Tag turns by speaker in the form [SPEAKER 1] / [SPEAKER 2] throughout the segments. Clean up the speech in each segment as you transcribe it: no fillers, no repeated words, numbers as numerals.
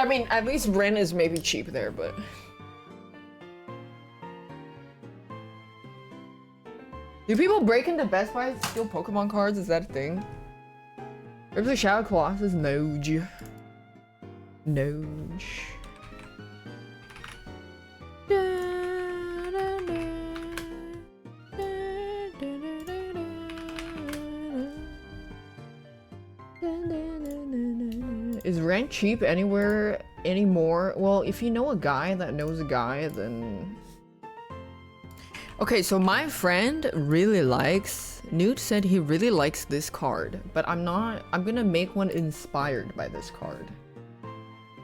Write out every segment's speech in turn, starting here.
[SPEAKER 1] I mean, at least rent is maybe cheap there, but... Do people break into Best Buy to steal Pokemon cards? Is that a thing? There's a Shadow Colossus. Noge. Noge. Is rent cheap anywhere anymore? Well, if you know a guy that knows a guy, then... Okay, so my friend really likes... Newt said he really likes this card, but I'm gonna make one inspired by this card.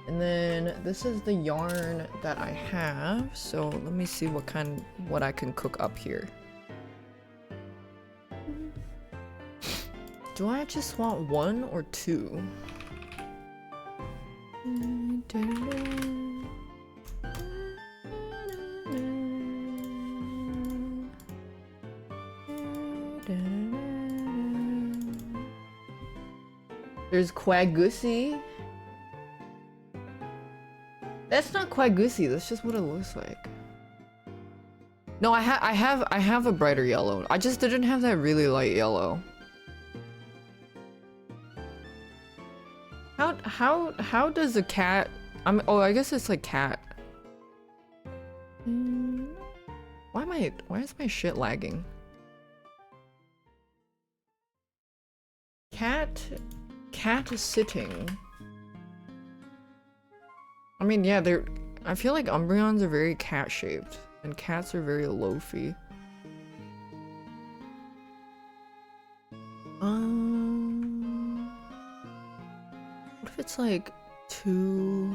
[SPEAKER 1] And then this is the yarn that I have, so let me see what I can cook up here. Do I just want one or two? There's Quagusi. That's not Quagusi, that's just what it looks like. No, I have a brighter yellow. I just didn't have that really light yellow. How does a cat... oh, I guess it's like cat. Why is my shit lagging? Cat is sitting. I mean, yeah, I feel like Umbreons are very cat-shaped, and cats are very loafy. What if it's like two...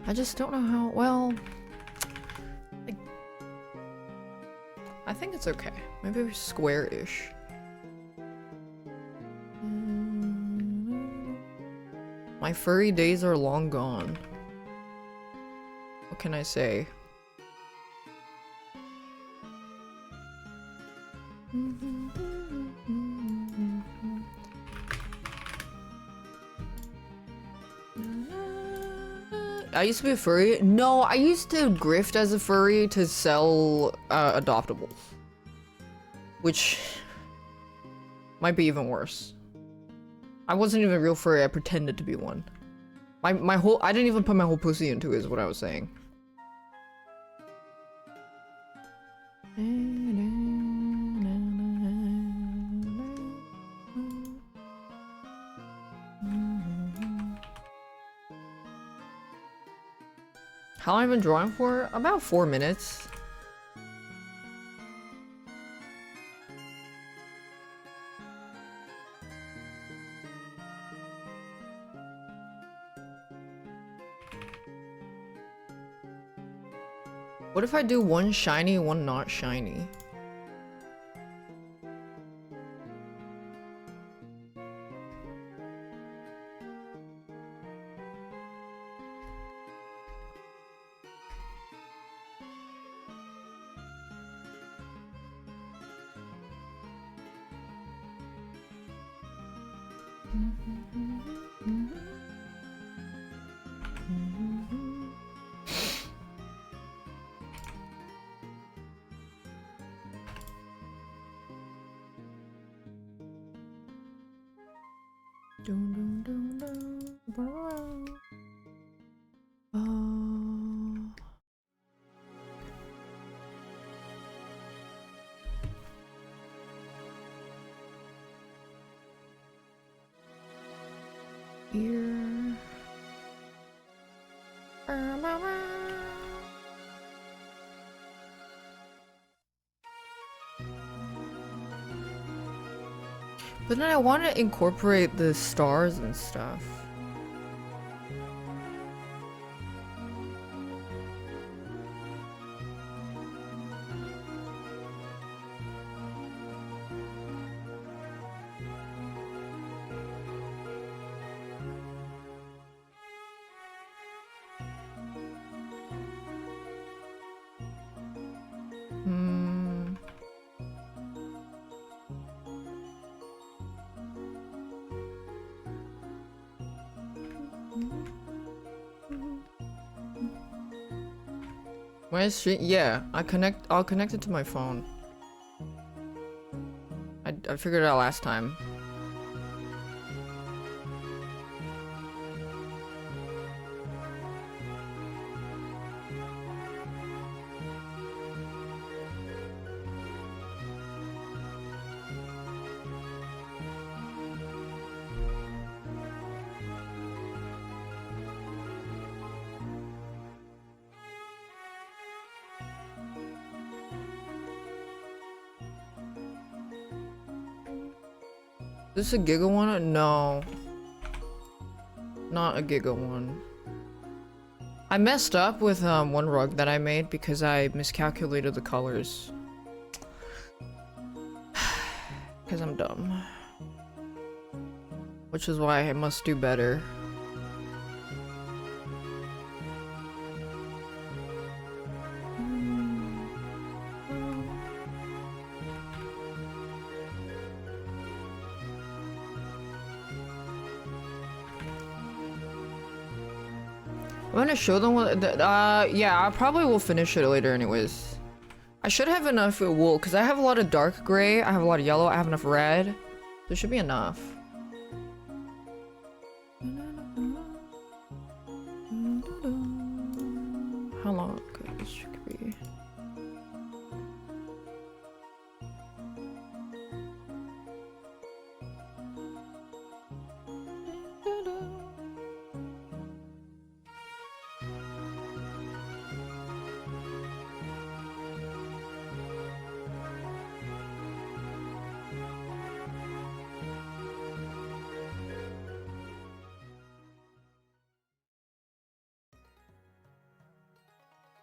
[SPEAKER 1] I just don't know how, well, I think it's okay. Maybe square-ish. My furry days are long gone. What can I say? I used to be a furry. No, I used to grift as a furry to sell adoptables. Which might be even worse. I wasn't even a real furry, I pretended to be one. I didn't even put my whole pussy into it is what I was saying. How long have I been drawing for? About 4 minutes. What if I do one shiny, one not shiny? Here. But then I want to incorporate the stars and stuff. My stream, yeah, I'll connect it to my phone. I figured it out last time. Is this a Giga one? No. Not a Giga one. I messed up with one rug that I made because I miscalculated the colors. Because I'm dumb. Which is why I must do better. I'm gonna show them what, yeah, I probably will finish it later anyways. I should have enough wool, because I have a lot of dark gray, I have a lot of yellow, I have enough red. There should be enough. How long could this be?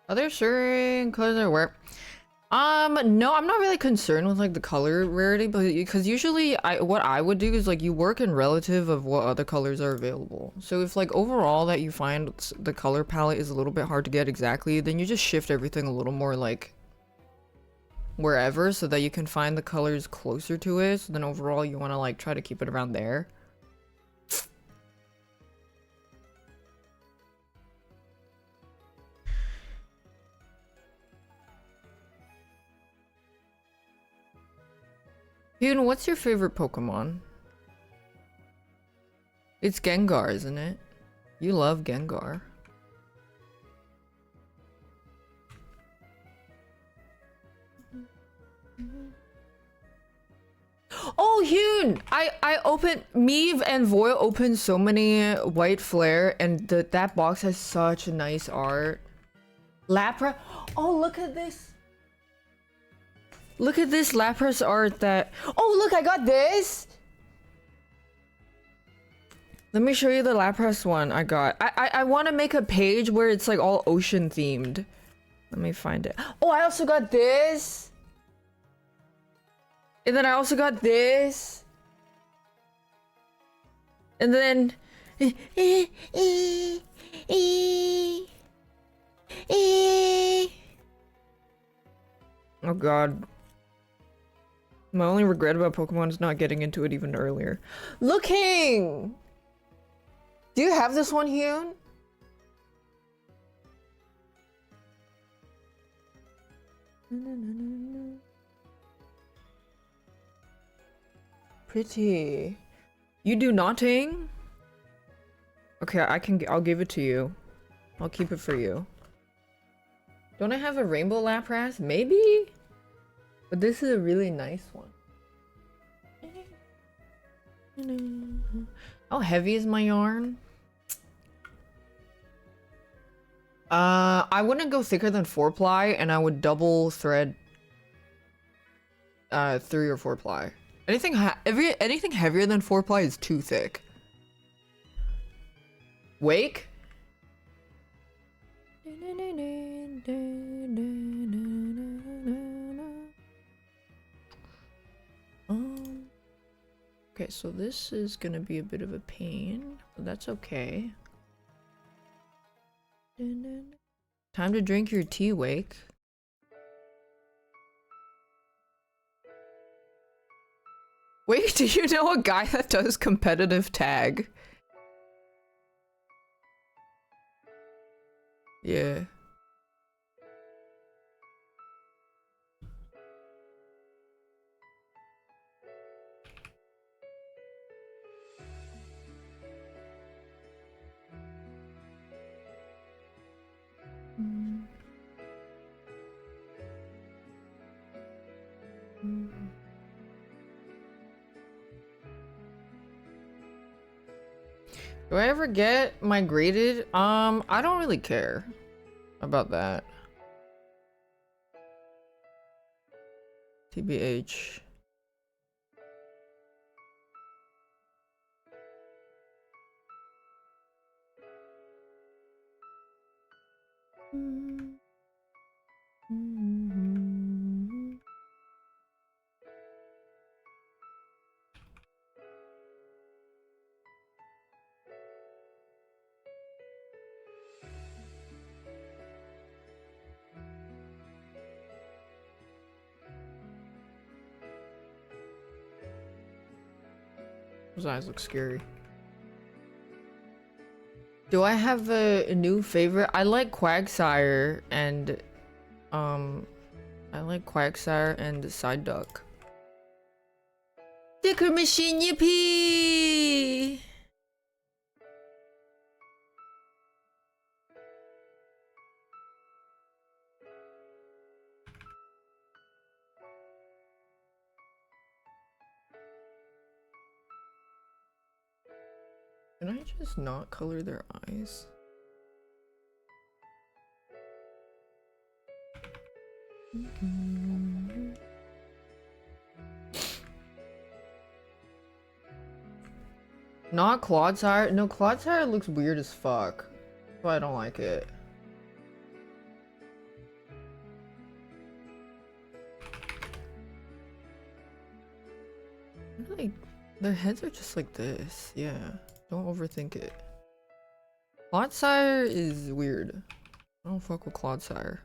[SPEAKER 1] Are there certain colors that work? No, I'm not really concerned with like the color rarity, but because usually what I would do is like you work in relative of what other colors are available. So if like overall that you find the color palette is a little bit hard to get exactly, then you just shift everything a little more like wherever so that you can find the colors closer to it. So then overall you want to like try to keep it around there. Yoon, what's your favorite Pokemon? It's Gengar, isn't it? You love Gengar. Oh, Yoon! I opened Meave and Voil opened so many white flare, and that box has such nice art. Lapras. Oh, look at this. Look at this Lapras art that... Oh, look, I got this! Let me show you the Lapras one I got. I want to make a page where it's like all ocean themed. Let me find it. Oh, I also got this! And then I also got this! And then... Oh god. My only regret about Pokemon is not getting into it even earlier. Looking! Do you have this one, Hyun? Pretty. You do nothing? Okay, I'll give it to you. I'll keep it for you. Don't I have a rainbow Lapras? Maybe? But this is a really nice one. How heavy is my yarn? I wouldn't go thicker than 4-ply, and I would double thread 3 or 4-ply. Anything heavier than 4-ply is too thick. Wake? Okay, so this is gonna be a bit of a pain, but that's okay. Time to drink your tea, Wake. Wait, do you know a guy that does competitive tag? Yeah. Do I ever get migrated? I don't really care about that. TBH. Those eyes look scary. Do I have a new favorite? I like Quagsire and Side Duck. Sticker machine, yippee! Can I just not color their eyes? Not Clodsire? No, Clodsire looks weird as fuck. So I don't like it. Like, their heads are just like this. Yeah. Don't overthink it. Clodsire is weird. I don't fuck with Clodsire.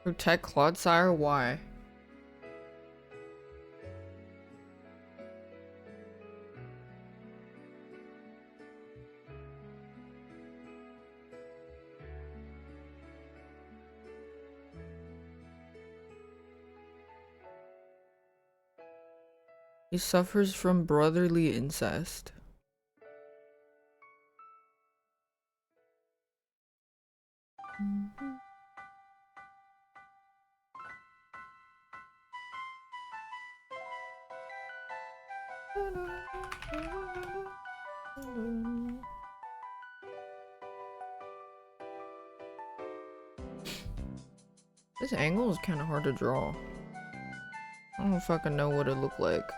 [SPEAKER 1] Protect Clodsire? Why? He suffers from brotherly incest. This angle is kind of hard to draw. I don't fucking know what it looked like.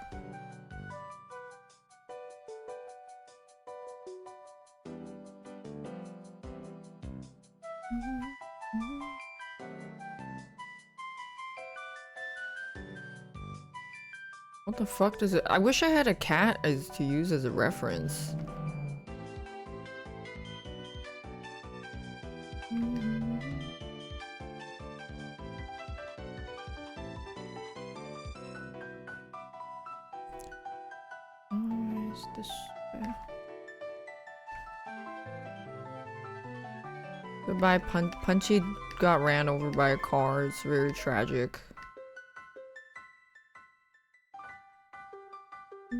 [SPEAKER 1] What the fuck does it? I wish I had a cat as to use as a reference. Goodbye, Punchy got ran over by a car. It's very tragic. I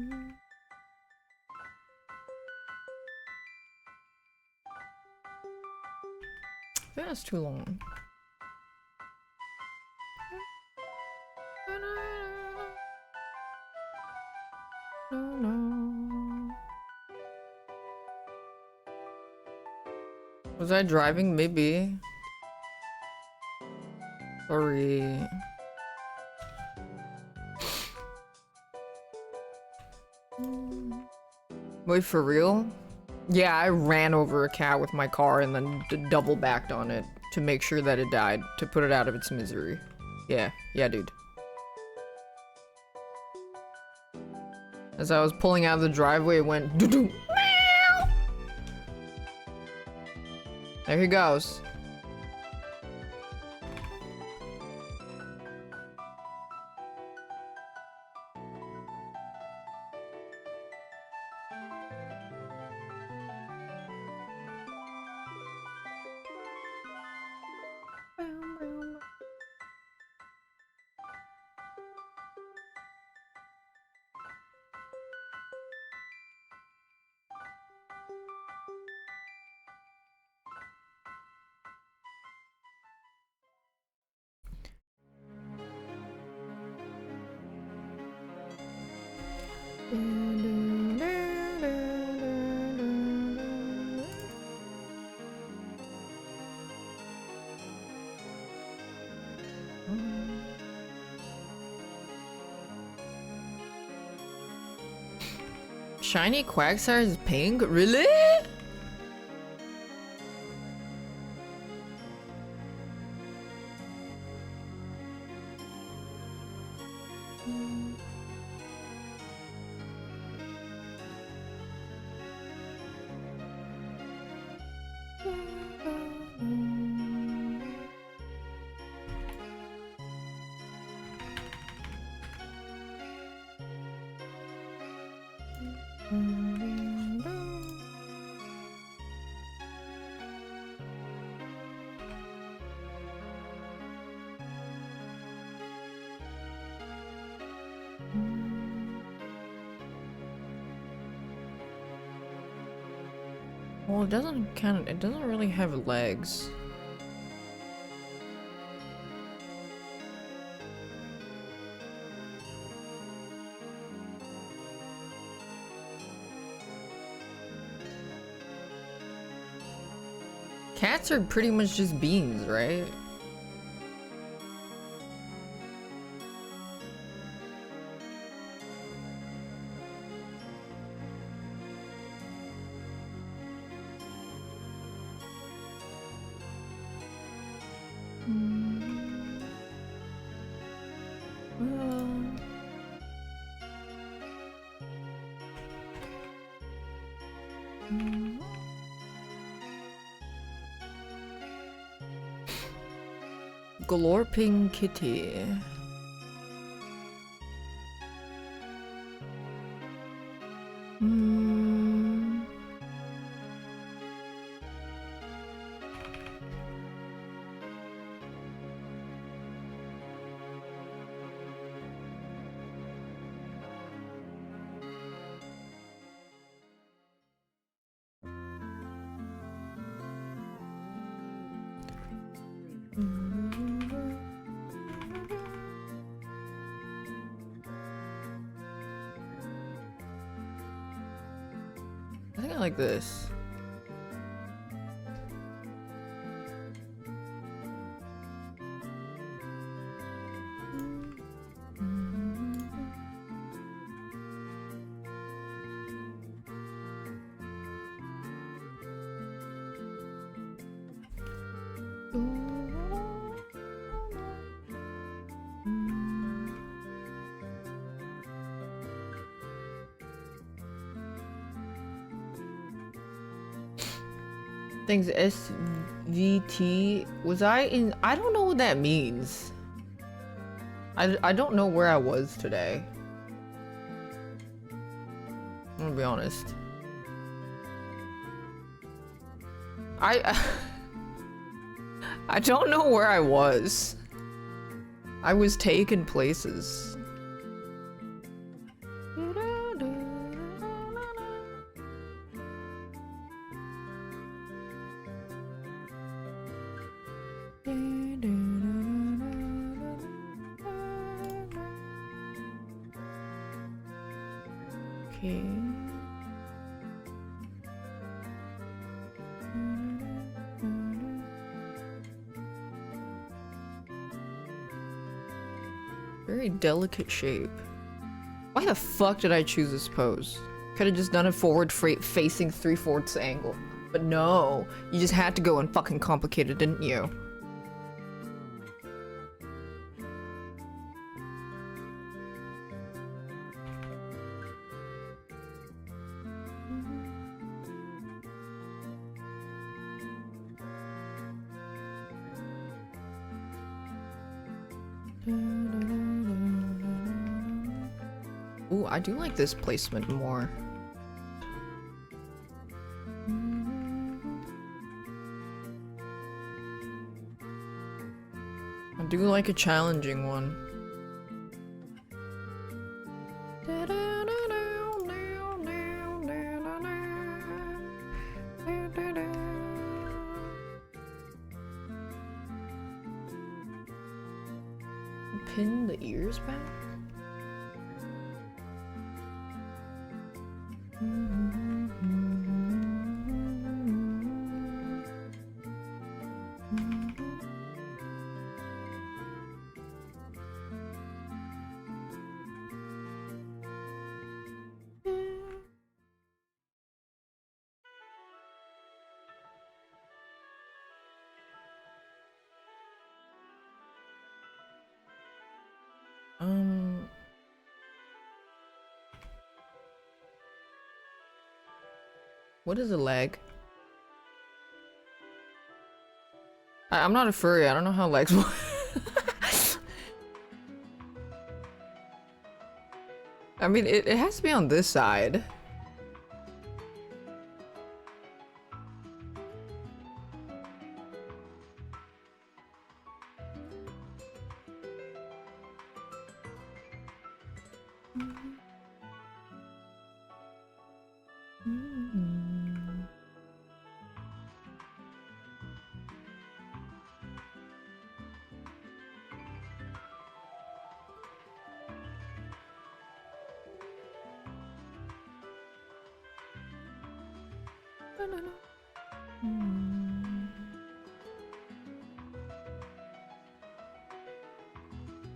[SPEAKER 1] think that's too long. Was I driving? Maybe. Sorry. Wait, for real? Yeah, I ran over a cat with my car and then double backed on it to make sure that it died, to put it out of its misery. Yeah, dude. As I was pulling out of the driveway, it went doo-doo. There he goes. Shiny Quagsire is pink? Really? Well, it doesn't really have legs. Cats are pretty much just beans, right? Glorping Kitty. I think I like this. Things SVT. Was I in? I don't know what that means. I don't know where I was today. I'm gonna be honest. I don't know where I was. I was taking places. Okay. Very delicate shape. Why the fuck did I choose this pose? Could have just done it forward facing 3/4 angle. But no, you just had to go and fucking complicate it, didn't you? Ooh, I do like this placement more. I do like a challenging one. Pin the ears back? What is a leg? I'm not a furry. I don't know how legs work. I mean, it has to be on this side.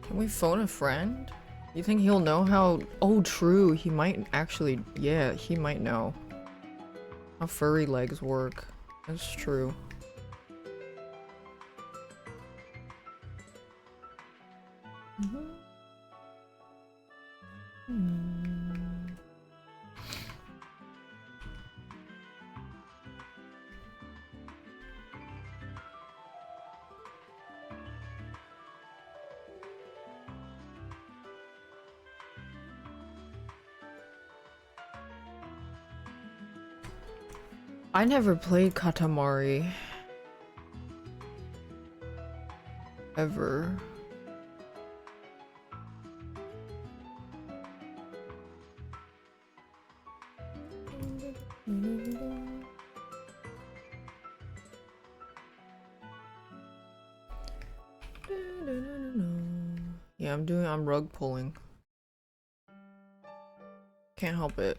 [SPEAKER 1] Can we phone a friend? You think he'll know how? Oh, true. He might actually. Yeah, he might know how furry legs work. That's true. I never played Katamari. Ever. Yeah, I'm rug pulling. Can't help it.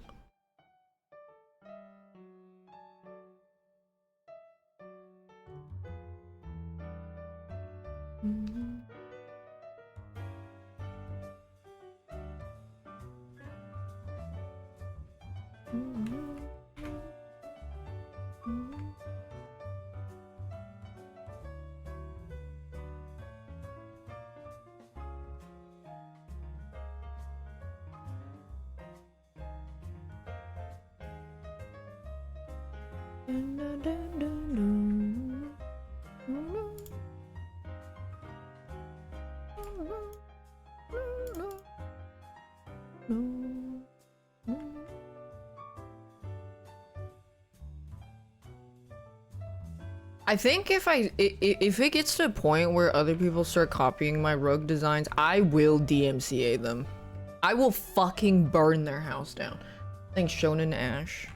[SPEAKER 1] I think if it gets to a point where other people start copying my rug designs, I will DMCA them. I will fucking burn their house down. Thanks, Shonen Ash.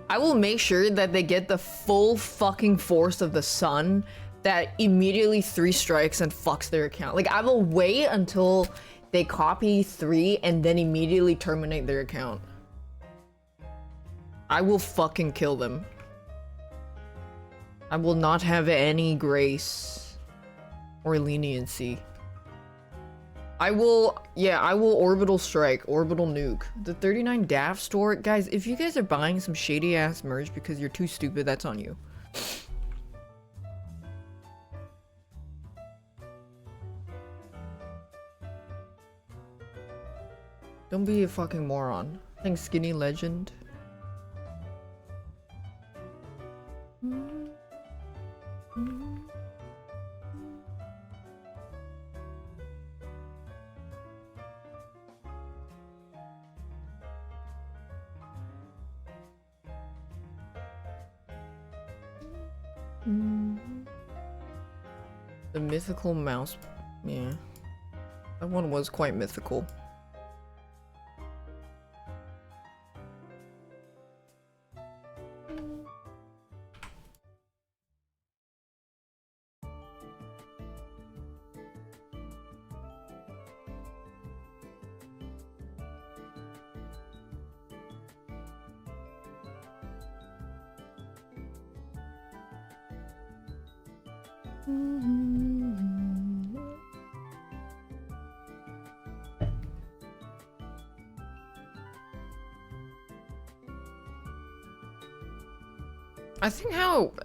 [SPEAKER 1] I will make sure that they get the full fucking force of the sun that immediately 3 strikes and fucks their account. Like, I will wait until they copy 3 and then immediately terminate their account. I will fucking kill them. I will not have any grace or leniency. I will orbital strike, orbital nuke. The 39 daph store, guys, if you guys are buying some shady ass merch because you're too stupid, that's on you. Don't be a fucking moron. Thanks, Skinny Legend. The mythical mouse. Yeah. That one was quite mythical.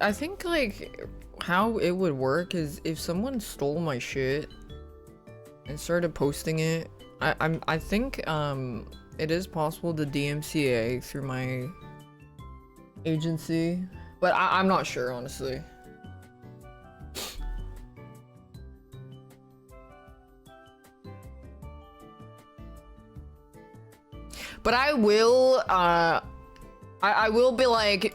[SPEAKER 1] I think like how it would work is if someone stole my shit and started posting it, I think it is possible to DMCA through my agency, but I'm not sure, honestly. But I will, I will be like,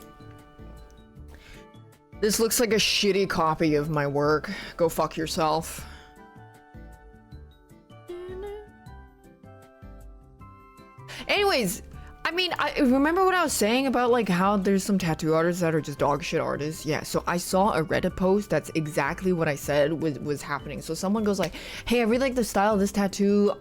[SPEAKER 1] this looks like a shitty copy of my work. Go fuck yourself. Anyways, I mean, I remember what I was saying about like how there's some tattoo artists that are just dog shit artists. Yeah, so I saw a Reddit post that's exactly what I said was happening. So someone goes like, hey, I really like the style of this tattoo.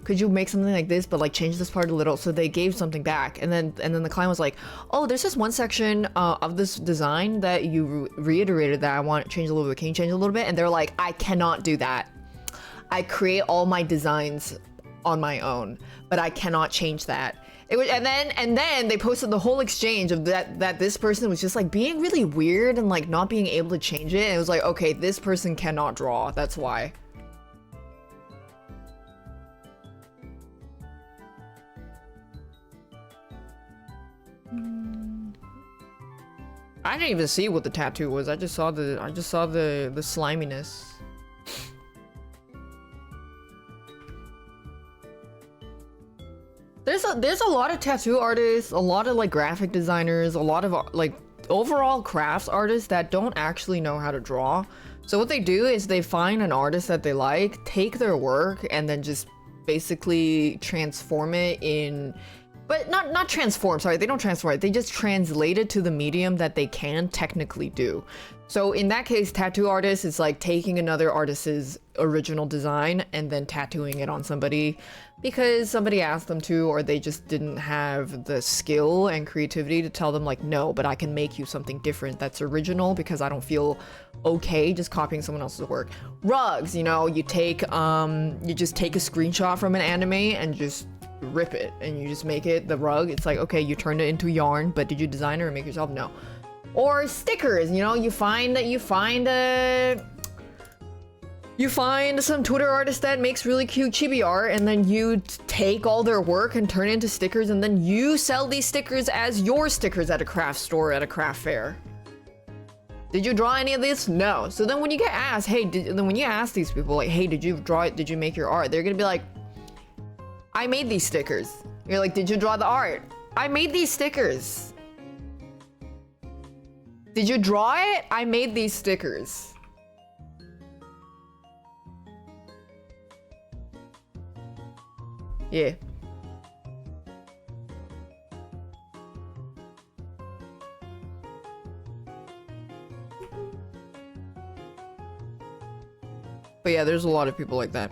[SPEAKER 1] Could you make something like this, but like change this part a little? So they gave something back, and then the client was like, oh, there's this one section of this design that you reiterated that I want to change a little bit. Can you change a little bit? And they're like, I cannot do that. I create all my designs on my own, but I cannot change that. It was, and then they posted the whole exchange of that this person was just like being really weird and like not being able to change it. And it was like, okay, this person cannot draw. That's why. I didn't even see what the tattoo was. I just saw the sliminess. There's a lot of tattoo artists, a lot of like graphic designers, a lot of like overall crafts artists that don't actually know how to draw. So what they do is they find an artist that they like, take their work, and then just basically transform it in, but not transform, sorry, they don't transform it, they just translate it to the medium that they can technically do. So in that case, tattoo artist is like taking another artist's original design and then tattooing it on somebody because somebody asked them to, or they just didn't have the skill and creativity to tell them like, no, but I can make you something different that's original because I don't feel okay just copying someone else's work. Rugs, you know, you take, you just take a screenshot from an anime and just rip it and you just make it the rug. It's like, okay, you turned it into yarn, but did you design it or make it yourself? No. Or stickers, you know, you find some Twitter artist that makes really cute chibi art, and then you take all their work and turn it into stickers, and then you sell these stickers as your stickers at a craft store, at a craft fair. Did you draw any of this? No. So then when you get asked, hey, then when you ask these people like, hey, did you draw it? Did you make your art? They're gonna be like, I made these stickers. You're like, did you draw the art? I made these stickers. Did you draw it? I made these stickers. Yeah. But yeah, there's a lot of people like that.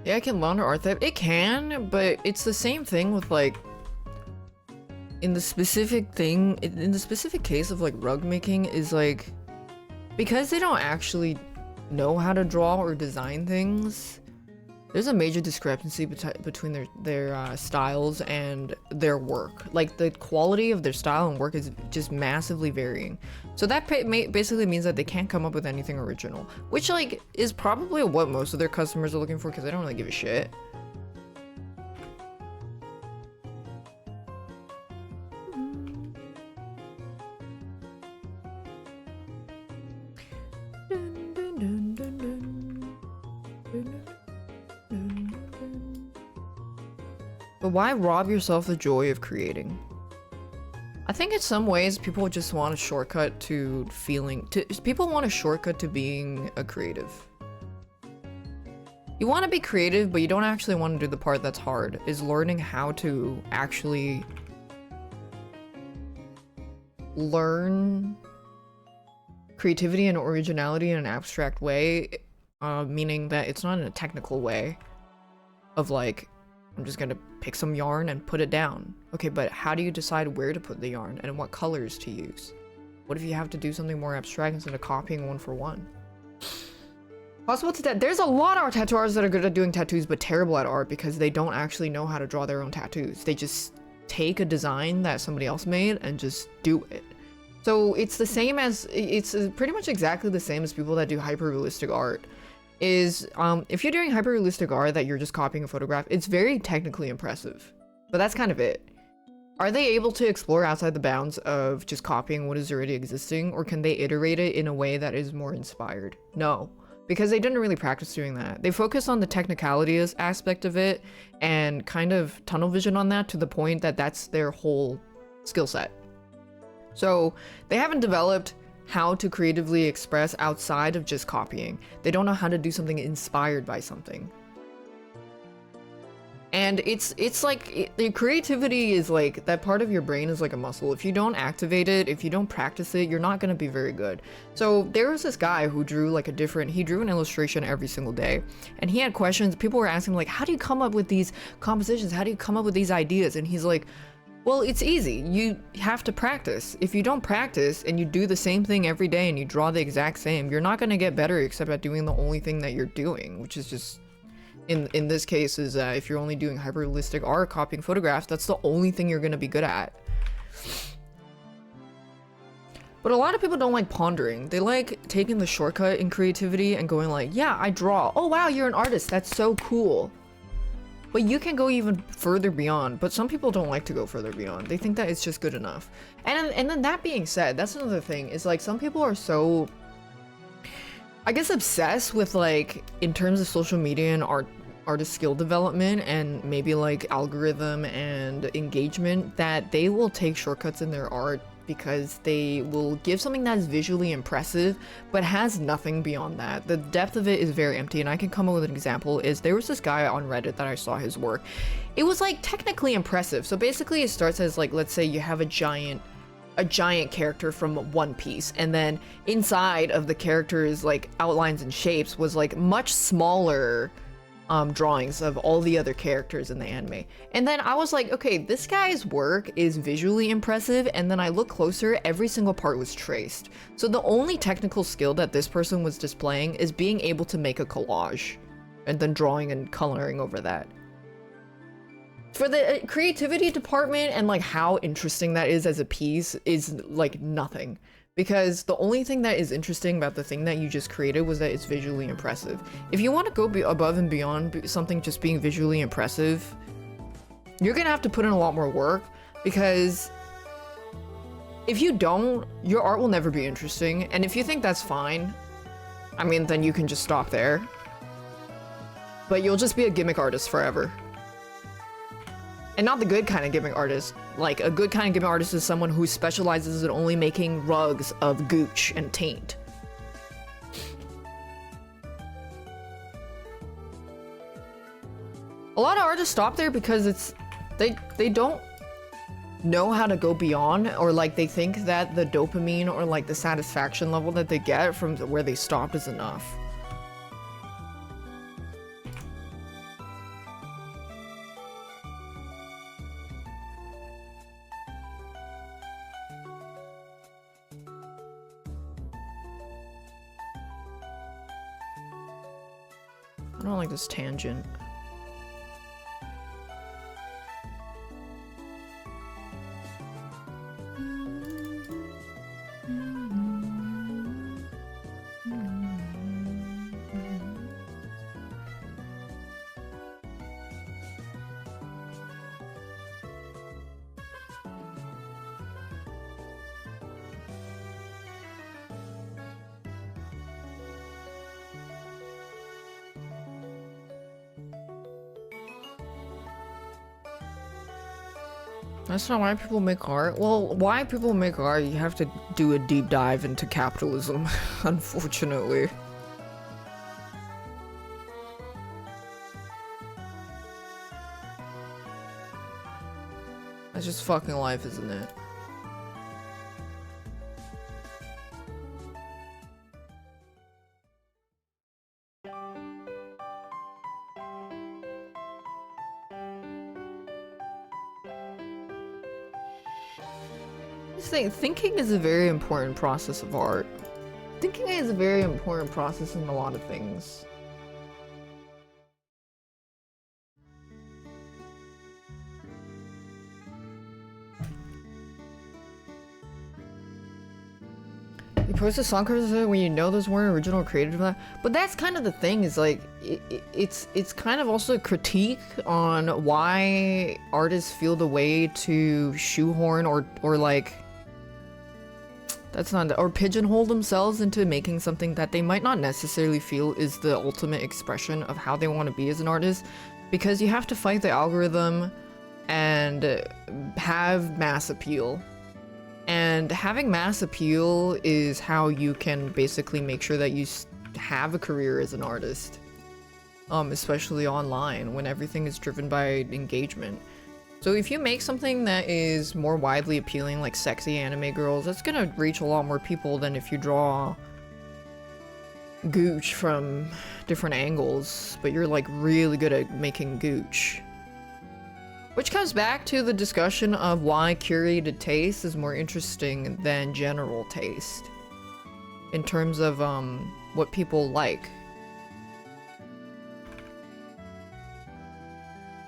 [SPEAKER 1] Yeah, it can launder art type. It can, but it's the same thing with like, in the specific case of like rug making is like, because they don't actually know how to draw or design things, there's a major discrepancy between their styles and their work. Like the quality of their style and work is just massively varying. So that basically means that they can't come up with anything original, which like is probably what most of their customers are looking for because they don't really give a shit. But why rob yourself the joy of creating? I think in some ways people just want a shortcut to people want a shortcut to being a creative. You want to be creative, but you don't actually want to do the part that's hard, is learning how to actually learn creativity and originality in an abstract way, meaning that it's not in a technical way of like, I'm just gonna pick some yarn and put it down. Okay, but how do you decide where to put the yarn and what colors to use? What if you have to do something more abstract instead of copying one for one? Possible to there's a lot of tattoo artists that are good at doing tattoos but terrible at art because they don't actually know how to draw their own tattoos. They just take a design that somebody else made and just do it. So it's the same as, it's pretty much exactly the same as people that do hyper-realistic art. Is, if you're doing hyper-realistic art that you're just copying a photograph, it's very technically impressive. But that's kind of it. Are they able to explore outside the bounds of just copying what is already existing, or can they iterate it in a way that is more inspired? No, because they didn't really practice doing that. They focus on the technicality aspect of it and kind of tunnel vision on that to the point that that's their whole skill set. So they haven't developed how to creatively express outside of just copying. They don't know how to do something inspired by something. And it's like, the creativity is like, that part of your brain is like a muscle. If you don't activate it, if you don't practice it, you're not gonna be very good. So there was this guy who drew like he drew an illustration every single day. And he had questions, people were asking him like, how do you come up with these compositions? How do you come up with these ideas? And he's like, well, it's easy. You have to practice. If you don't practice and you do the same thing every day and you draw the exact same, you're not gonna get better except at doing the only thing that you're doing, which is just, in this case, is if you're only doing hyper-realistic art, copying photographs, that's the only thing you're gonna be good at. But a lot of people don't like pondering. They like taking the shortcut in creativity and going like, yeah, I draw. Oh wow, you're an artist. That's so cool. But you can go even further beyond. But some people don't like to go further beyond. They think that it's just good enough. And then that being said, that's another thing. Is like some people are so, I guess, obsessed with like, in terms of social media and artist skill development and maybe like algorithm and engagement, that they will take shortcuts in their art because they will give something that is visually impressive but has nothing beyond that. The depth of it is very empty, and I can come up with an example. Is there was this guy on Reddit that I saw his work. It was like technically impressive. So basically it starts as like, let's say you have a giant character from One Piece, and then inside of the character's like outlines and shapes was like much smaller drawings of all the other characters in the anime. And then I was like, okay, this guy's work is visually impressive, and then I look closer, every single part was traced. So the only technical skill that this person was displaying is being able to make a collage and then drawing and coloring over that. For the creativity department and like how interesting that is as a piece is like nothing. Because the only thing that is interesting about the thing that you just created was that it's visually impressive. If you want to go above and beyond something just being visually impressive, you're gonna have to put in a lot more work, because if you don't, your art will never be interesting. And if you think that's fine, I mean, then you can just stop there. But you'll just be a gimmick artist forever. And not the good kind of gimmick artist. Like, a good kind of gimmick artist is someone who specializes in only making rugs of gooch and taint. A lot of artists stop there because they don't know how to go beyond, or like they think that the dopamine or like the satisfaction level that they get from where they stopped is enough. I don't like this tangent. That's not why people make art. Well, why people make art, you have to do a deep dive into capitalism, unfortunately. That's just fucking life, isn't it? Thinking is a very important process of art. Thinking is a very important process in a lot of things. post a song covers when you know those weren't original created, but that's kind of the thing. Is like it's kind of also a critique on why artists feel the way to shoehorn or like that's not or pigeonhole themselves into making something that they might not necessarily feel is the ultimate expression of how they want to be as an artist, because you have to fight the algorithm and have mass appeal. And having mass appeal is how you can basically make sure that you have a career as an artist. Especially online, when everything is driven by engagement. So if you make something that is more widely appealing, like sexy anime girls, that's gonna reach a lot more people than if you draw gooch from different angles, but you're like really good at making gooch. Which comes back to the discussion of why curated taste is more interesting than general taste in terms of what people like.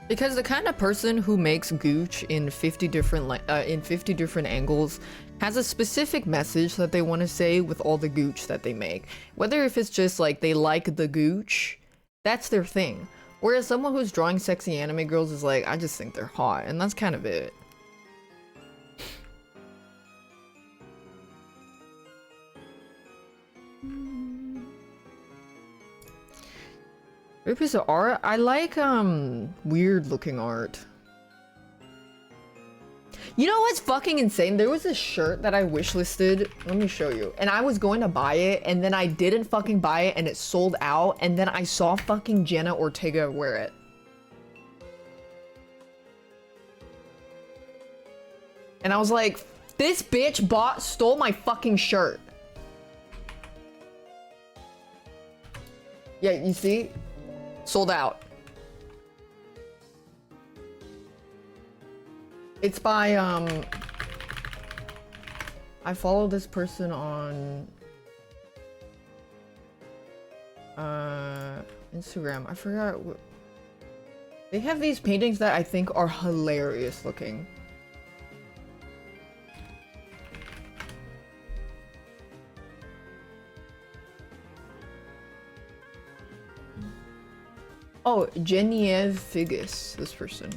[SPEAKER 1] Because the kind of person who makes gooch in 50 different angles has a specific message that they want to say with all the gooch that they make. Whether if it's just like they like the gooch, that's their thing. Whereas someone who's drawing sexy anime girls is like, I just think they're hot, and that's kind of it. Great piece of art. I like weird looking art. You know what's fucking insane? There was a shirt that I wishlisted. Let me show you. And I was going to buy it, and then I didn't fucking buy it, and it sold out. And then I saw fucking Jenna Ortega wear it. And I was like, this bitch stole my fucking shirt. Yeah, you see? Sold out. It's by, I follow this person on, Instagram. I forgot what. They have these paintings that I think are hilarious looking. Oh, Genevieve Figgis, this person.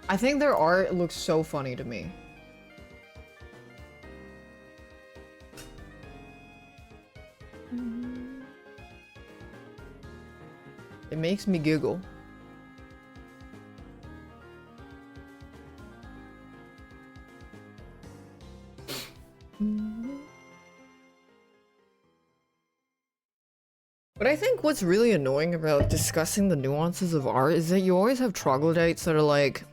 [SPEAKER 1] I think their art looks so funny to me. It makes me giggle. But I think what's really annoying about discussing the nuances of art is that you always have troglodytes that are like,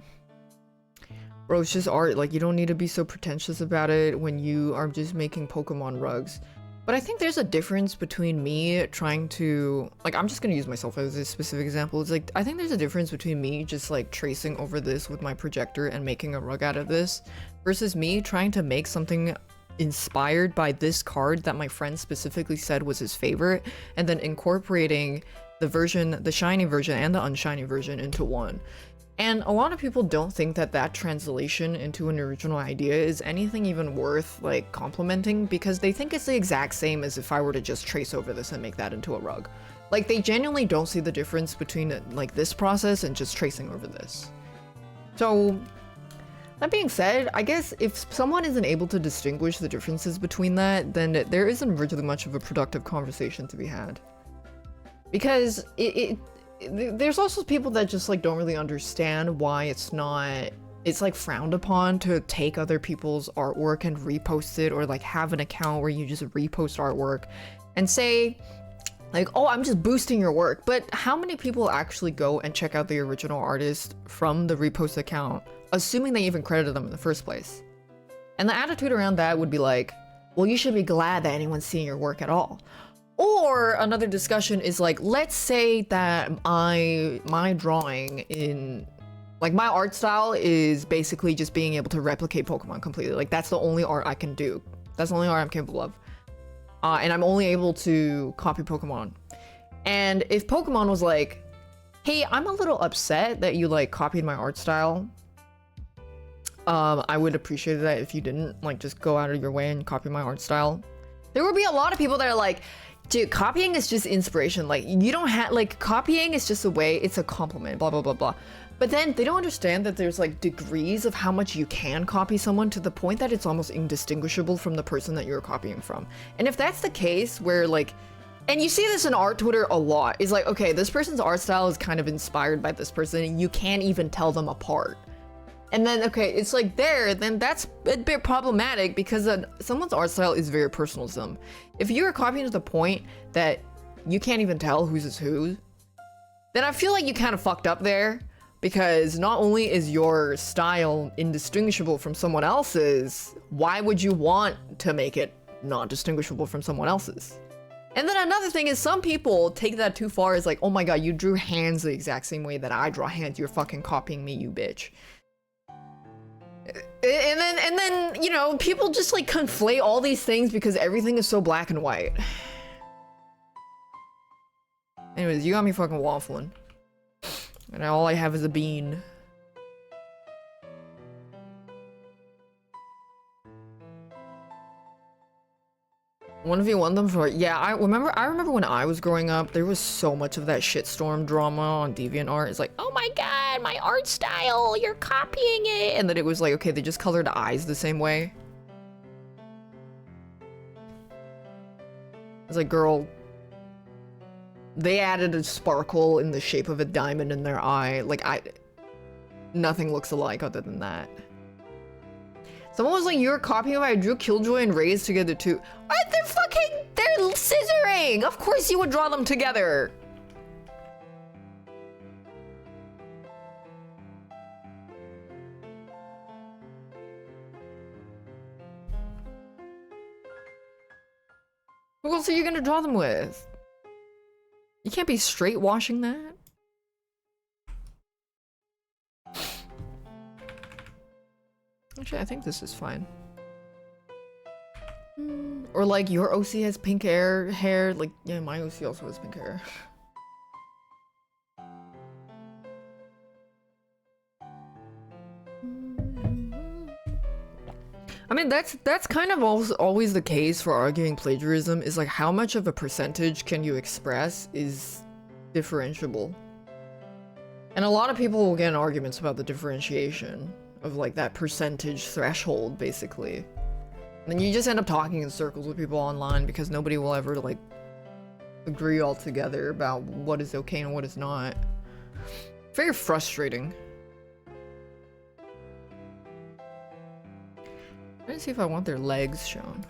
[SPEAKER 1] bro, it's just art, like you don't need to be so pretentious about it when you are just making Pokemon rugs. But I think there's a difference between me trying to, like, I'm just gonna use myself as a specific example. It's like, I think there's a difference between me just like tracing over this with my projector and making a rug out of this versus me trying to make something inspired by this card that my friend specifically said was his favorite, and then incorporating the shiny version and the unshiny version into one. And a lot of people don't think that that translation into an original idea is anything even worth like complimenting, because they think it's the exact same as if I were to just trace over this and make that into a rug. Like, they genuinely don't see the difference between like this process and just tracing over this. So that being said, I guess if someone isn't able to distinguish the differences between that, then there isn't really much of a productive conversation to be had. Because there's also people that just like don't really understand why it's like frowned upon to take other people's artwork and repost it, or like have an account where you just repost artwork and say like, oh, I'm just boosting your work. But how many people actually go and check out the original artist from the repost account, assuming they even credited them in the first place? And the attitude around that would be like, well, you should be glad that anyone's seeing your work at all. Or another discussion is like, let's say that my drawing in, like, my art style is basically just being able to replicate Pokemon completely. Like, that's the only art I can do. That's the only art I'm capable of. And I'm only able to copy Pokemon. And if Pokemon was like, hey, I'm a little upset that you like copied my art style. I would appreciate that if you didn't like just go out of your way and copy my art style. There would be a lot of people that are like, dude, copying is just inspiration. Like, you don't have, like, copying is just a way, it's a compliment, blah, blah, blah, blah. But then they don't understand that there's like degrees of how much you can copy someone to the point that it's almost indistinguishable from the person that you're copying from. And if that's the case where like, and you see this in art Twitter a lot, is like, okay, this person's art style is kind of inspired by this person and you can't even tell them apart. And then, okay, it's like then that's a bit problematic because someone's art style is very personal to them. If you're copying to the point that you can't even tell whose is whose, then I feel like you kind of fucked up there, because not only is your style indistinguishable from someone else's, why would you want to make it not distinguishable from someone else's? And then another thing is some people take that too far, is like, oh my god, you drew hands the exact same way that I draw hands, you're fucking copying me, you bitch. And then, you know, people just like conflate all these things because everything is so black and white. Anyways, you got me fucking waffling. And all I have is a bean. One of you want them for, yeah, I remember when I was growing up, there was so much of that shitstorm drama on DeviantArt. It's like, oh my god, my art style, you're copying it. And then it was like, okay, they just colored eyes the same way. It's like, girl, they added a sparkle in the shape of a diamond in their eye. Like, nothing looks alike other than that. Someone was like, you're copying if I drew Killjoy and Raze together too. They're scissoring! Of course you would draw them together! Who else are you gonna draw them with? You can't be straight washing that. Actually, I think this is fine. Or like, your OC has pink hair. Like, yeah, my OC also has pink hair. I mean, that's kind of always the case for arguing plagiarism, is like how much of a percentage can you express is differentiable. And a lot of people will get in arguments about the differentiation of like that percentage threshold, basically. And then you just end up talking in circles with people online because nobody will ever like agree altogether about what is okay and what is not. Very frustrating. Let me see if I want their legs shown.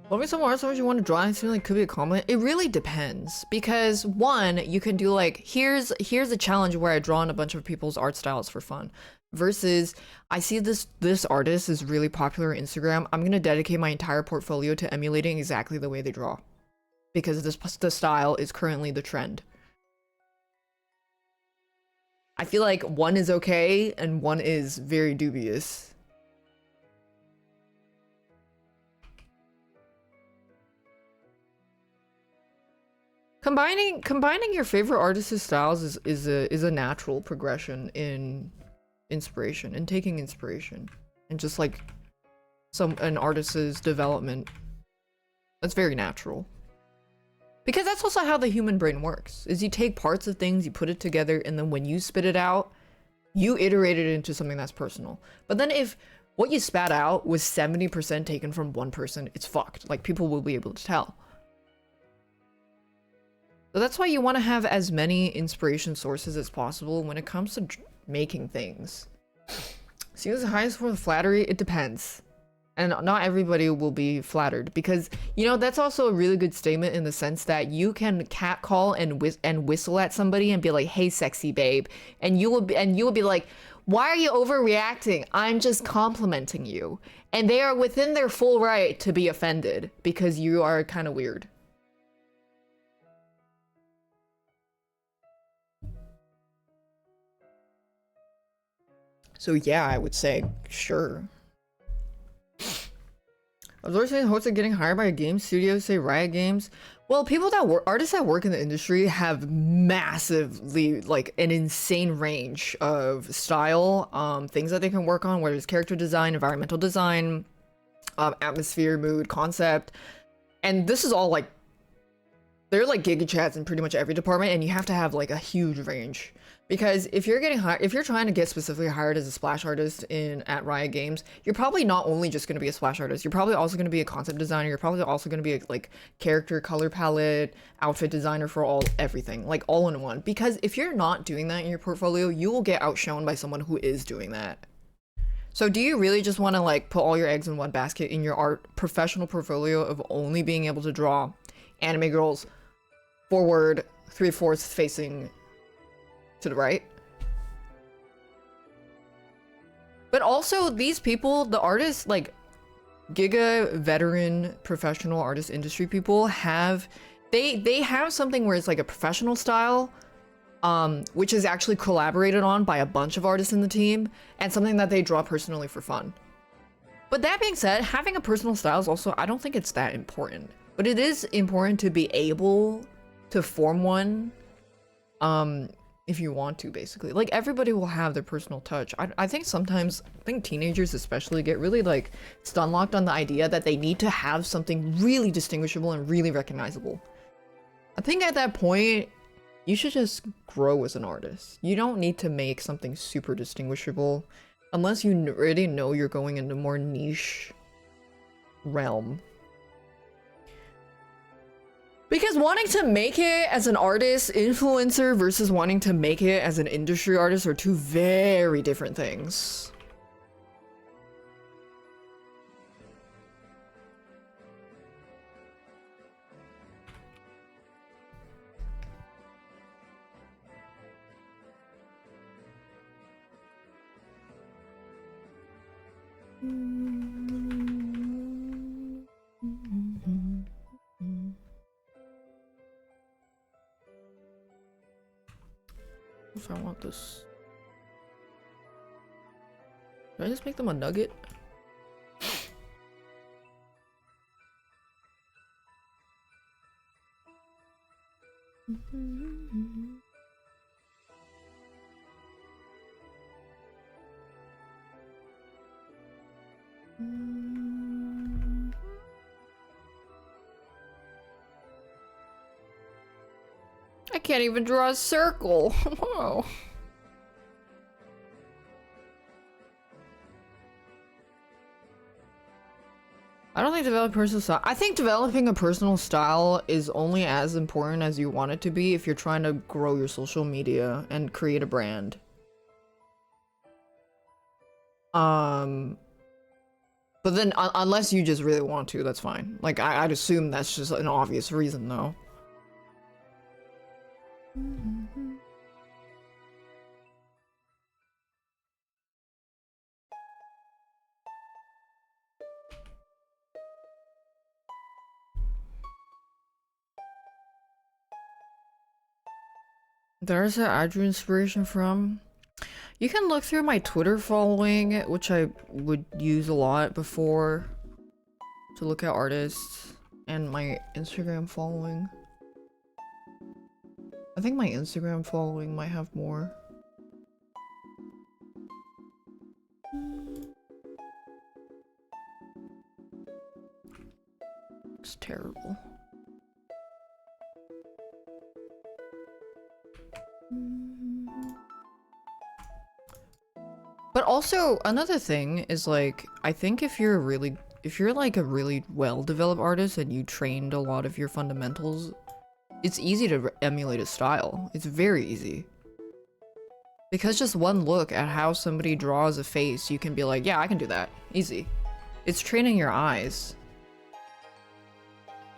[SPEAKER 1] What are some art styles you want to draw? It seems like could be a compliment. It really depends, because one, you can do like, here's a challenge where I draw on a bunch of people's art styles for fun, versus I see this artist is really popular on Instagram. I'm gonna dedicate my entire portfolio to emulating exactly the way they draw, because the style is currently the trend. I feel like one is okay and one is very dubious. Combining your favorite artist's styles is a natural progression in inspiration and taking inspiration, and just like an artist's development. That's very natural, because that's also how the human brain works, is you take parts of things, you put it together, and then when you spit it out, you iterate it into something that's personal. But then if what you spat out was 70% taken from one person, it's fucked. Like, people will be able to tell. So that's why you want to have as many inspiration sources as possible when it comes to making things. See who's the highest for the flattery? It depends. And not everybody will be flattered, because, you know, that's also a really good statement in the sense that you can catcall and whistle at somebody and be like, hey, sexy babe. And you will be like, why are you overreacting? I'm just complimenting you. And they are within their full right to be offended because you are kind of weird. So yeah, I would say sure. I was always saying hosts are getting hired by a game studio, say Riot Games. Well, people that work, artists that work in the industry have massively, like, an insane range of style, things that they can work on, whether it's character design, environmental design, atmosphere, mood, concept. And this is all, like, they're like giga chats in pretty much every department, and you have to have, like, a huge range. Because if you're getting hired, if you're trying to get specifically hired as a splash artist at Riot Games, you're probably not only just going to be a splash artist. You're probably also going to be a concept designer. You're probably also going to be a, like, character, color palette, outfit designer for everything, like all in one. Because if you're not doing that in your portfolio, you will get outshone by someone who is doing that. So do you really just want to, like, put all your eggs in one basket in your professional portfolio of only being able to draw anime girls forward 3/4 facing to the right? But also, these people, the artists, like, giga veteran professional artist industry people have, they have something where it's like a professional style, which is actually collaborated on by a bunch of artists in the team, and something that they draw personally for fun. But that being said, having a personal style is also, I don't think it's that important. But it is important to be able to form one, if you want to, basically. Like, everybody will have their personal touch. I think sometimes, I think teenagers especially get really, like, stun locked on the idea that they need to have something really distinguishable and really recognizable. I think at that point, you should just grow as an artist. You don't need to make something super distinguishable unless you already know you're going into more niche realm. Because wanting to make it as an artist, influencer, versus wanting to make it as an industry artist are two very different things. If I want this, do I just make them a nugget? I can't even draw a circle. Whoa. I don't think developing personal style. I think developing a personal style is only as important as you want it to be if you're trying to grow your social media and create a brand. But then unless you just really want to, that's fine. Like, I'd assume that's just an obvious reason, though. There's an I drew inspiration from. You can look through my Twitter following, which I would use a lot before to look at artists, and my Instagram following. I think my Instagram following might have more. It's terrible. But also, another thing is, like, I think if you're like a really well-developed artist and you trained a lot of your fundamentals, it's easy to emulate a style. It's very easy. Because just one look at how somebody draws a face, you can be like, yeah, I can do that. Easy. It's training your eyes.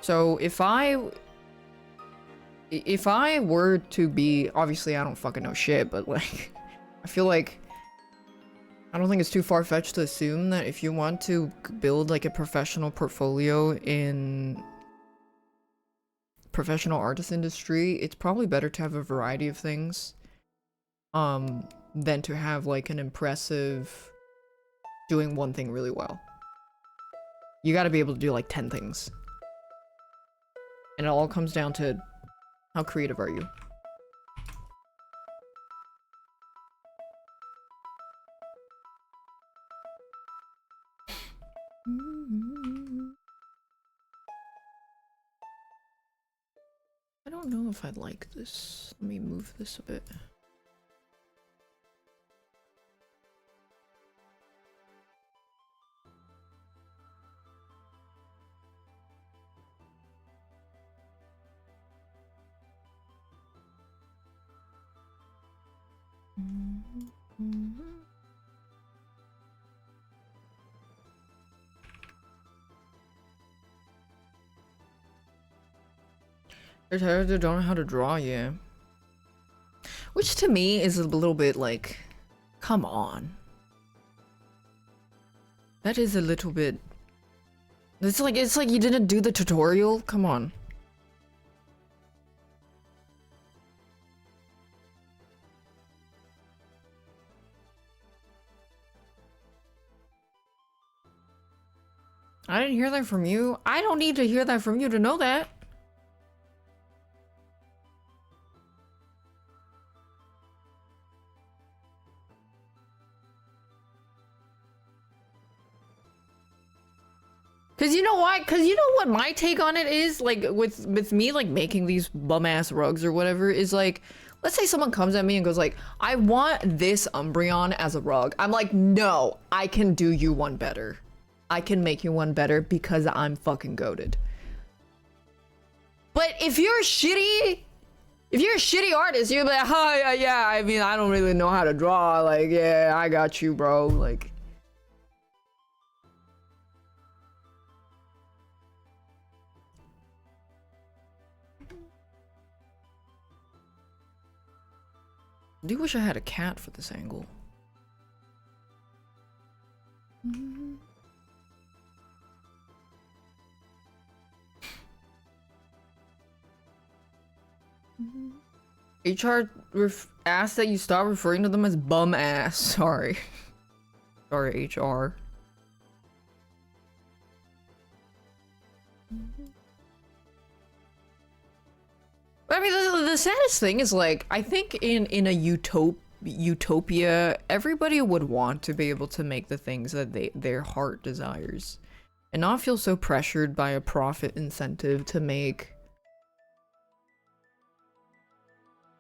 [SPEAKER 1] So if I were to be, obviously I don't fucking know shit, but, like, I feel like I don't think it's too far-fetched to assume that if you want to build, like, a professional portfolio in professional artist industry, it's probably better to have a variety of things. than to have like an impressive doing one thing really well. You got to be able to do like 10 things. And it all comes down to how creative are you? I don't know if I like this. Let me move this a bit. They're tired, they don't know how to draw, yeah. Which to me is a little bit like, come on. That is a little bit... It's like you didn't do the tutorial? Come on. I didn't hear that from you. I don't need to hear that from you to know that. Cause you know what? Cause you know what my take on it is? Like with me like making these bum ass rugs or whatever is like, let's say someone comes at me and goes like, I want this Umbreon as a rug. I'm like, no, I can do you one better. I can make you one better because I'm fucking goated. But if you're shitty, if you're a shitty artist, you're like, oh yeah, I mean, I don't really know how to draw. Like, yeah, I got you, bro. Like. I do wish I had a cat for this angle. HR asked that you stop referring to them as bum ass. Sorry. Sorry, HR. I mean, the saddest thing is, like, I think in a utopia, everybody would want to be able to make the things that their heart desires, and not feel so pressured by a profit incentive to make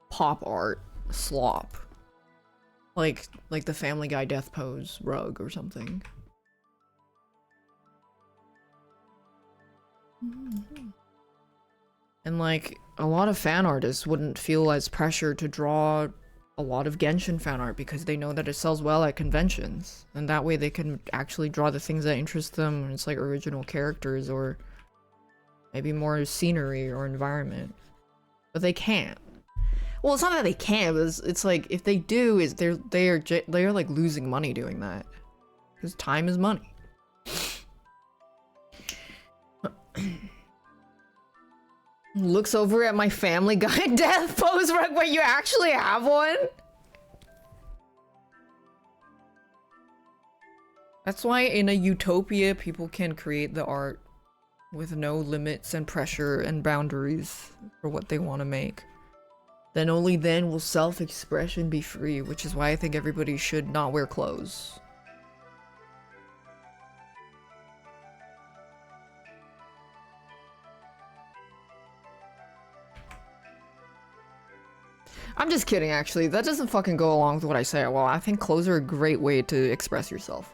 [SPEAKER 1] pop art slop, like the Family Guy death pose rug or something. And like, a lot of fan artists wouldn't feel as pressured to draw a lot of Genshin fan art because they know that it sells well at conventions. And that way they can actually draw the things that interest them, and it's like original characters or maybe more scenery or environment. But they can't. Well, it's not that they can't, but it's like, if they do, is they are like losing money doing that. Because time is money. Looks over at my Family Guy death pose rug where you actually have one? That's why in a utopia, people can create the art with no limits and pressure and boundaries for what they want to make. Then only then will self-expression be free, which is why I think everybody should not wear clothes. I'm just kidding, actually. That doesn't fucking go along with what I say. Well, I think clothes are a great way to express yourself.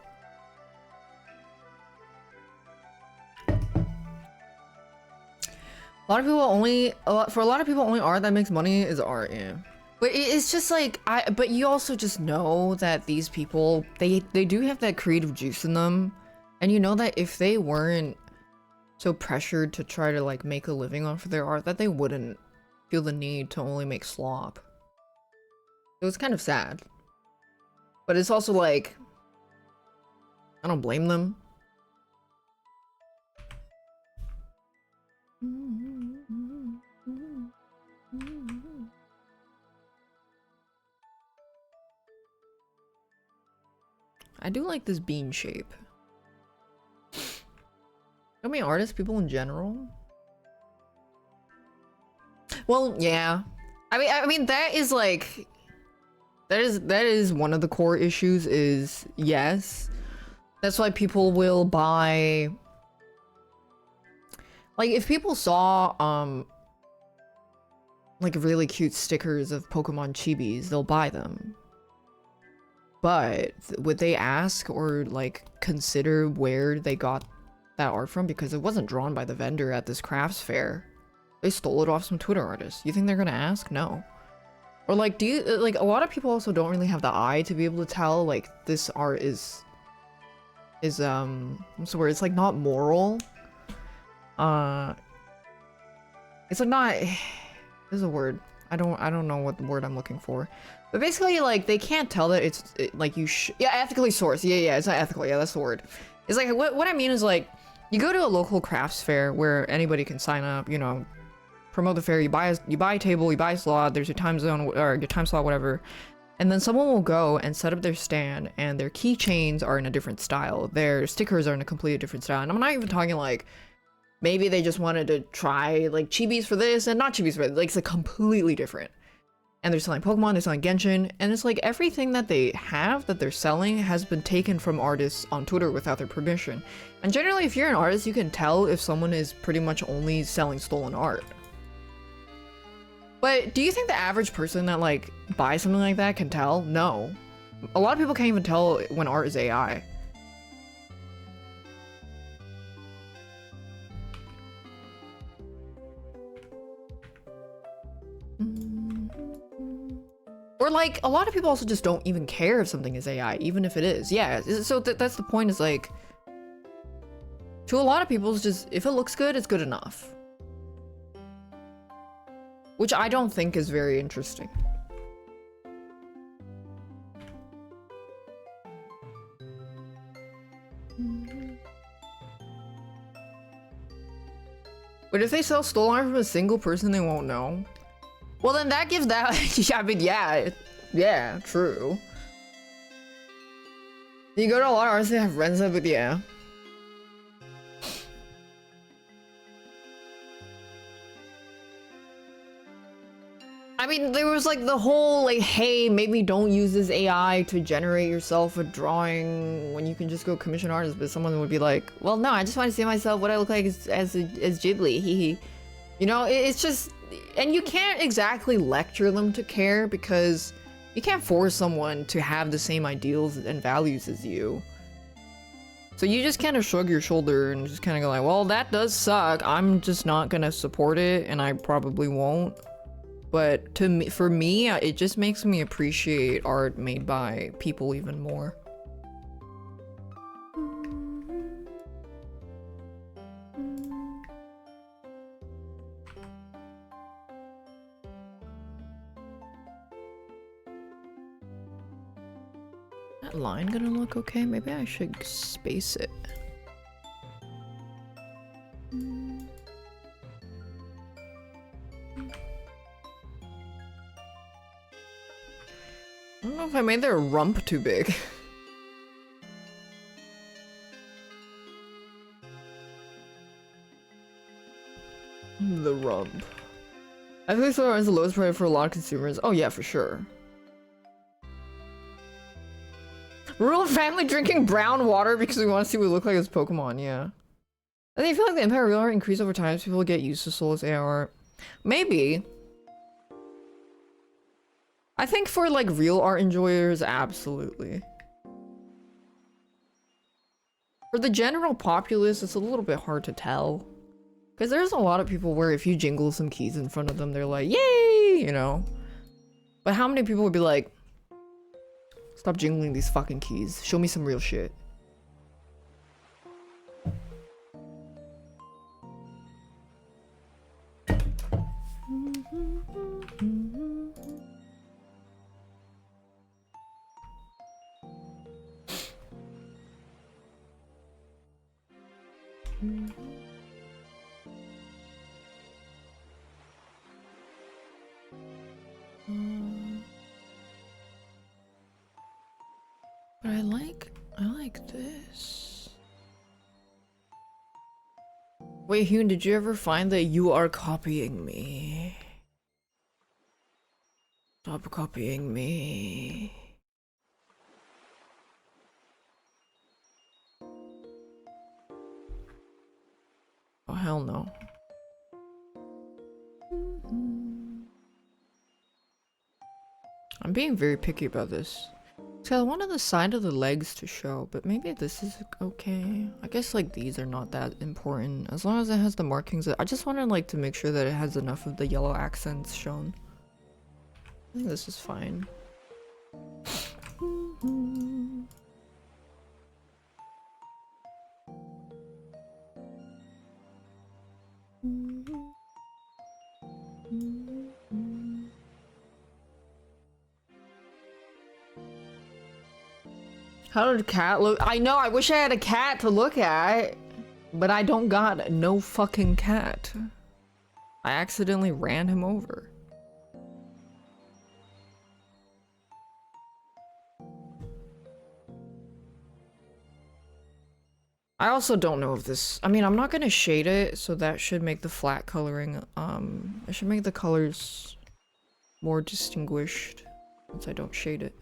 [SPEAKER 1] A lot of people only, for a lot of people, only art that makes money is art, yeah. But it's just like, but you also just know that these people, they do have that creative juice in them. And you know that if they weren't so pressured to try to like make a living off of their art, that they wouldn't feel the need to only make slop. It was kind of sad. But it's also like, I don't blame them. I do like this bean shape. I mean, artists, people in general. Well, yeah. I mean that is like that is one of the core issues is yes. That's why people will buy, like if people saw like really cute stickers of Pokemon chibis, they'll buy them. But would they ask or like consider where they got that art from? Because it wasn't drawn by the vendor at this crafts fair. They stole it off some Twitter artist. You think they're gonna ask? No. Or like, do you, like, a lot of people also don't really have the eye to be able to tell, like, this art is, what's the word? It's like not moral. It's like not, there's a word. I don't know what the word I'm looking for. But basically, like, they can't tell that it's, like, yeah, ethically sourced. Yeah, it's not ethical. Yeah, that's the word. It's like, what I mean is, like, you go to a local crafts fair where anybody can sign up, you know, promote the fair, you buy a table, you buy a slot, there's your time zone, or your time slot, whatever. And then someone will go and set up their stand, and their keychains are in a different style. Their stickers are in a completely different style. And I'm not even talking like, maybe they just wanted to try like chibis for this and not chibis for it. Like, it's like completely different. And they're selling Pokemon, they're selling Genshin, and it's like everything that they have that they're selling has been taken from artists on Twitter without their permission. And generally, if you're an artist, you can tell if someone is pretty much only selling stolen art. But do you think the average person that like buys something like that can tell? No. A lot of people can't even tell when art is AI. Or like, a lot of people also just don't even care if something is AI, even if it is. Yeah, so that's the point, is like, to a lot of people, it's just, if it looks good, it's good enough. Which I don't think is very interesting. But if they sell stolen art from a single person, they won't know. Well, then that gives that. I mean, yeah, true. You go to a lot of artists that have Renza, but yeah. I mean, there was like the whole like, hey, maybe don't use this AI to generate yourself a drawing when you can just go commission artists. But someone would be like, well, no, I just want to see myself what I look like as Ghibli. Hee. You know, it's just, and you can't exactly lecture them to care, because you can't force someone to have the same ideals and values as you. So you just kind of shrug your shoulder and just kind of go like, well, that does suck. I'm just not gonna support it, and I probably won't. But to me, for me, it just makes me appreciate art made by people even more. That line gonna look okay? Maybe I should space it. I don't know if I made their rump too big. The rump. I think so is the lowest price for a lot of consumers. Oh yeah, for sure. Rural family drinking brown water because we want to see what we look like as Pokemon, yeah. I think I feel like the Empire real art increase over time as people get used to Soulless AI art. Maybe. I think for like real art enjoyers, absolutely. For the general populace, it's a little bit hard to tell. Because there's a lot of people where if you jingle some keys in front of them, they're like, yay, you know? But how many people would be like, stop jingling these fucking keys, show me some real shit. But I like this. Wait, Hyun, did you ever find that you are copying me? Stop copying me. Oh, hell no. I'm being very picky about this. So I wanted the side of the legs to show, but maybe this is okay. I guess like these are not that important. As long as it has the markings. I just wanted like to make sure that it has enough of the yellow accents shown. I think this is fine. How did a cat look? I know, I wish I had a cat to look at, but I don't got no fucking cat. I accidentally ran him over. I also don't know if this, I mean, I'm not gonna shade it, so that should make the flat coloring, it should make the colors more distinguished since I don't shade it.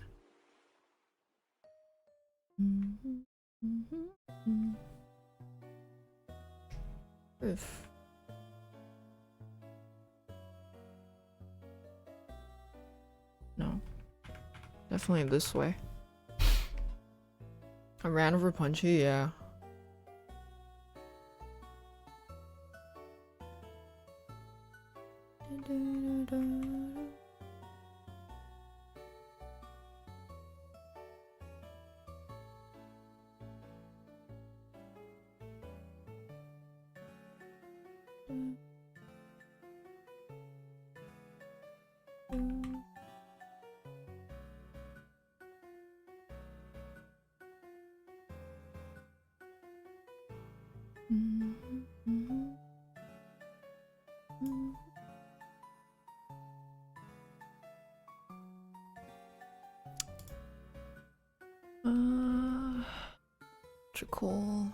[SPEAKER 1] If no, definitely this way. I ran over Punchy, yeah. Cool.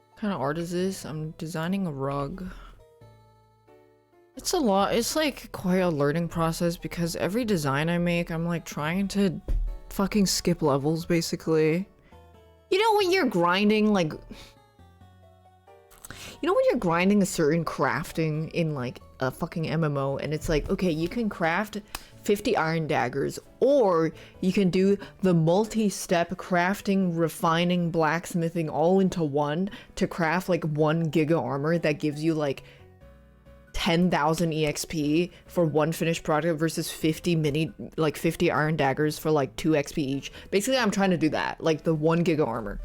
[SPEAKER 1] What kind of art is this? I'm designing a rug. It's a lot. It's like quite a learning process because every design I make, I'm like trying to fucking skip levels basically. You know when you're grinding like... You know when you're grinding a certain crafting in like a fucking MMO and it's like, okay, you can craft 50 iron daggers or you can do the multi-step crafting, refining, blacksmithing all into one to craft like 1 giga armor that gives you like 10,000 EXP for one finished product versus 50 iron daggers for like 2 XP each. Basically, I'm trying to do that, like the 1 giga armor.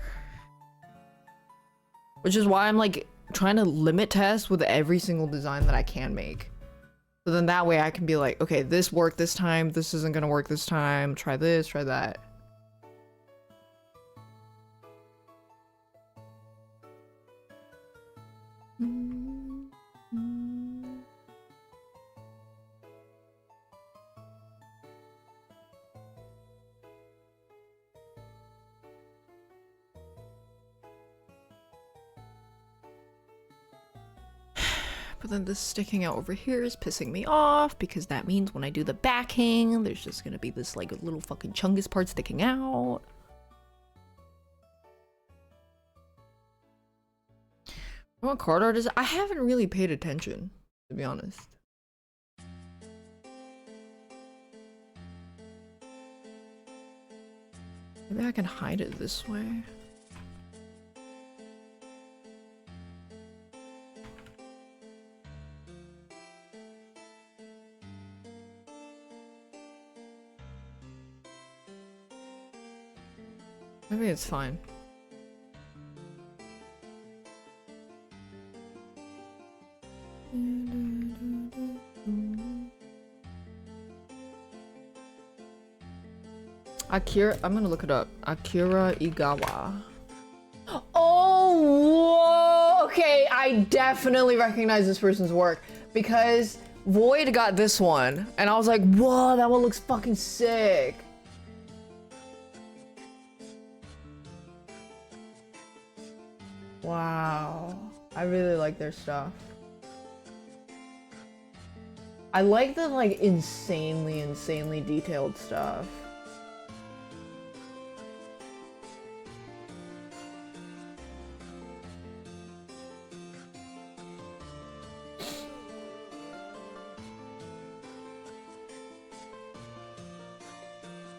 [SPEAKER 1] Which is why I'm like trying to limit test with every single design that I can make. So then that way I can be like, okay, this worked this time, this isn't gonna work this time, try this, try that. But then this sticking out over here is pissing me off because that means when I do the backing, there's just gonna be this like little fucking chungus part sticking out. What card art is it? I haven't really paid attention, to be honest. Maybe I can hide it this way. Maybe it's fine. Akira, I'm gonna look it up. Akira Igawa. Oh, Okay, I definitely recognize this person's work because Void got this one, and I was like, whoa, that one looks fucking sick. Wow, I really like their stuff. I like the like insanely detailed stuff.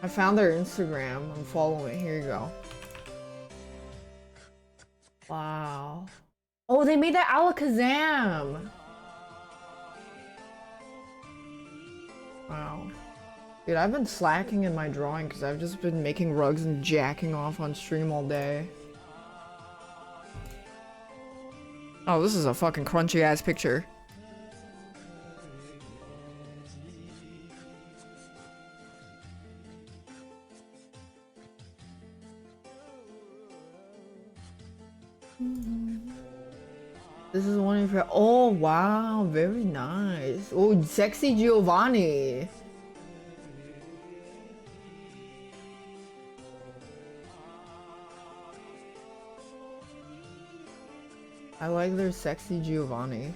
[SPEAKER 1] I found their Instagram. I'm following it. Here you go. Wow. Oh, they made that Alakazam. Wow. Dude, I've been slacking in my drawing because I've just been making rugs and jacking off on stream all day. Oh, this is a fucking crunchy ass picture. This is one of your. Oh wow, very nice. Oh, sexy Giovanni. I like their sexy Giovanni.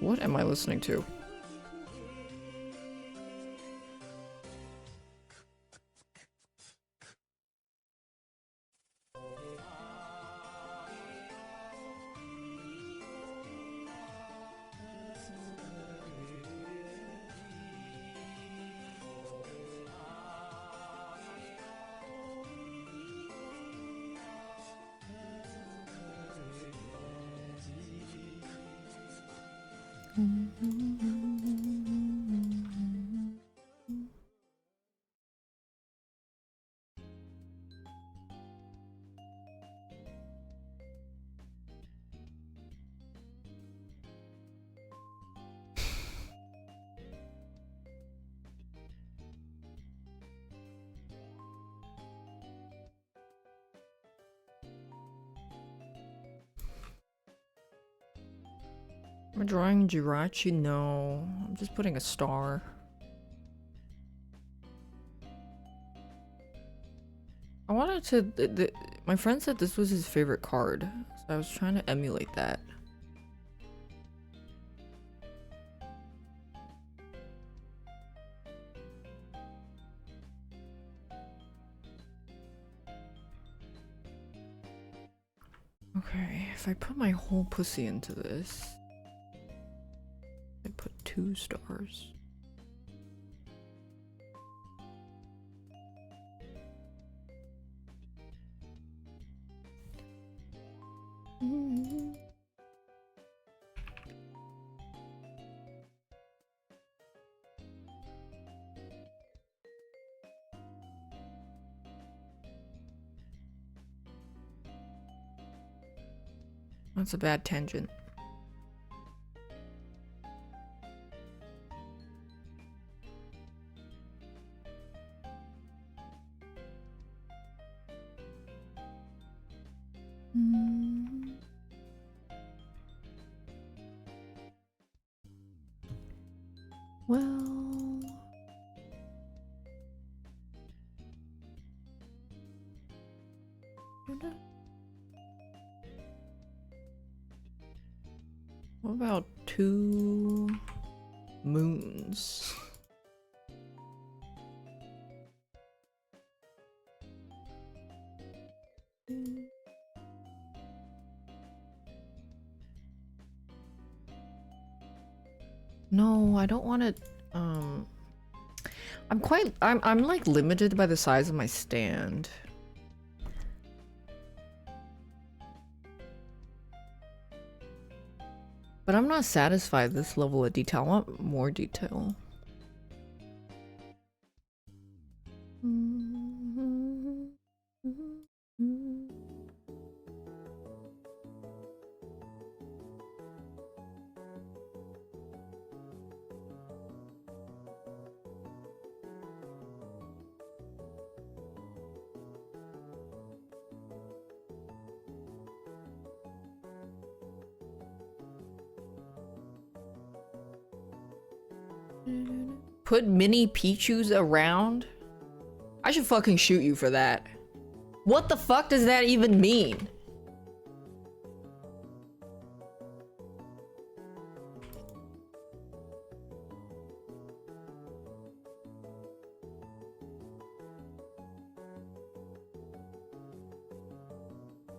[SPEAKER 1] What am I listening to? Am I drawing Jirachi? No, I'm just putting a star. I wanted to. My friend said this was his favorite card, so I was trying to emulate that. Okay, if I put my whole pussy into this, I put 2 stars. That's a bad tangent. Well, what about 2 moons? No, I don't want it. I'm like limited by the size of my stand. But I'm not satisfied with this level of detail. I want more detail. Put mini Pichus around? I should fucking shoot you for that. What the fuck does that even mean?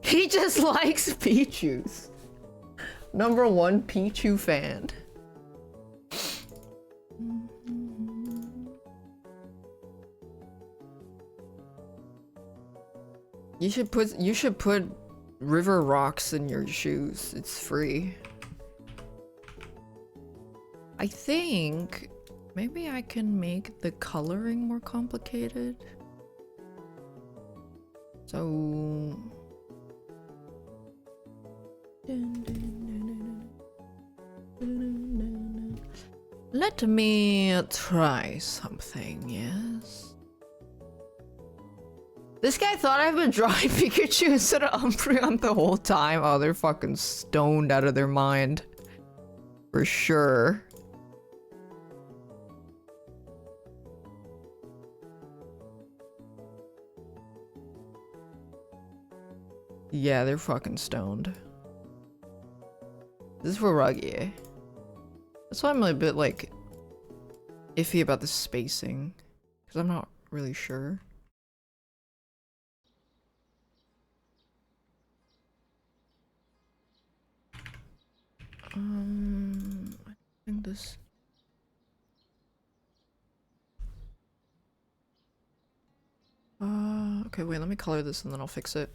[SPEAKER 1] He just likes Pichus. #1 Pichu fan. You should put river rocks in your shoes. It's free. I think maybe I can make the coloring more complicated. So let me try something, yes? This guy thought I've been drawing Pikachu instead of Umbreon the whole time. Oh, they're fucking stoned out of their mind. For sure. Yeah, they're fucking stoned. This is for Ruggy. That's why I'm a bit, like, iffy about the spacing. Because I'm not really sure. I think this... okay, wait, let me color this and then I'll fix it.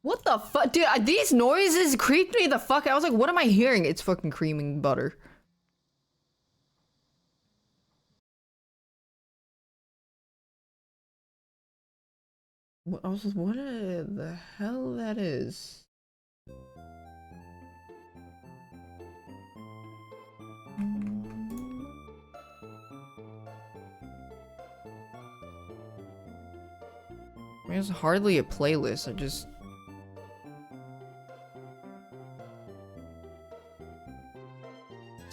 [SPEAKER 1] What the fuck? Dude, these noises creeped me the fuck out. I was like, what am I hearing? It's fucking creaming butter. I was just, what the hell that is? I mean, it's hardly a playlist, it's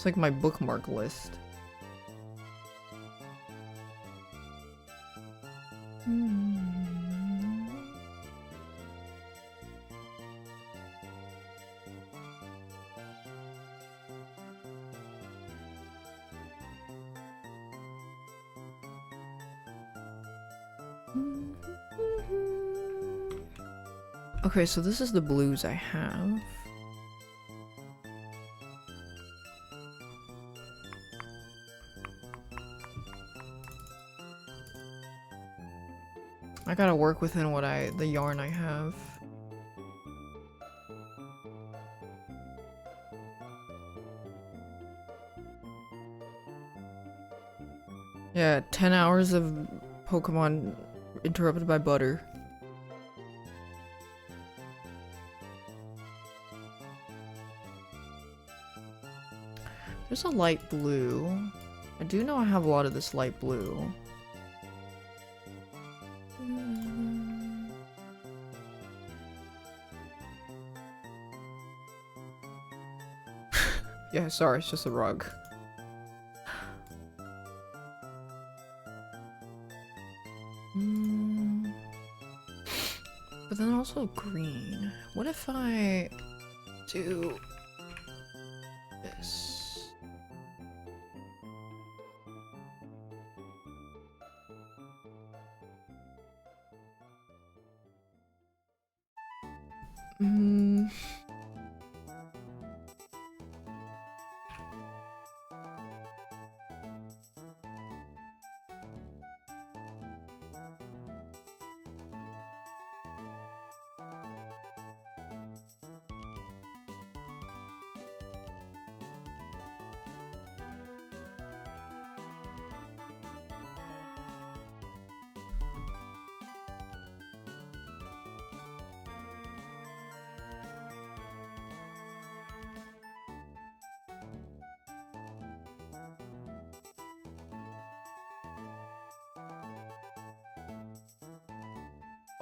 [SPEAKER 1] like my bookmark list. Okay, so this is the blues I have. I gotta work within the yarn I have. Yeah, 10 hours of Pokemon interrupted by butter. There's a light blue. I do know I have a lot of this light blue. Yeah, sorry, it's just a rug. But then also green. What if I do this?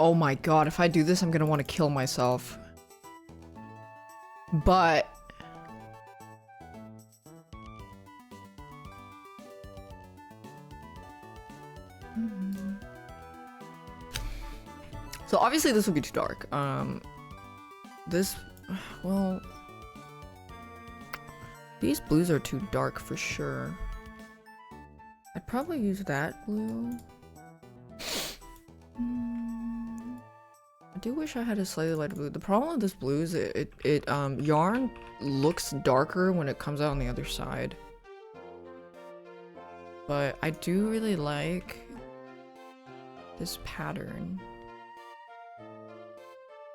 [SPEAKER 1] Oh my god, if I do this, I'm gonna want to kill myself. But... So obviously this would be too dark. This... Well... These blues are too dark for sure. I'd probably use that blue. I do wish I had a slightly lighter blue. The problem with this blue is yarn looks darker when it comes out on the other side. But I do really like this pattern.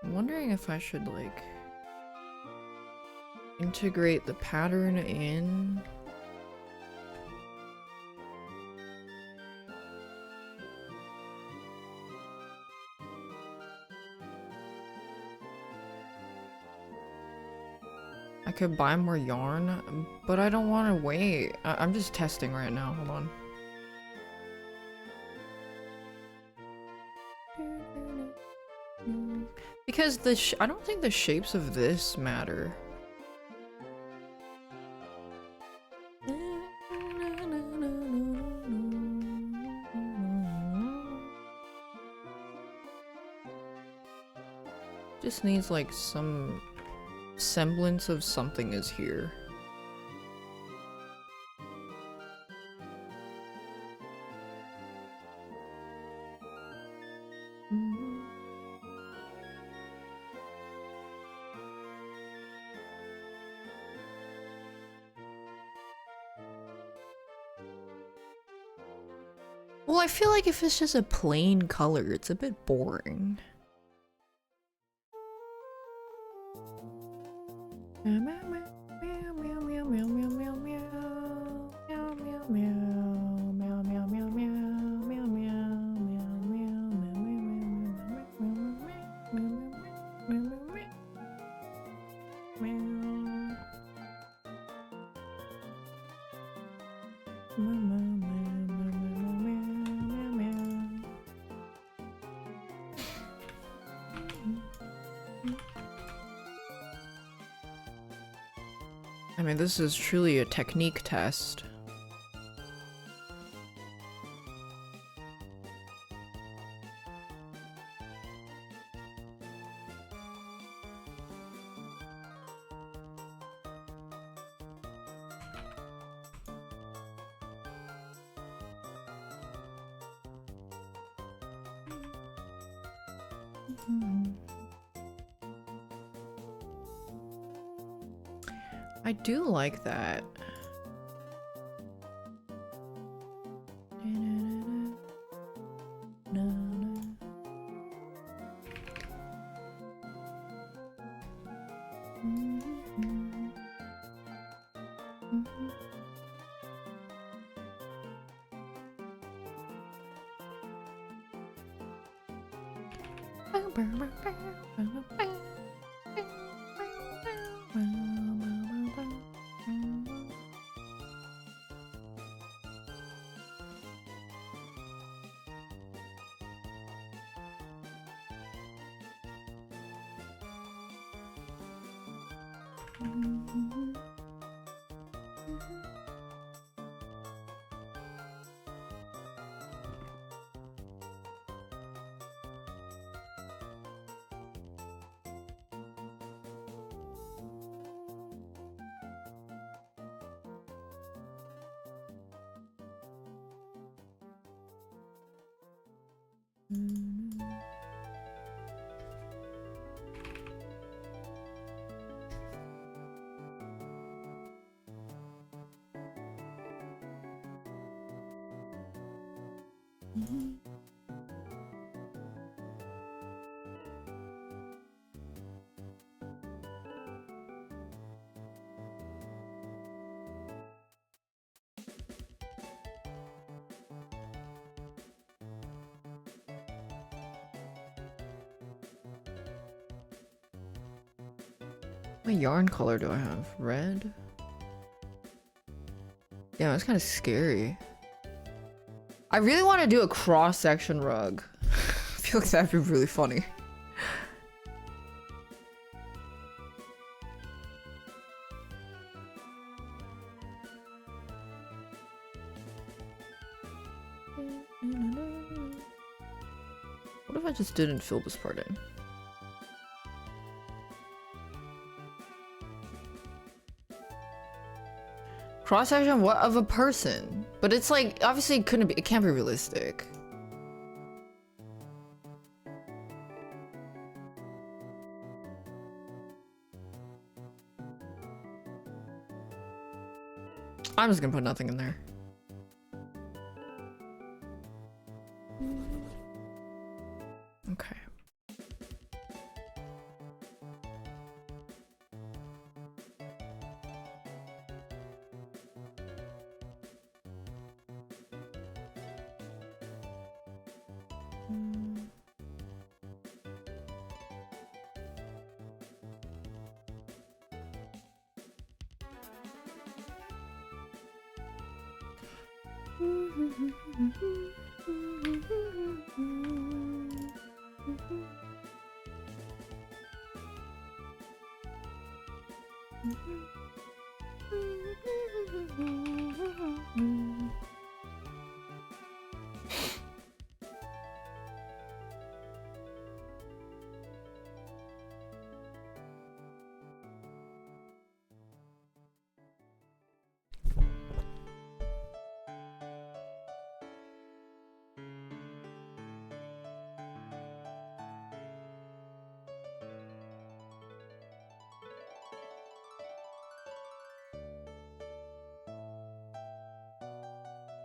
[SPEAKER 1] I'm wondering if I should like integrate the pattern in. I could buy more yarn, but I don't want to wait. I'm just testing right now. Hold on. Because I don't think the shapes of this matter. Just needs like some semblance of something is here. Well, I feel like if it's just a plain color, it's a bit boring. I mean, this is truly a technique test. I do like that. What yarn color do I have? Red? Yeah, that's kind of scary. I really want to do a cross-section rug. feel like that'd be really funny. What if I just didn't fill this part in? Cross section what of a person? But it's like obviously it can't be realistic. I'm just gonna put nothing in there. Okay.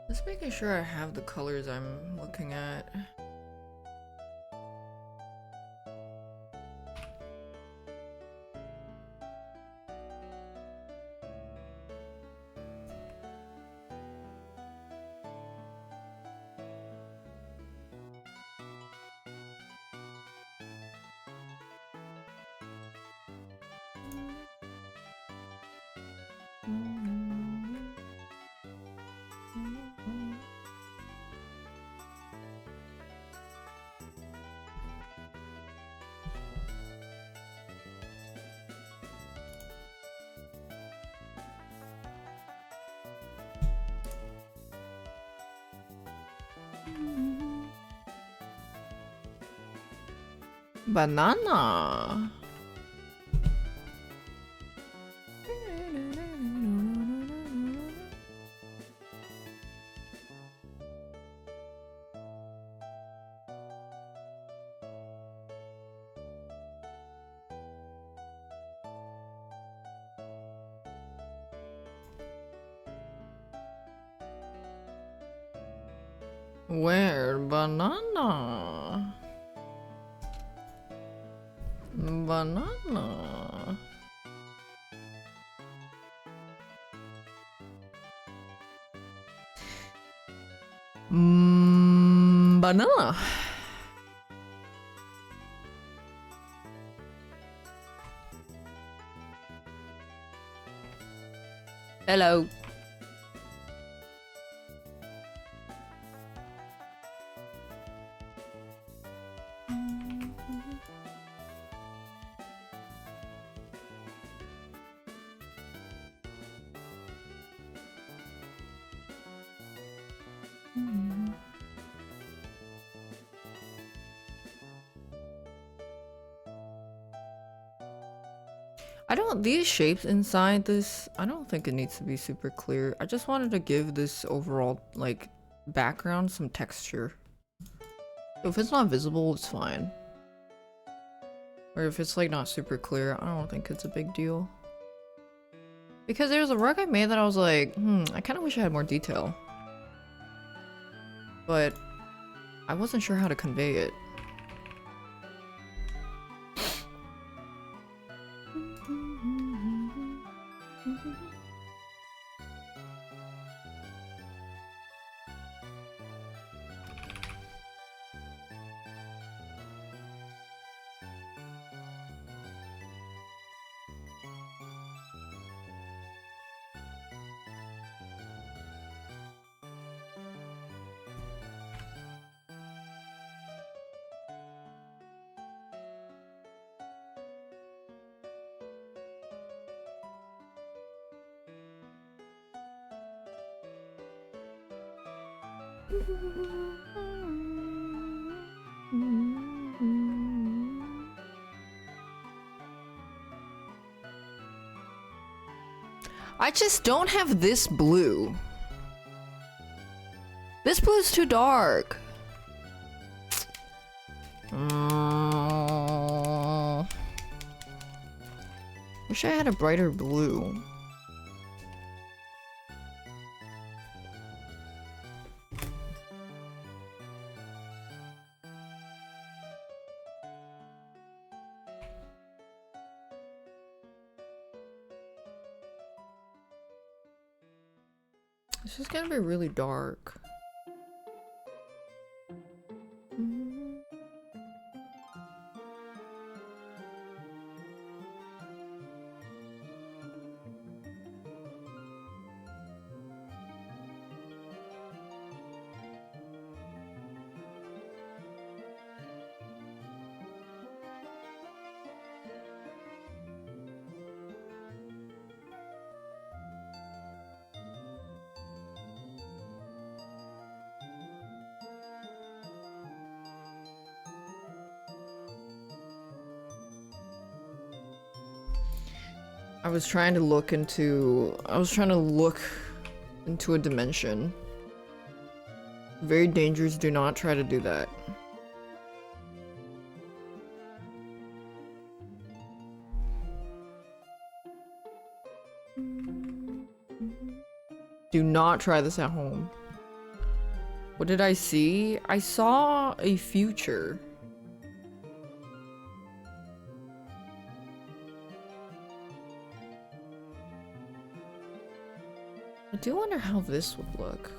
[SPEAKER 1] Just making sure I have the colors I'm looking at. Banana. Where? Banana. Banana. Banana. Hello. These shapes inside this, I don't think it needs to be super clear. I just wanted to give this overall, like, background some texture. If it's not visible, it's fine. Or if it's, like, not super clear, I don't think it's a big deal. Because there's a rug I made that I was like, I kind of wish I had more detail. But I wasn't sure how to convey it. I just don't have this blue. This blue is too dark. Wish I had a brighter blue. This is gonna be really dark. I was trying to look into a dimension. Very dangerous, do not try to do that. Do not try this at home. What did I see? I saw a future. I do wonder how this would look.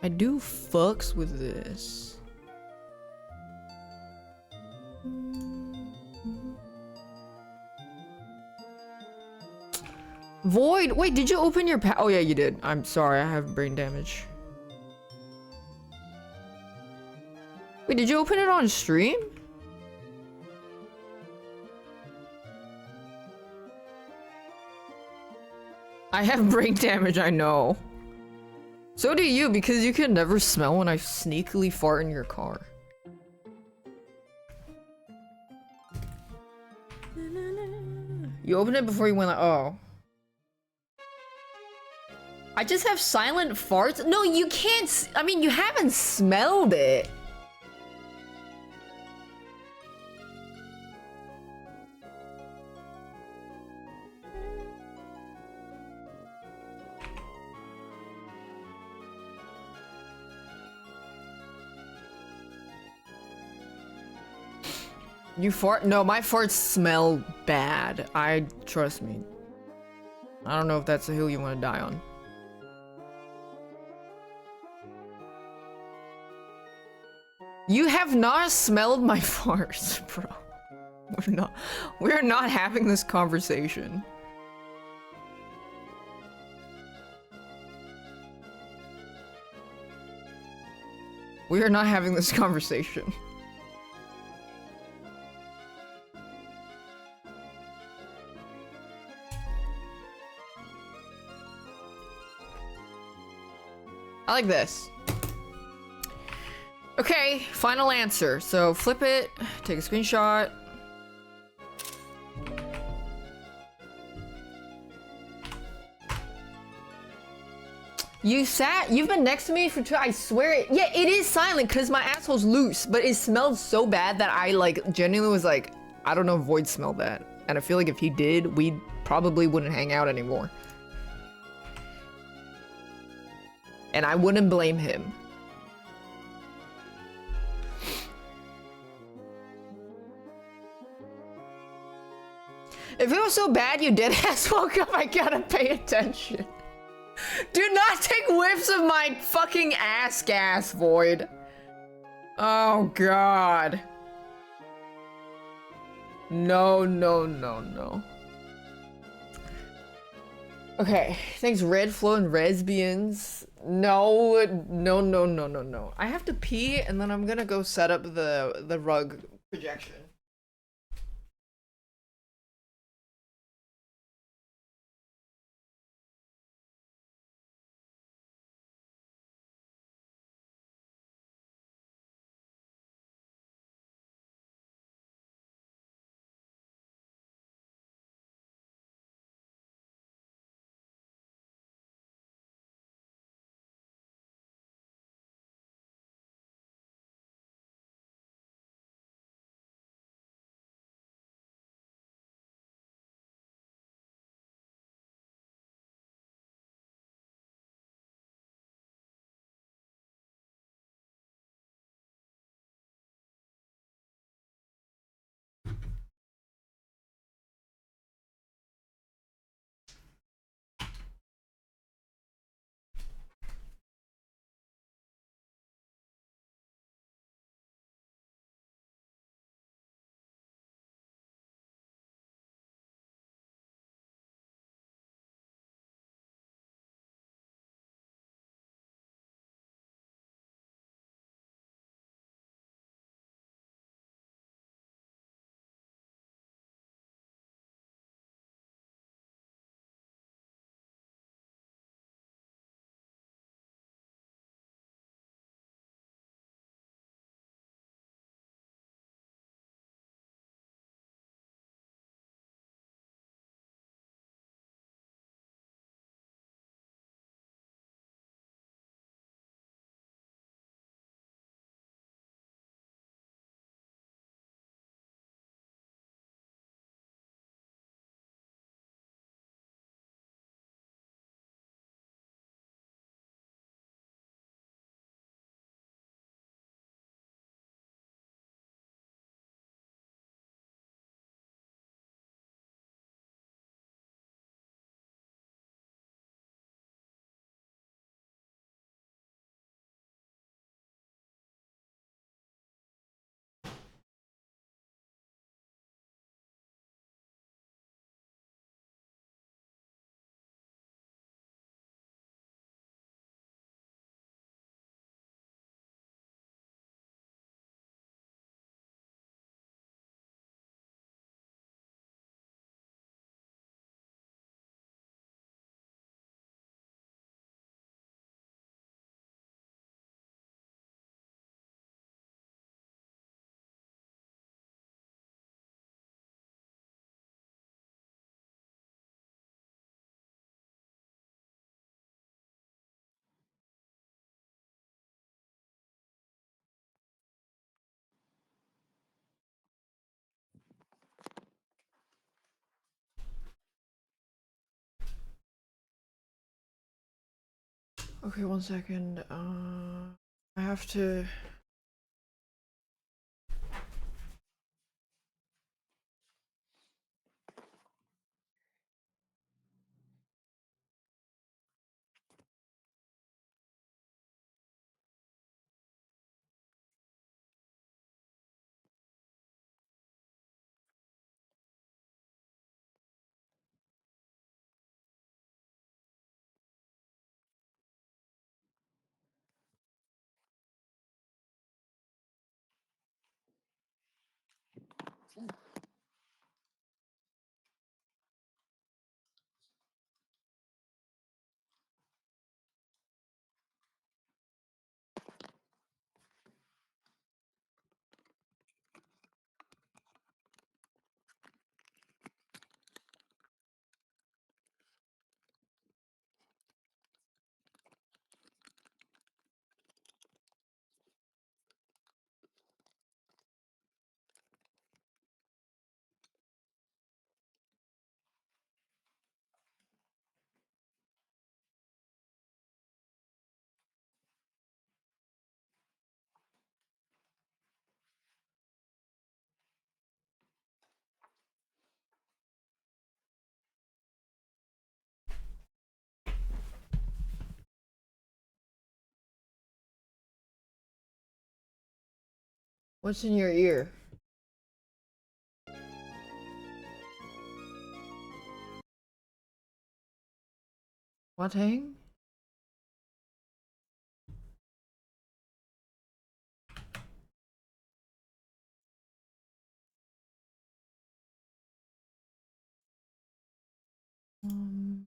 [SPEAKER 1] I do fucks with this. Void, wait, did you open your oh yeah, you did. I'm sorry, I have brain damage. Wait, did you open it on stream? I have brain damage, I know. So do you, because you can never smell when I sneakily fart in your car. You opened it before you went like, oh. I just have silent farts? No, you can't I mean, you haven't smelled it. You fart? No, my farts smell bad. Trust me. I don't know if that's a hill you want to die on. You have not smelled my farts, bro. We're not having this conversation. We are not having this conversation. I like this. Okay, final answer. So flip it, take a screenshot. You've been next to me for I swear it. Yeah, it is silent because my asshole's loose, but it smelled so bad that I like genuinely was like, I don't know if Void smelled that. And I feel like if he did, we probably wouldn't hang out anymore. And I wouldn't blame him. If it was so bad you dead ass woke up, I gotta pay attention. Do not take whiffs of my fucking ass gas, Void. Oh god. No, no, no, no. Okay, thanks Red Flow and Resbians. No, no, no, no, no, no. I have to pee and then I'm gonna go set up the rug projection. Okay, 1 second. I have to. What's in your ear? What thing? Um,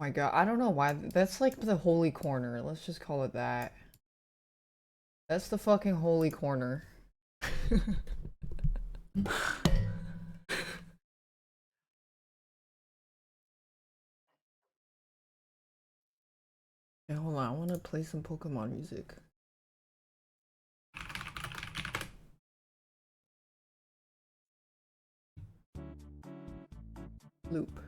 [SPEAKER 1] my god, I don't know why. That's like the holy corner. Let's just call it that. That's the fucking holy corner. Yeah, hold on. I want to play some Pokemon music. Loop.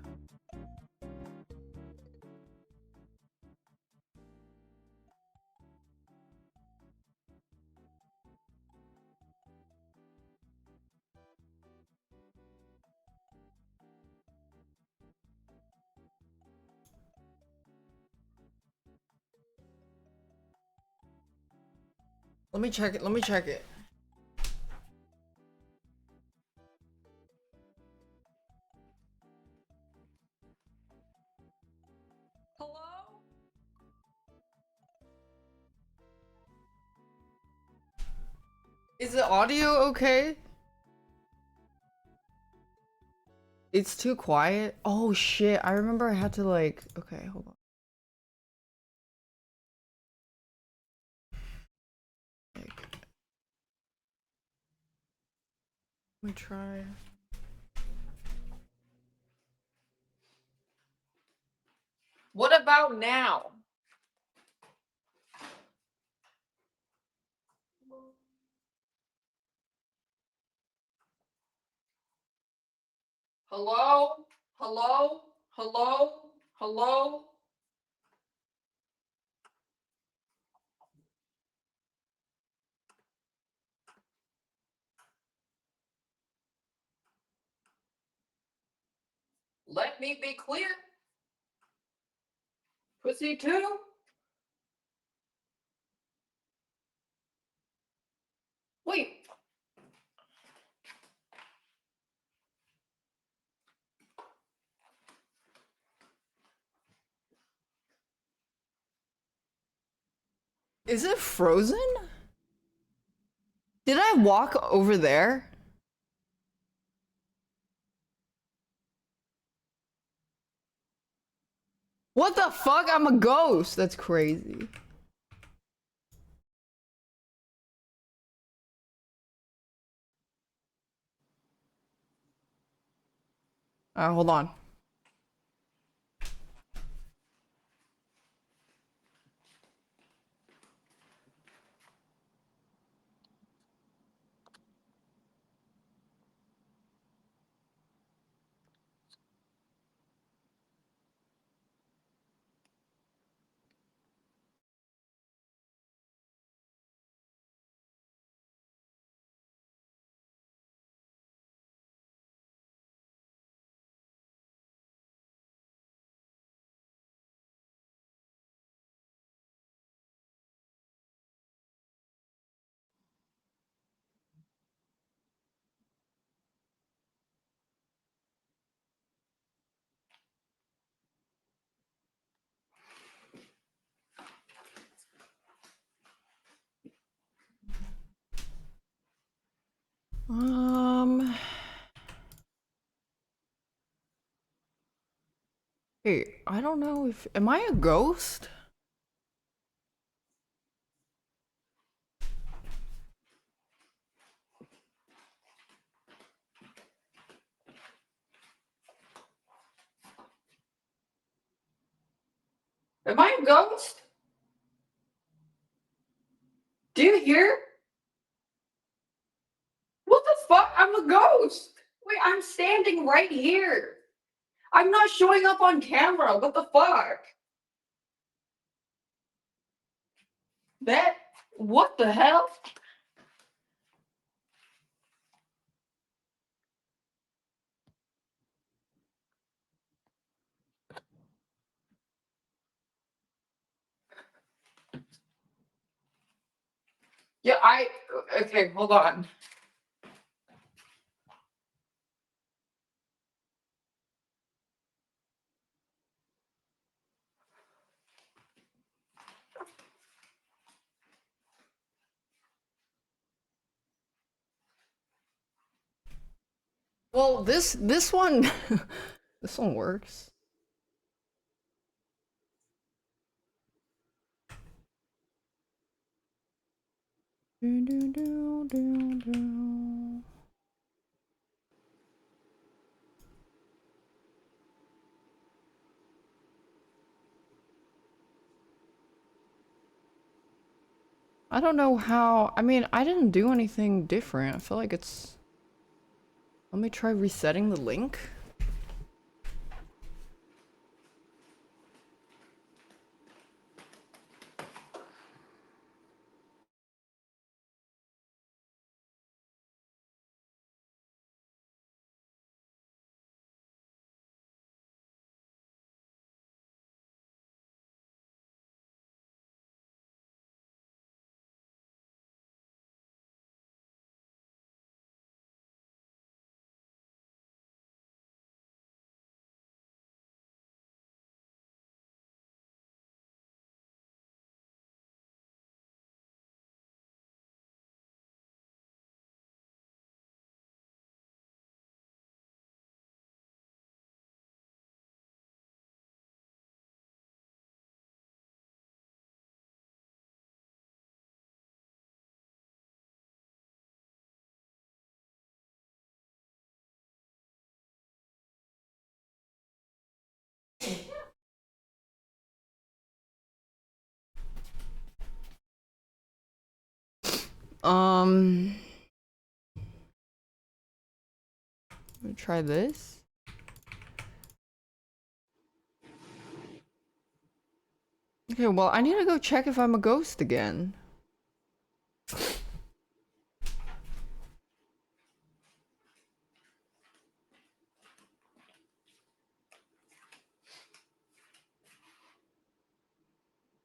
[SPEAKER 1] Let me check it. Let me check it. Hello? Is the audio okay? It's too quiet? Oh shit, I remember I had to like... Okay, hold on. Like, let me try. What about now? Hello? Hello? Hello? Hello? Let me be clear. Pussy too? Wait. Is it frozen? Did I walk over there? What the fuck? I'm a ghost. That's crazy. Hold on. Hey, I don't know if am I a ghost? Am I a ghost? Do you hear? What the fuck? I'm a ghost. Wait, I'm standing right here. I'm not showing up on camera. What the fuck? That what the hell? Yeah, okay, hold on. Well, this one this one works. I don't know how. I mean, I didn't do anything different. I feel like it's. Let me try resetting the link. Um, let me try this. Okay, well, I need to go check if I'm a ghost again.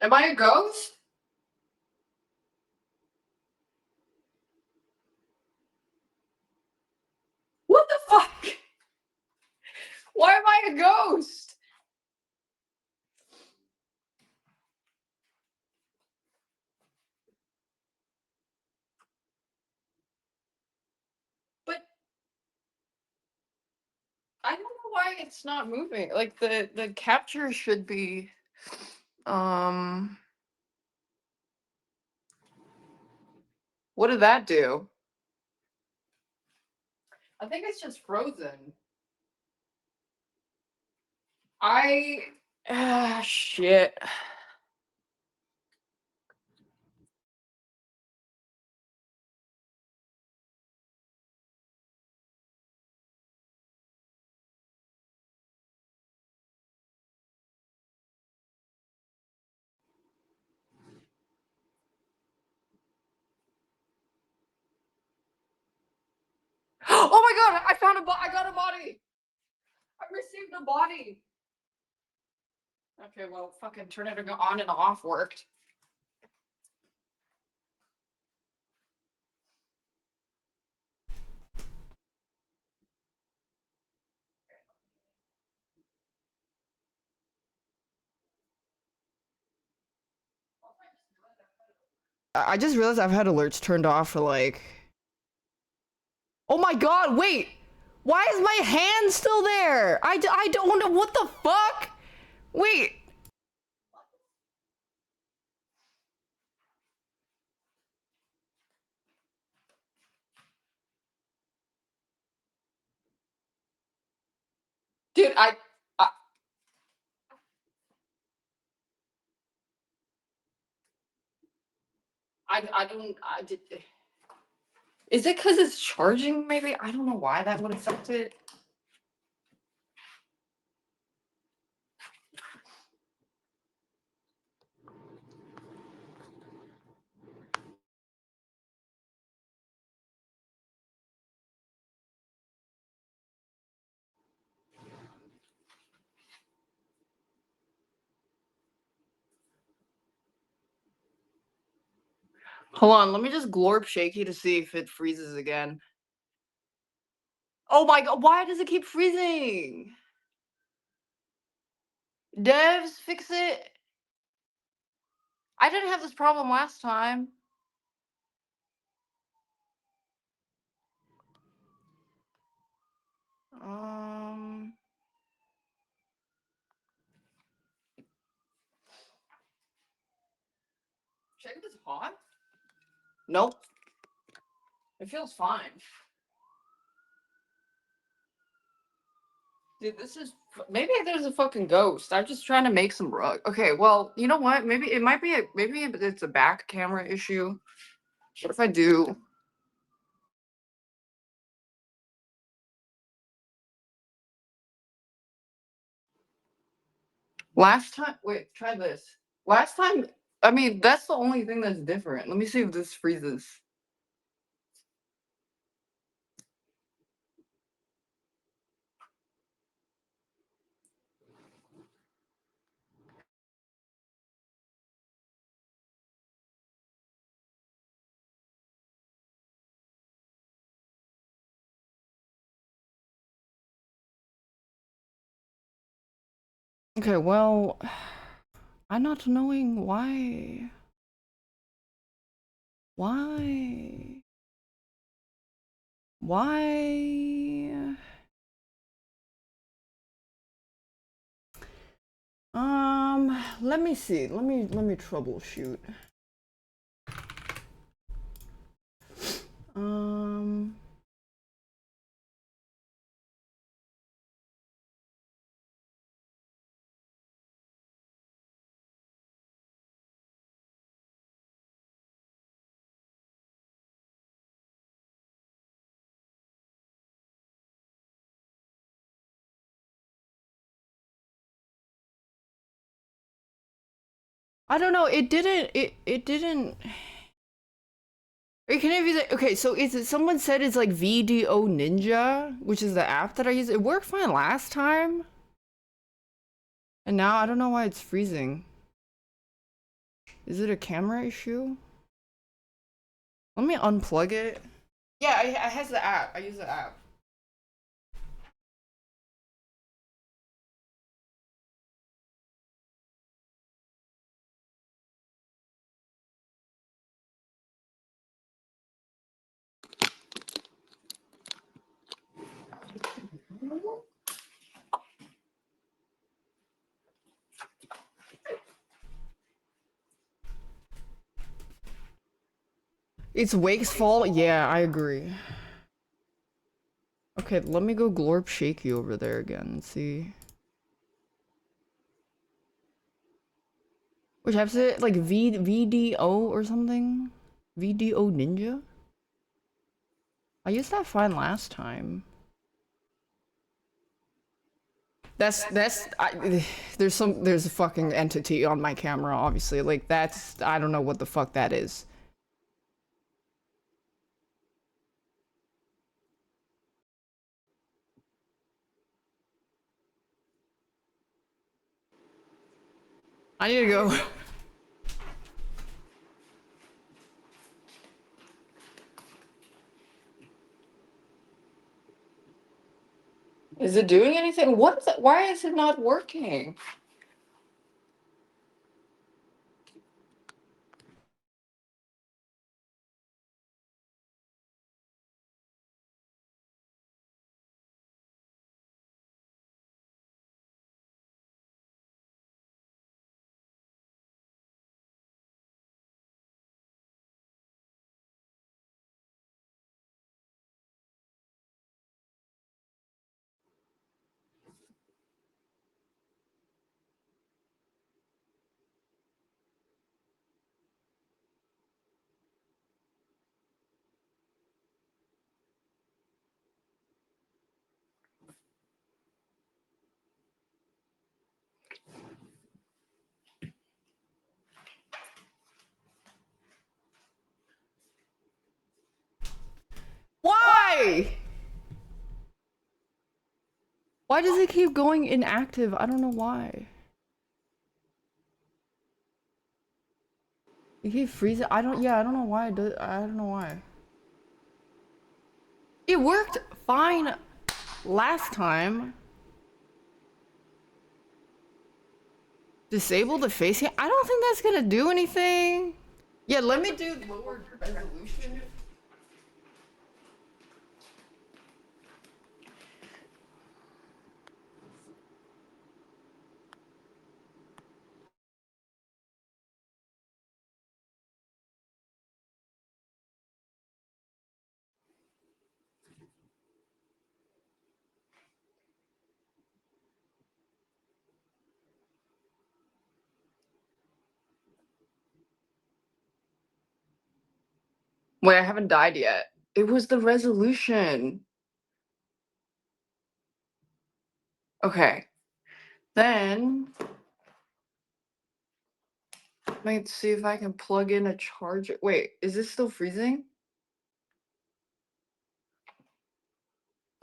[SPEAKER 1] Am I a ghost? What the fuck? Why am I a ghost? it's not moving? Like the capture should be what did that do? I think it's just frozen. Shit. Oh my god, I found I got a body. I received a body. Okay, well, fucking turn it on and off worked. I just realized I've had alerts turned off for like. Oh my god, wait! Why is my hand still there? I don't know what the fuck? Wait. Dude, I don't I did. Is it because it's charging? Maybe I don't know why that would affect it. Hold on, let me just glorp shaky to see if it freezes again. Oh my god, why does it keep freezing? Devs, fix it. I didn't have this problem last time. Um. Check if it's hot. Nope. It feels fine. Dude, this is maybe there's a fucking ghost. I'm just trying to make some rug. Okay, well, you know what? Maybe it might be maybe it's a back camera issue. What if I do? Last time, wait, try this. Last time, I mean, that's the only thing that's different. Let me see if this freezes. Okay, well, I'm not knowing why. Why? Why? Let me see. Let me troubleshoot. Um, I don't know. It didn't. It didn't. Wait, can I be the, okay? So is it? Someone said it's like VDO Ninja, which is the app that I use. It worked fine last time, and now I don't know why it's freezing. Is it a camera issue? Let me unplug it. Yeah, it has the app. I use the app. It's Wake's fault? Yeah, I agree. Okay, let me go glorp shaky over there again and see. Which have to like VDO or something? VDO Ninja? I used that fine last time. There's a fucking entity on my camera, obviously. Like that's, I don't know what the fuck that is. I need to go. Is it doing anything? What is it? Why is it not working? Why? Why does it keep going inactive? I don't know why. You keep freezing. I don't know why it does. I don't know why. It worked fine last time. Disable the face cam? I don't think that's gonna do anything. Yeah, let me do lower resolution. Wait, I haven't died yet. It was the resolution. Okay. Then let's see if I can plug in a charger. Wait, is this still freezing?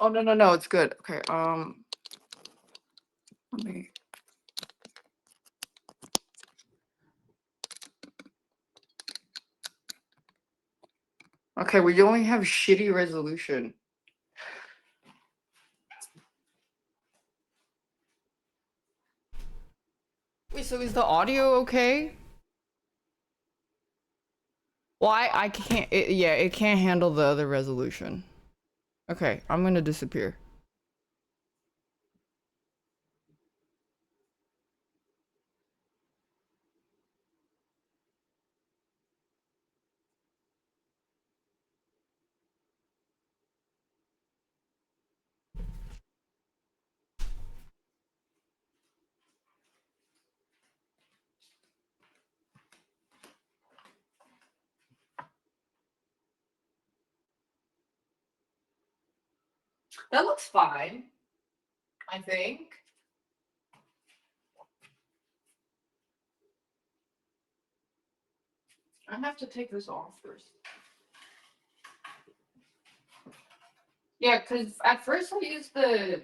[SPEAKER 1] Oh no, it's good. Okay, let me. Okay, we only have shitty resolution. Wait, so is the audio okay? Well, I can't. Yeah, it can't handle the other resolution. Okay, I'm gonna disappear. That looks fine, I think. I have to take this off first. Yeah, because at first I used the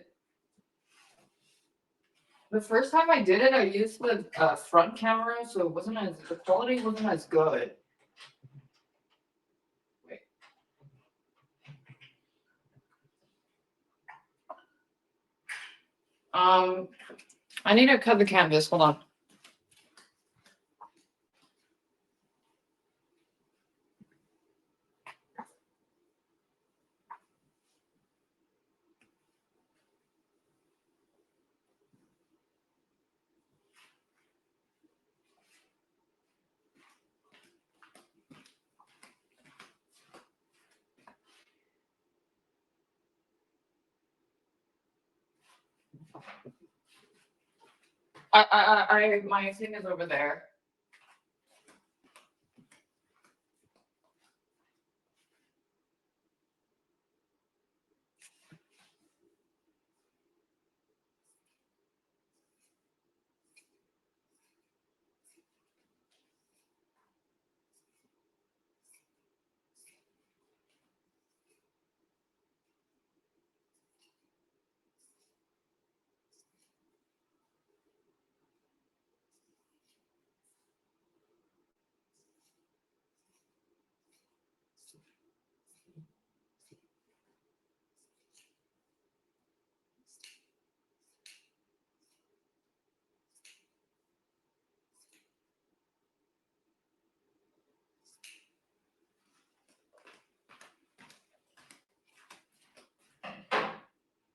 [SPEAKER 1] first time I did it, I used the front camera, so it wasn't as, the quality wasn't as good. Wait. I need to cut the canvas. Hold on. My thing is over there.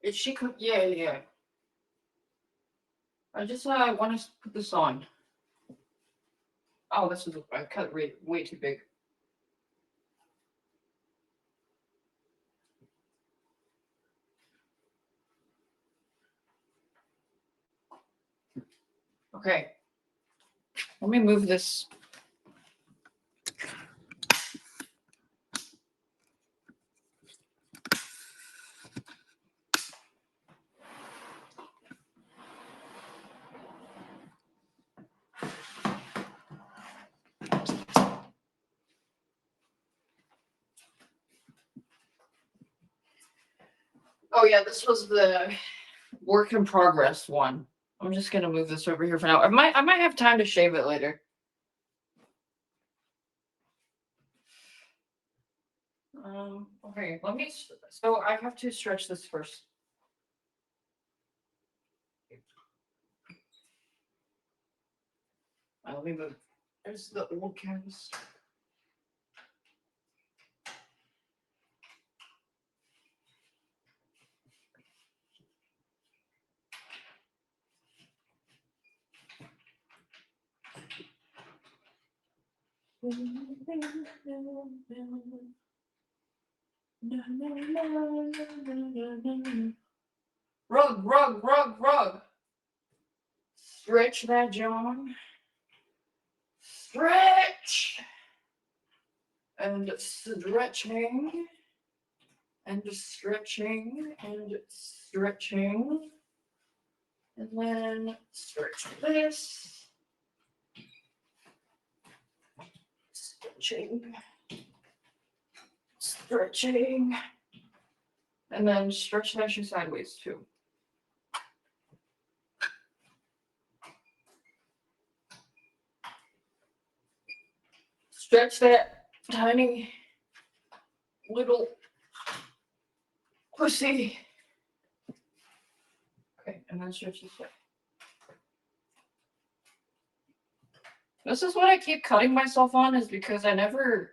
[SPEAKER 1] Is she? Yeah, yeah. I just want to put this on. Oh, this is I cut it way too big. Okay. Let me move this. Oh yeah, this was the work in progress one. I'm just gonna move this over here for now. I might have time to shave it later. Okay, let me. So I have to stretch this first. Let me move. There's the old canvas. Rug, rug, rug, rug. Stretch that, John. Stretch. And stretching. And stretching. And stretching. And then stretch this. Stretching. Stretching. And then stretch that shoe sideways too. Stretch that tiny little pussy. Okay, and then stretch this way. This is what I keep cutting myself on, is because I never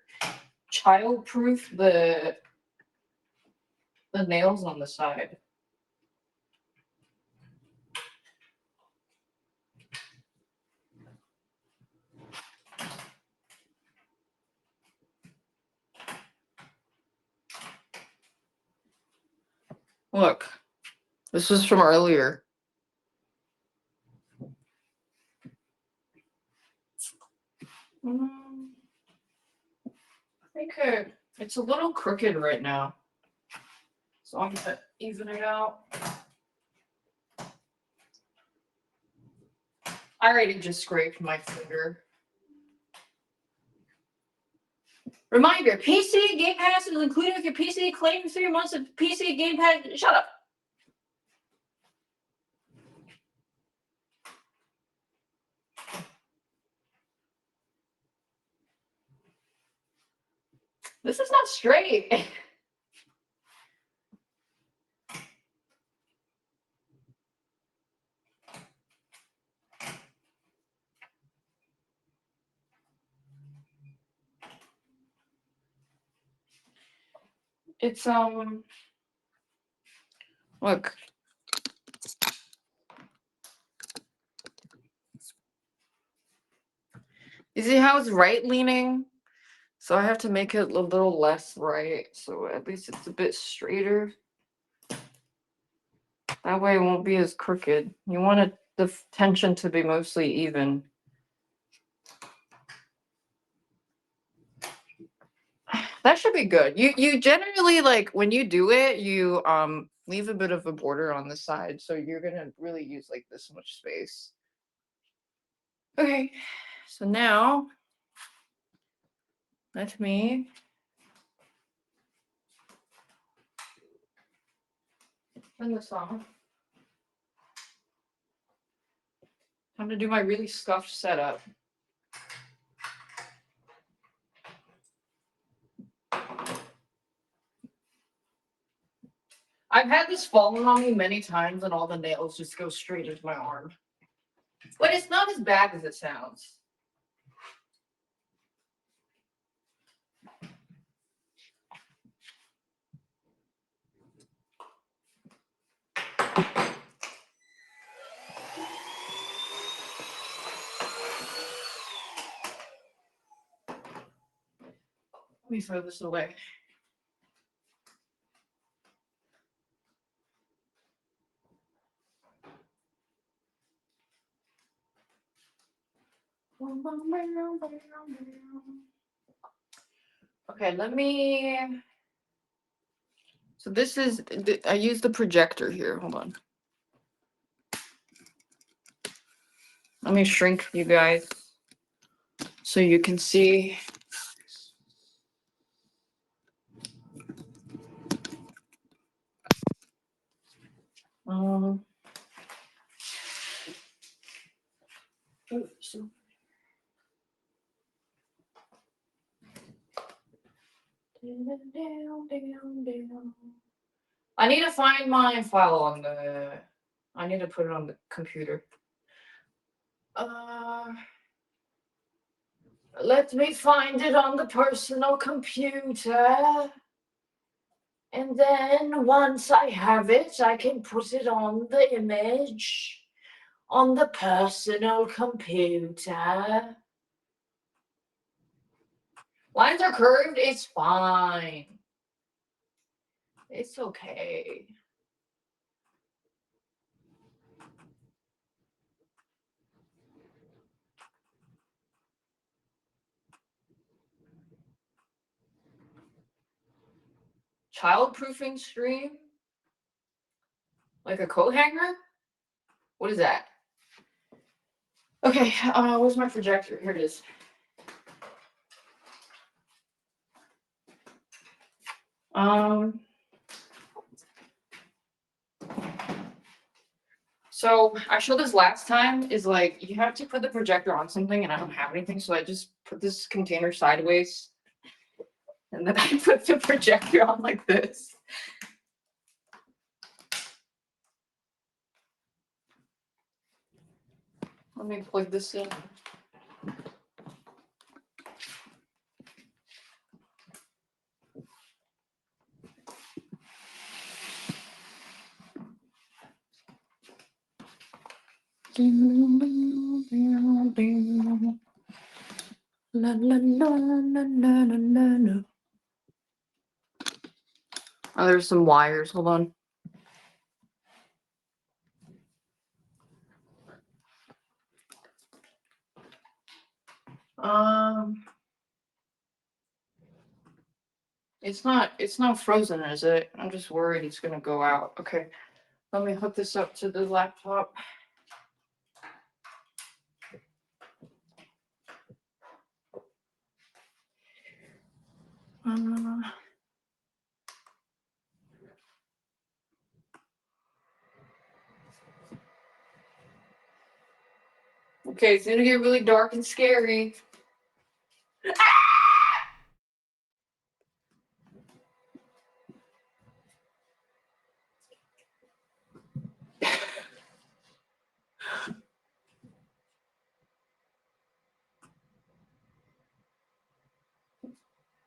[SPEAKER 1] child-proof the nails on the side. Look, this is from earlier. I think it's a little crooked right now, so I'm gonna even it out. I already just scraped my finger. Reminder, PC Game Pass is included with your PC. Claim 3 months of PC Game Pass. Shut up. This is not straight. It's look. You see how it's right leaning? So I have to make it a little less right, so at least it's a bit straighter. That way it won't be as crooked. You want the tension to be mostly even. That should be good. You generally, like, when you do it, you leave a bit of a border on the side, so you're gonna really use like this much space. Okay, so now let me turn this on. Time to do my really scuffed setup. I've had this fallen on me many times, and all the nails just go straight into my arm. But it's not as bad as it sounds. Let me throw this away. Okay, let me. So this is, I use the projector here. Hold on. Let me shrink you guys so you can see. Oops. I need to find my file on the. I need to put it on the computer. Let me find it on the personal computer. And then once I have it, I can put it on the image on the personal computer. Lines are curved, it's fine. It's okay. Childproofing stream? Like a coat hanger? What is that? Okay, where's my projector? Here it is. So I showed this last time, is like you have to put the projector on something, and I don't have anything, so I just put this container sideways, and then I put the projector on like this. Let me plug this in. La, la, la, la, la, la, la. Oh, there's some wires. Hold on. It's not frozen, is it? I'm just worried it's gonna go out. Okay, let me hook this up to the laptop. Okay, it's gonna get really dark and scary.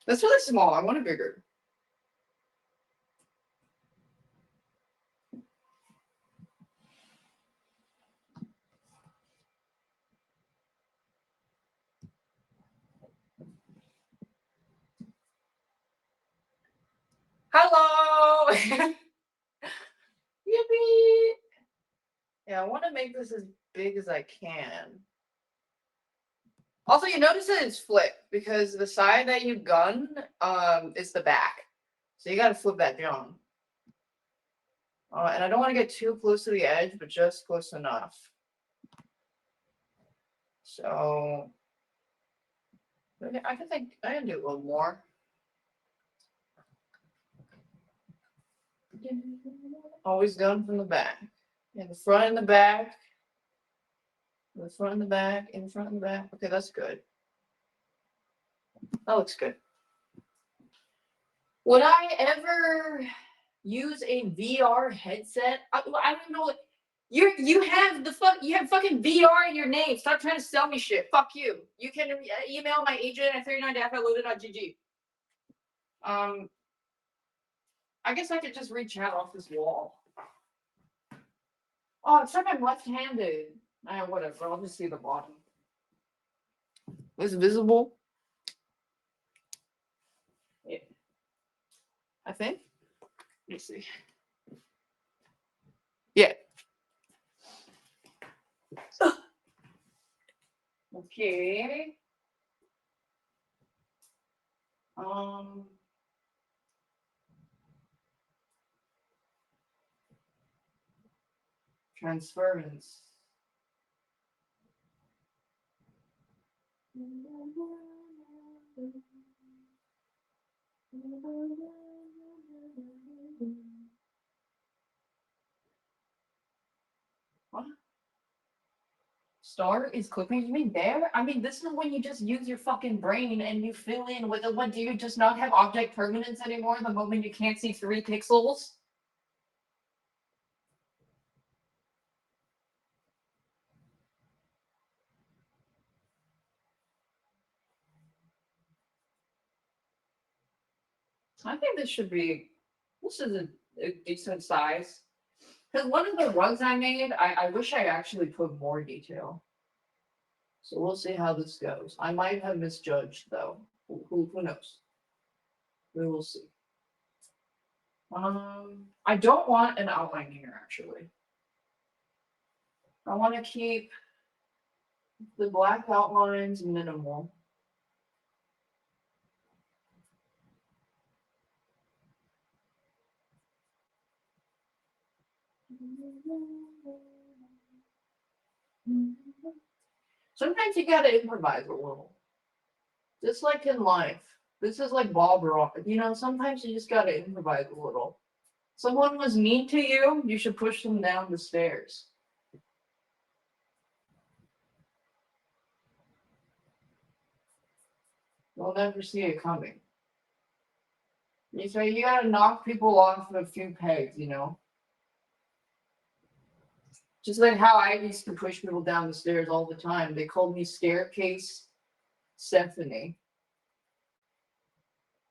[SPEAKER 1] That's really small. I want it bigger. Hello! Yippee! make this as big as I can. Also, you notice that it's flipped because the side that you gun is the back. So you gotta flip that down. And I don't want to get too close to the edge, but just close enough. So I can think I can do a little more. Always gun from the back. In the front and the back. In the front and the back. In front and the back. Okay, that's good. That looks good. Would I ever use a VR headset? I don't know. You have fucking VR in your name. Stop trying to sell me shit. Fuck you. You can email my agent at 39daph@loaded.gg. I guess I could just reach out off this wall. Oh, except I'm left-handed. Whatever. I'll just see the bottom. It's visible. Yeah. I think. Let's see. Yeah. Okay. Transference. What? Star is clipping. You mean there? I mean, this is when you just use your fucking brain and you fill in with it. What, do you just not have object permanence anymore the moment you can't see 3 pixels? I think this is a decent size. Because one of the rugs I made, I wish I actually put more detail. So we'll see how this goes. I might have misjudged though. Who knows? We will see. I don't want an outline here actually. I want to keep the black outlines minimal. Sometimes you gotta improvise a little. Just like in life. This is like Bob Rock. You know, sometimes you just gotta improvise a little. Someone was mean to you, you should push them down the stairs. They'll never see it coming. You say you gotta knock people off a few pegs, you know? Just like how I used to push people down the stairs all the time. They called me Staircase Stephanie.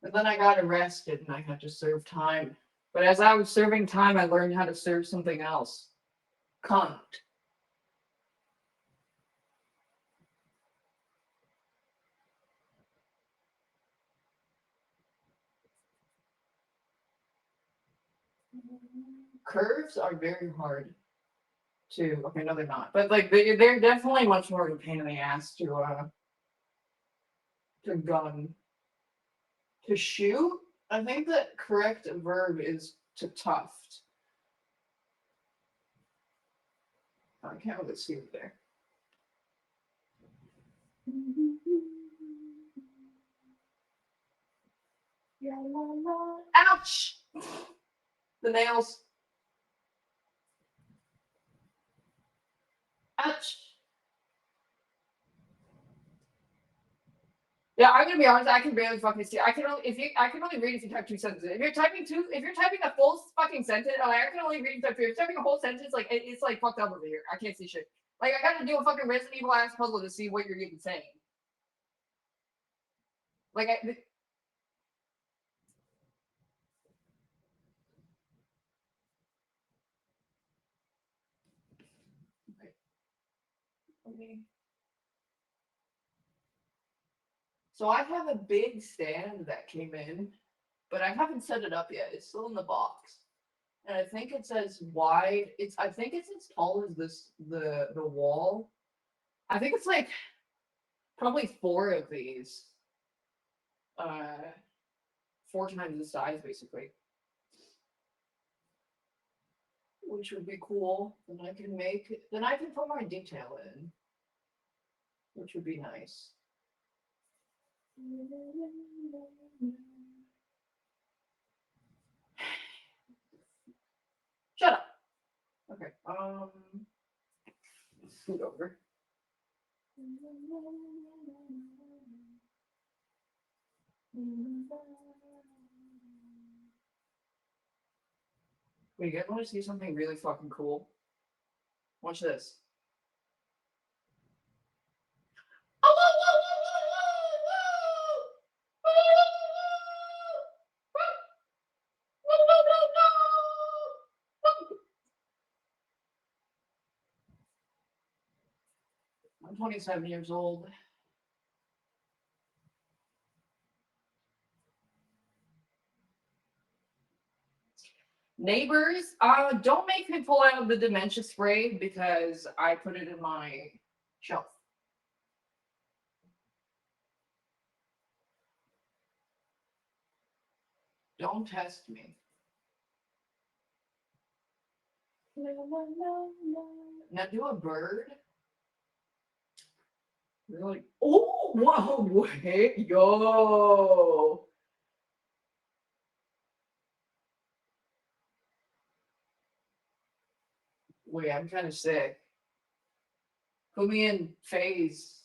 [SPEAKER 1] And then I got arrested and I had to serve time. But as I was serving time, I learned how to serve something else. Cunt. Curves are very hard to. Okay, no, they're not. But like they're definitely much more of a pain in the ass to gun. To shoot, I think the correct verb is to tuft. I can't really see it there. Ouch! The nails. Ouch. Yeah, I'm gonna be honest. I can barely fucking see. I can only read if you type 2 sentences. If you're typing a full fucking sentence, I can only read if you're typing a whole sentence. Like it's like fucked up over here. I can't see shit. Like I gotta do a fucking Resident Evil ass puzzle to see what you're even saying. Like okay. So I have a big stand that came in, but I haven't set it up yet. It's still in the box. And I think it's as wide. I think it's as tall as the wall. I think it's like probably four of these. Uh, four times the size, basically. Which would be cool. Then I can put more detail in, which would be nice. Shut up. Okay. Scoot over. Wait, you guys want to see something really fucking cool? Watch this. I'm 27 years old. Neighbors, don't make me pull out the dementia spray because I put it in my shelf. Don't test me. Now do a bird. Really? Oh, whoa, wait, yo. Wait, I'm kind of sick. Put me in phase.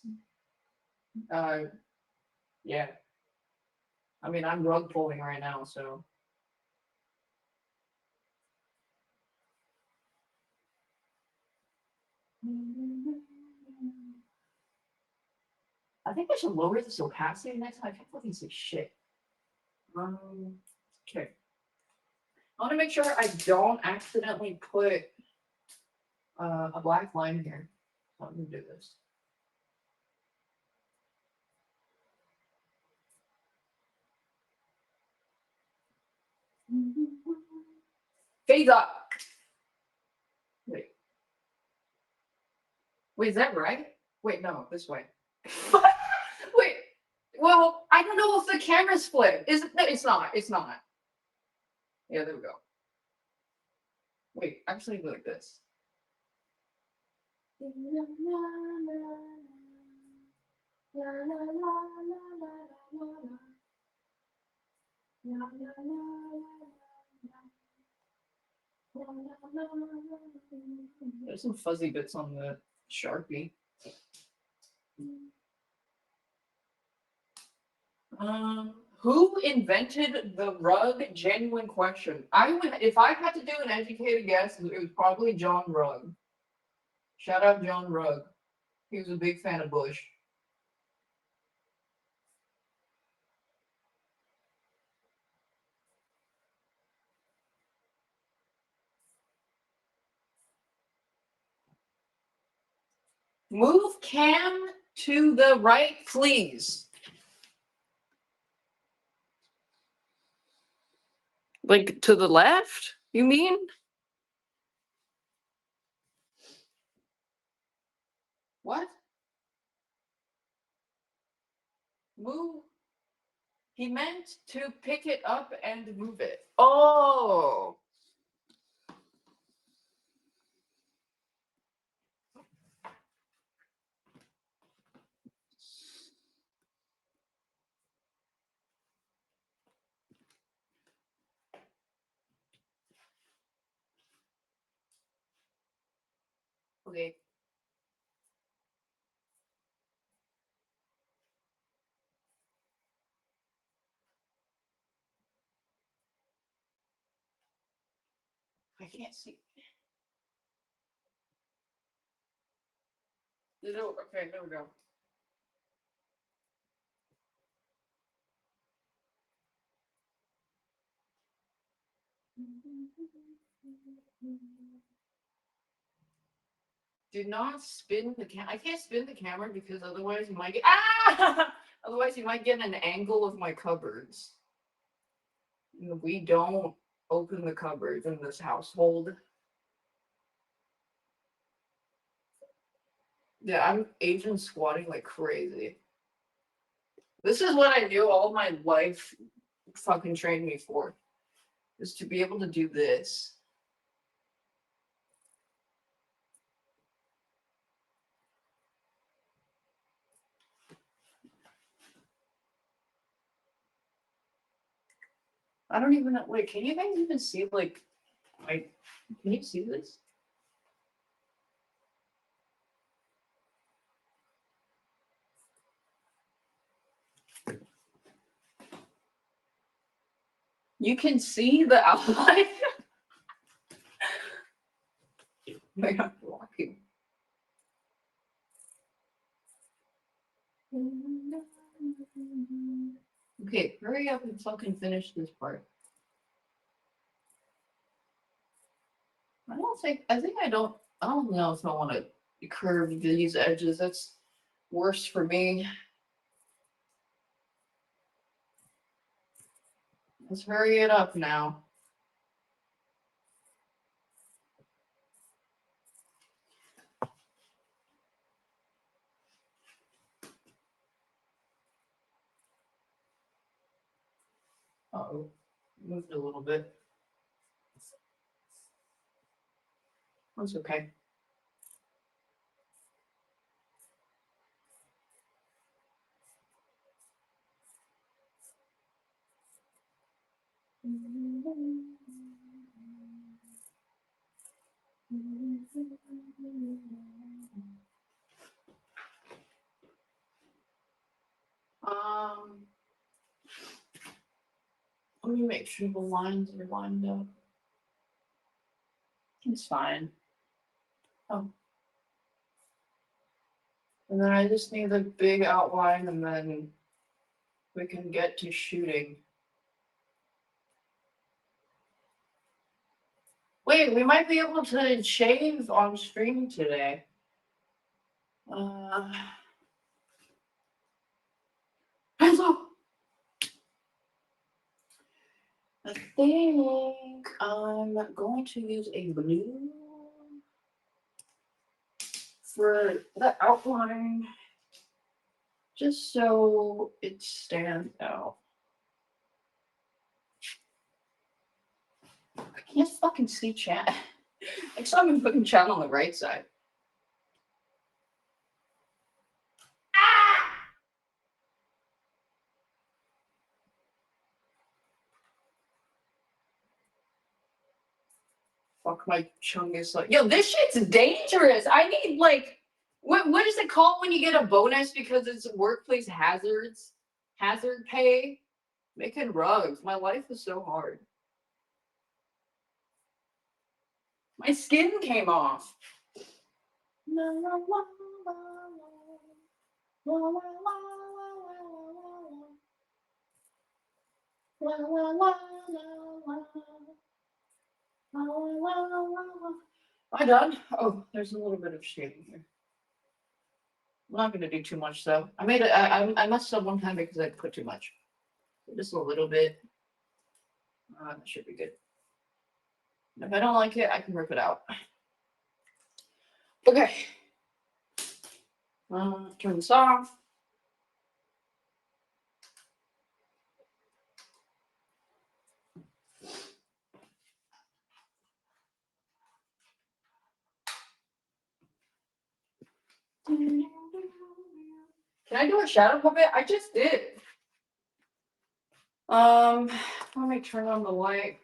[SPEAKER 1] Yeah. I mean, I'm rug pulling right now, so. I think I should lower this opacity next time. I can't fucking say shit. Okay. I want to make sure I don't accidentally put a black line here. So I'm gonna do this. Phase up. Wait. Wait, is that right? Wait, no, this way. Wait. Well, I don't know if the camera's split. Is it? No, it's not. It's not. Yeah, there we go. Wait, actually, like this. There's some fuzzy bits on the Sharpie. Who invented the rug? Genuine question. I would, if I had to do an educated guess, it was probably John Rugg. Shout out John Rugg. He was a big fan of Bush. Move cam to the right, please. Like to the left, you mean? What? Move. He meant to pick it up and move it. Oh. Okay. I can't see. Okay, there we go. Do not spin the camera. I can't spin the camera because otherwise you might get otherwise you might get an angle of my cupboards. We don't open the cupboards in this household. Yeah, I'm Asian squatting like crazy. This is what I knew all my life fucking trained me for. Is to be able to do this. I don't even know. Wait, can you guys even see, like, can you see this? You can see the outline. Wait, I'm walking. Okay, hurry up and fucking finish this part. I don't know if I want to curve these edges. That's worse for me. Let's hurry it up now. Uh-oh, moved a little bit. That's okay. Let me make sure the lines are lined up. It's fine. Oh. And then I just need a big outline and then we can get to shooting. Wait, we might be able to shave on stream today. Hello. I think I'm going to use a blue for the outline, just so it stands out. I can't fucking see chat. I saw him putting chat on the right side. Ah! Fuck, my chung is like, yo, this shit's dangerous. I need, like, what is it called when you get a bonus because it's workplace hazards? Hazard pay? Making rugs. My life is so hard. My skin came off. Am I done? Oh, there's a little bit of shading here. I'm not gonna do too much though. I messed up one time because I put too much. Just a little bit. That should be good. If I don't like it, I can rip it out. Okay. Turn this off. Can I do a shadow puppet? I just did. Let me turn on the light.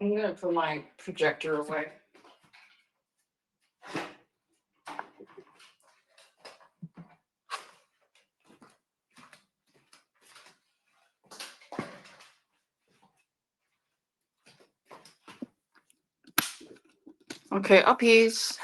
[SPEAKER 1] I'm gonna put my projector away. Okay, uppies.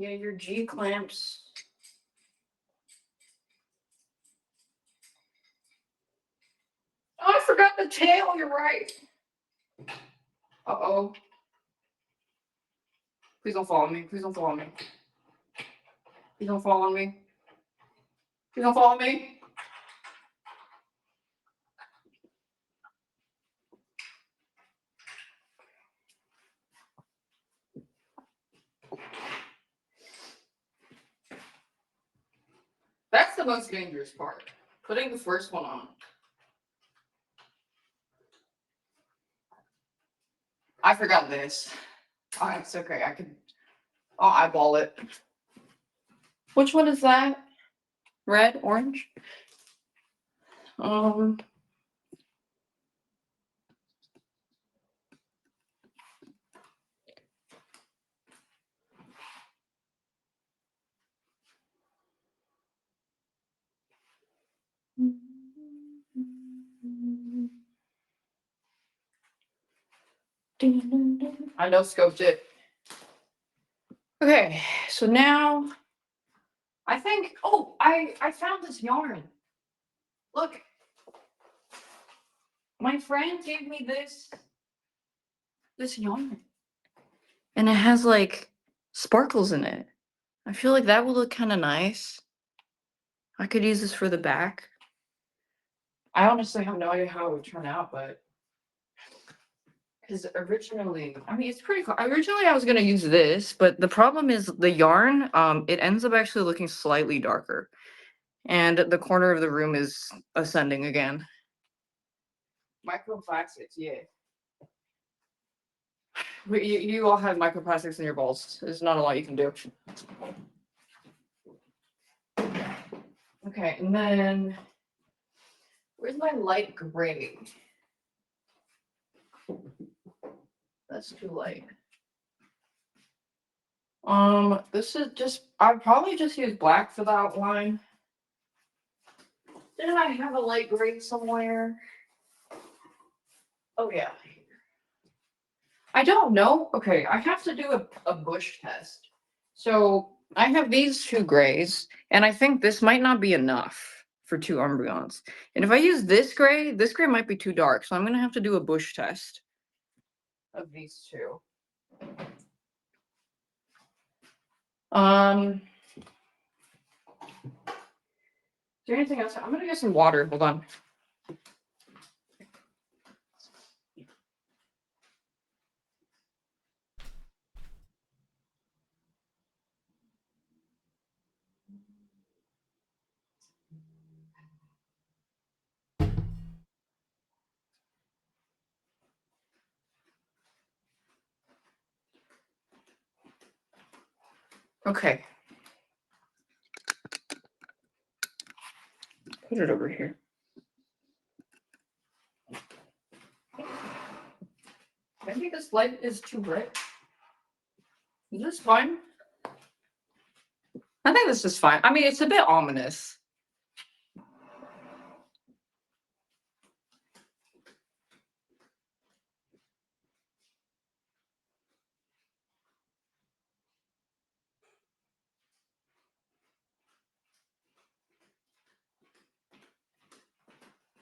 [SPEAKER 1] Yeah, your G clamps. Oh, I forgot the tail. You're right. Uh-oh. Please don't follow me. Please don't follow me. Please don't follow me. Please don't follow me. That's the most dangerous part. Putting the first one on. I forgot this. Oh, it's okay. I'll eyeball it. Which one is that? Red, orange? I know scoped it. Okay, so now I think, oh, I found this yarn. Look. My friend gave me this yarn. And it has like sparkles in it. I feel like that would look kind of nice. I could use this for the back. I honestly have no idea how it would turn out, but because originally, I mean, it's pretty cool. Originally, I was gonna use this, but the problem is the yarn. It ends up actually looking slightly darker, and the corner of the room is ascending again. Microplastics, yeah. But you all have microplastics in your balls. There's not a lot you can do. Okay, and then where's my light gray? That's too light. This is just, I'd probably just use black for the outline. Didn't I have a light gray somewhere? Oh yeah. I don't know. Okay, I have to do a bush test. So I have these two grays, and I think this might not be enough for two Umbreons. And if I use this gray might be too dark, so I'm gonna have to do a bush test of these two. Is there anything else? I'm gonna get some water. Hold on. Okay. Put it over here. Maybe this light is too bright. Is this fine? I think this is fine. I mean, it's a bit ominous.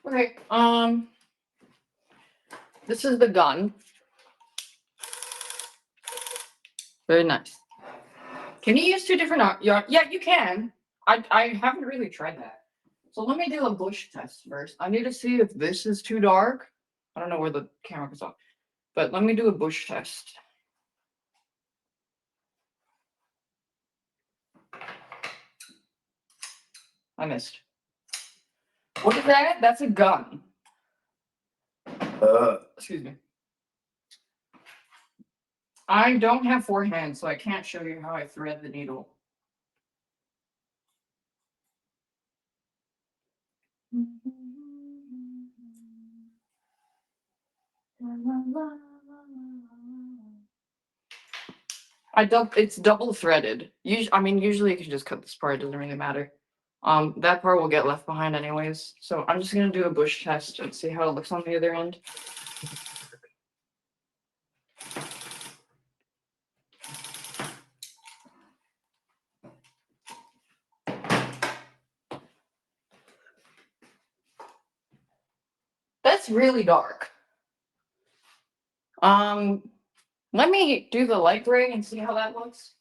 [SPEAKER 1] Okay, this is the gun. Very nice. Can you use two different yarn? Yeah, you can. I haven't really tried that. So let me do a bush test first. I need to see if this is too dark. I don't know where the camera goes off, but let me do a bush test. I missed. What is that? That's a gun. Excuse me. I don't have four hands, so I can't show you how I thread the needle. It's double threaded. Usually you can just cut this part, it doesn't really matter. That part will get left behind anyways. So I'm just gonna do a bush test and see how it looks on the other end.
[SPEAKER 2] That's really dark. Let me do the light gray and see how that looks.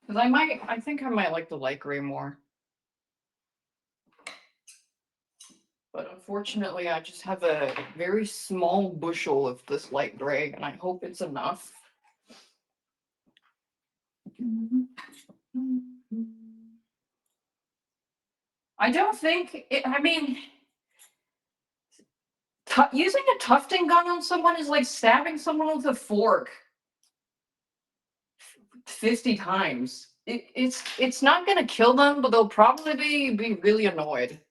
[SPEAKER 2] Because I think I might like the light gray more. But unfortunately, I just have a very small bushel of this light gray, and I hope it's enough. I don't think it, I mean, using a tufting gun on someone is like stabbing someone with a fork 50 times. It's not gonna kill them, but they'll probably be really annoyed.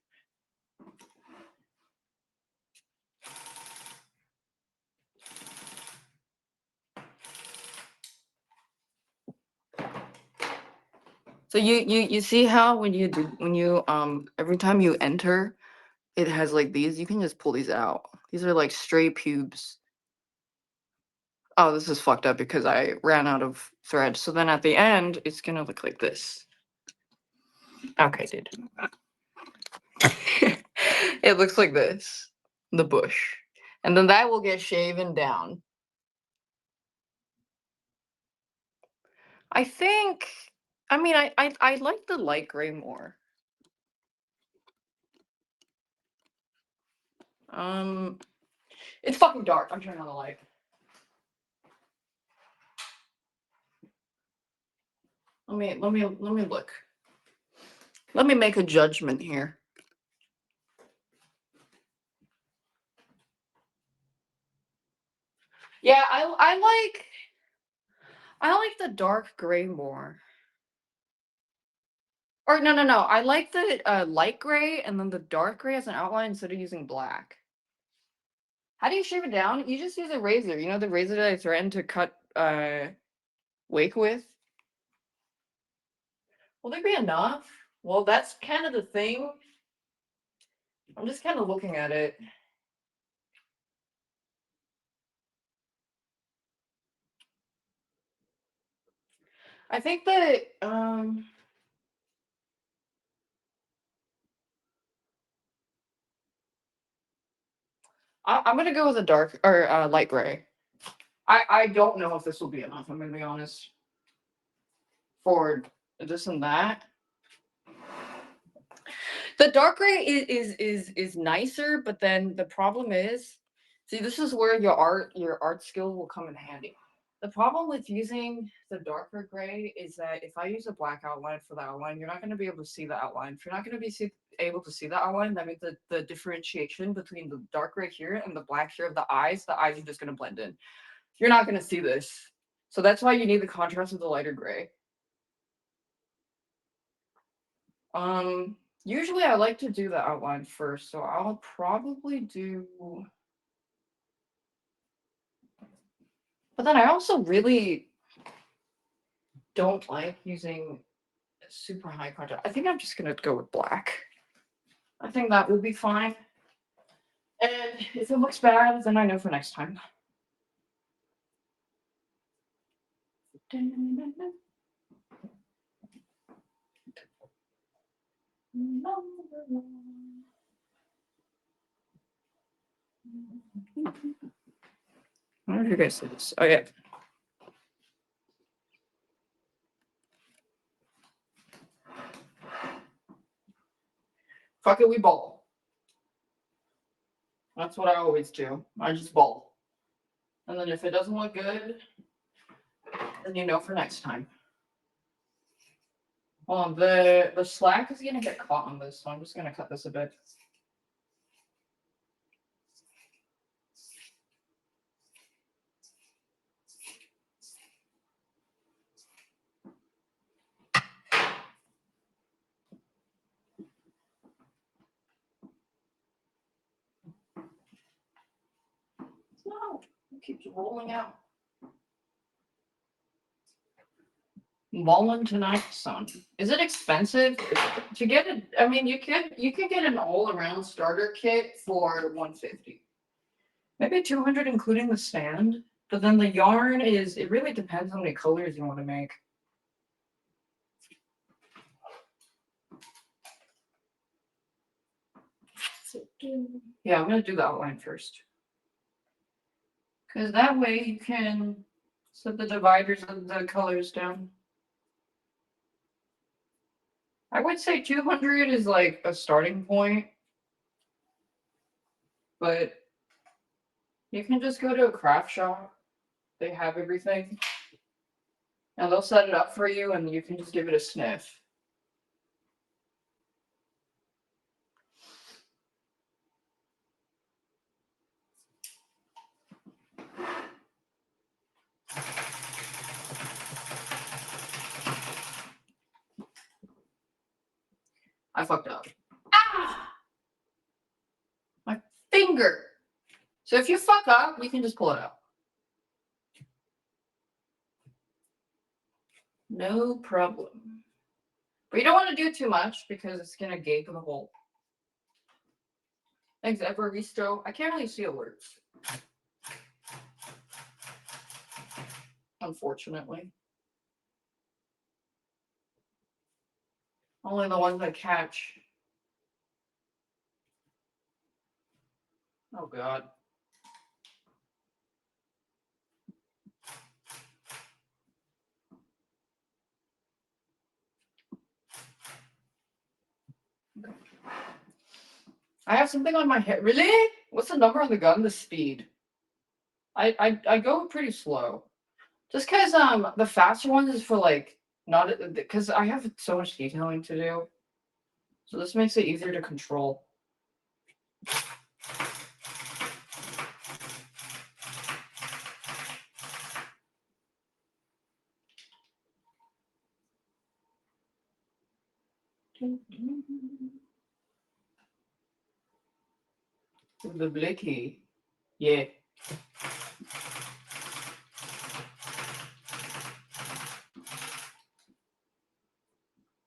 [SPEAKER 2] So you see how when you every time you enter, it has like these. You can just pull these out. These are like stray pubes. Oh, this is fucked up because I ran out of thread. So then at the end, it's gonna look like this. Okay, dude. It looks like this, the bush. And then that will get shaven down. I think, I mean, I like the light gray more. It's fucking dark. I'm turning on the light. Let me look. Let me make a judgment here. Yeah, I like the dark gray more. Or no. I like the light gray and then the dark gray as an outline instead of using black. How do you shave it down? You just use a razor. You know the razor that I threatened to cut Wake with? Will there be enough? Well, that's kind of the thing. I'm just kind of looking at it. I think that I'm gonna go with a dark or light gray. I don't know if this will be enough. I'm gonna be honest. For this and that, the dark gray is nicer, but then the problem is, see, this is where your art skill will come in handy. The problem with using the darker gray is that if I use a black outline for the outline, you're not going to be able to see the outline. If you're not going to be able to see the outline, that means the differentiation between the dark gray here and the black here of the eyes are just going to blend in. You're not going to see this. So that's why you need the contrast of the lighter gray. Usually I like to do the outline first, so I'll probably do. But then I also really don't like using super high contrast. I think I'm just gonna go with black. I think that will be fine. And if it looks bad, then I know for next time. How did you guys see this? Oh yeah. Fuck it, we ball. That's what I always do. I just ball. And then if it doesn't look good, then you know for next time. The slack is gonna get caught on this, so I'm just gonna cut this a bit. No, it keeps rolling out. Mullen tonight, son. Is it expensive to get it? I mean, you can get an all-around starter kit for $150, maybe $200 including the stand. But then the yarn is, it really depends on how many colors you want to make. Yeah, I'm gonna do the outline first. Because that way you can set the dividers of the colors down. I would say 200 is like a starting point, but you can just go to a craft shop. They have everything. And they'll set it up for you and you can just give it a sniff. I fucked up. Ah! My finger! So if you fuck up, you can just pull it out. No problem. But you don't want to do too much because it's going to gape the hole. Thanks, Evaristo. I can't really see a word. Unfortunately. Only the ones I catch. Oh, God. I have something on my head. Really? What's the number on the gun? The speed. I go pretty slow. Just because the faster ones is for like not because I have so much detailing to do. So this makes it easier to control. The blicky. Yeah.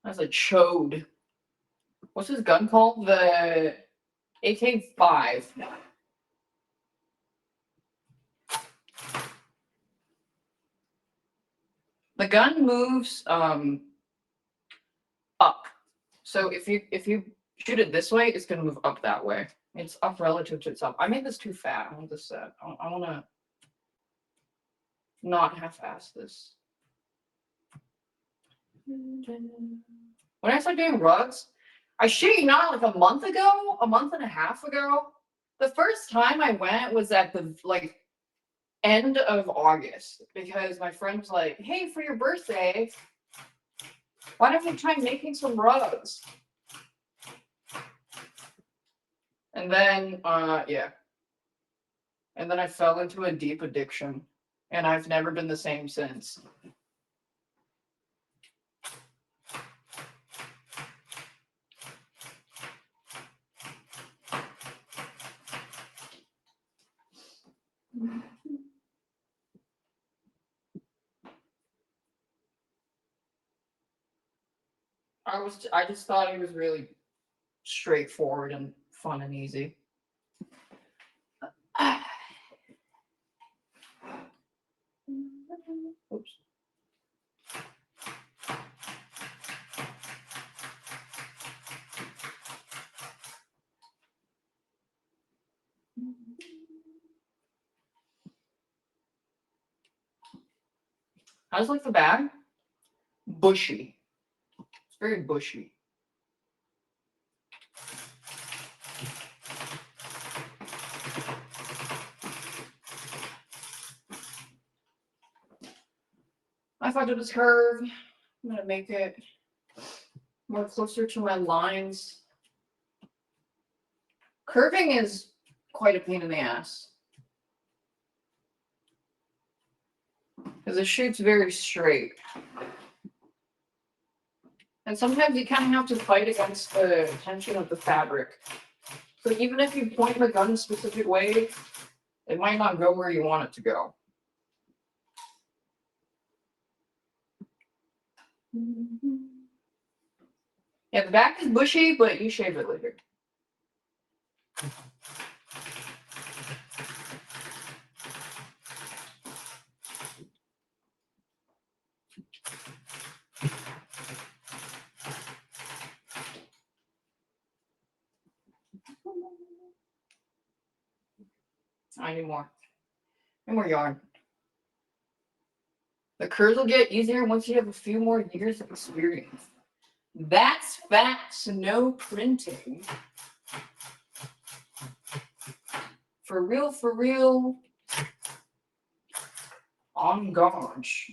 [SPEAKER 2] That's a chode. What's his gun called? The AK-5. The gun moves up. So if you shoot it this way, it's gonna move up that way. It's up relative to itself. I made this too fat. I want this set. I want to not half-ass this. When I started doing rugs, I shit you not, like a month and a half ago, the first time I went was at the like end of August because my friend was like, "Hey, for your birthday, why don't you try making some rugs?" And then, yeah. And then I fell into a deep addiction, and I've never been the same since. I just thought it was really straightforward and fun and easy. Oops. How's like the bag? Bushy. It's very bushy. I thought it was curved. I'm gonna make it more closer to my lines. Curving is quite a pain in the ass. Because it shoots very straight. And sometimes you kind of have to fight against the tension of the fabric. So even if you point the gun a specific way, it might not go where you want it to go. Yeah, the back is bushy, but you shave it later. I need more. I need more yarn. The curves will get easier once you have a few more years of experience. That's facts, no printing. For real, for real. On gauge.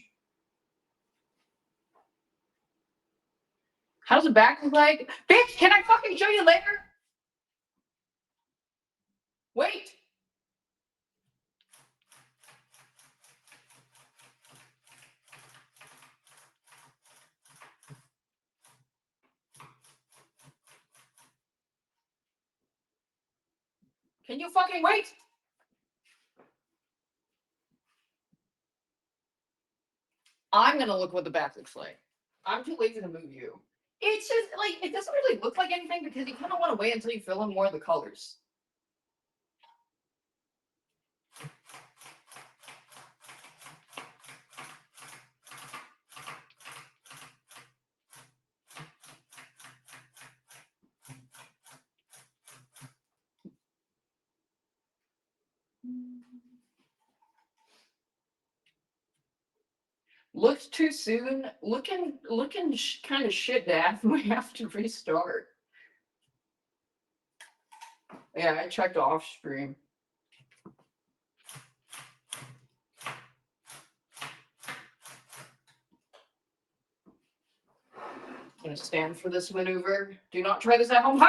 [SPEAKER 2] How's the back look like? Bitch, can I fucking show you later? Wait. Can you fucking wait? I'm gonna look what the back looks like. I'm too lazy to move you. It's just like it doesn't really look like anything because you kind of want to wait until you fill in more of the colors. Looked too soon. Looking kind of shit, Daph. We have to restart. Yeah, I checked off stream. I'm gonna stand for this maneuver. Do not try this at home.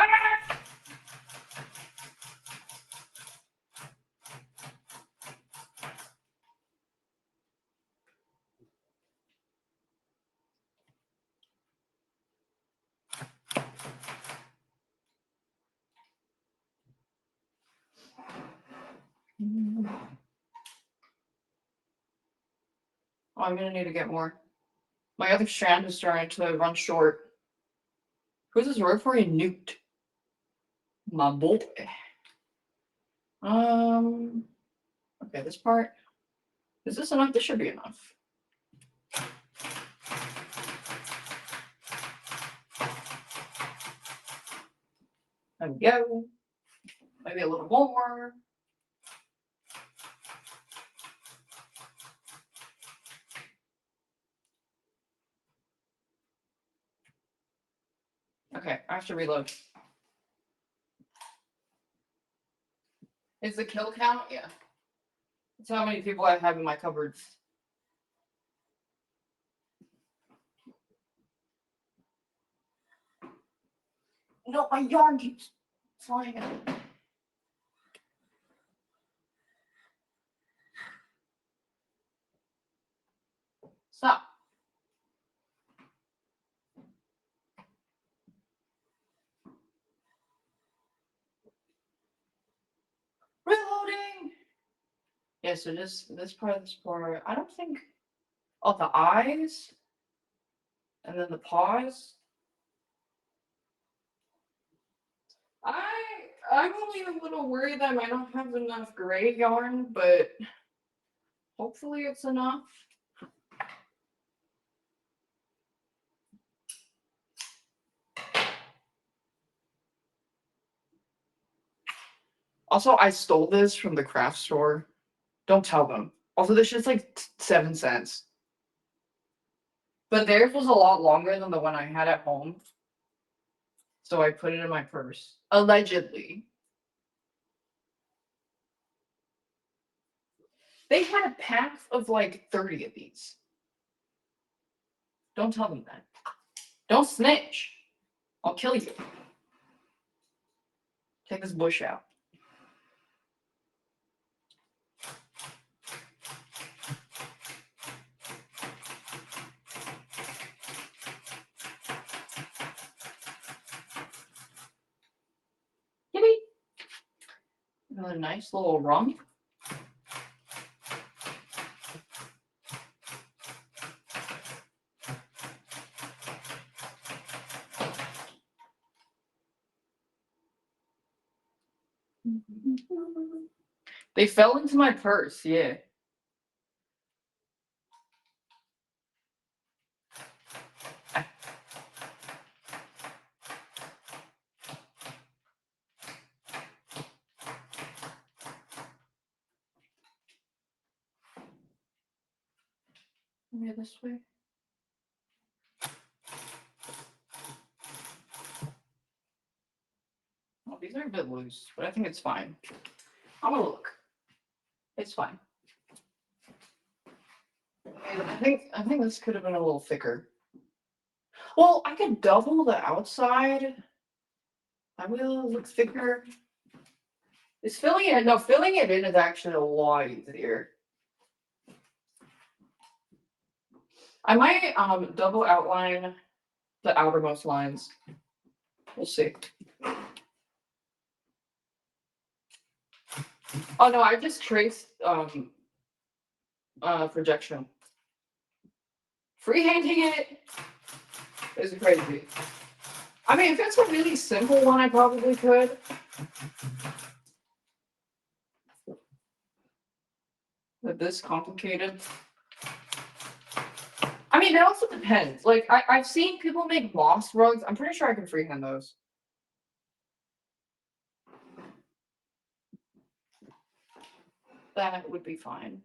[SPEAKER 2] Oh, I'm gonna need to get more. My other strand is starting to run short. Who's this word for you? Newt. My boy. Okay, this part. Is this enough? This should be enough. There we go. Maybe a little more. Okay, I have to reload. Is the kill count? Yeah. That's how many people I have in my cupboards. No, my yarn keeps flying out. Stop. Reloading. Yeah, so this part, I don't think. Oh, the eyes, and then the paws. I'm only a little worried that I might not have enough gray yarn, but hopefully it's enough. Also, I stole this from the craft store. Don't tell them. Also, this shit's like 7 cents. But theirs was a lot longer than the one I had at home. So I put it in my purse. Allegedly. They had a pack of like 30 of these. Don't tell them that. Don't snitch. I'll kill you. Take this bush out. Yippee. Another nice little rum. They fell into my purse, yeah. Maybe this way. Well, these are a bit loose, but I think it's fine. I'm gonna look. It's fine. I think this could have been a little thicker. Well, I could double the outside. I will look thicker. Is filling it? No, filling it in is actually a lot easier. I might double outline the outermost lines. We'll see. Oh no, I just traced projection. Freehanding it is crazy. I mean, if it's a really simple one, I probably could. But this complicated. I mean, it also depends. Like, I've seen people make moss rugs. I'm pretty sure I can freehand those. That would be fine.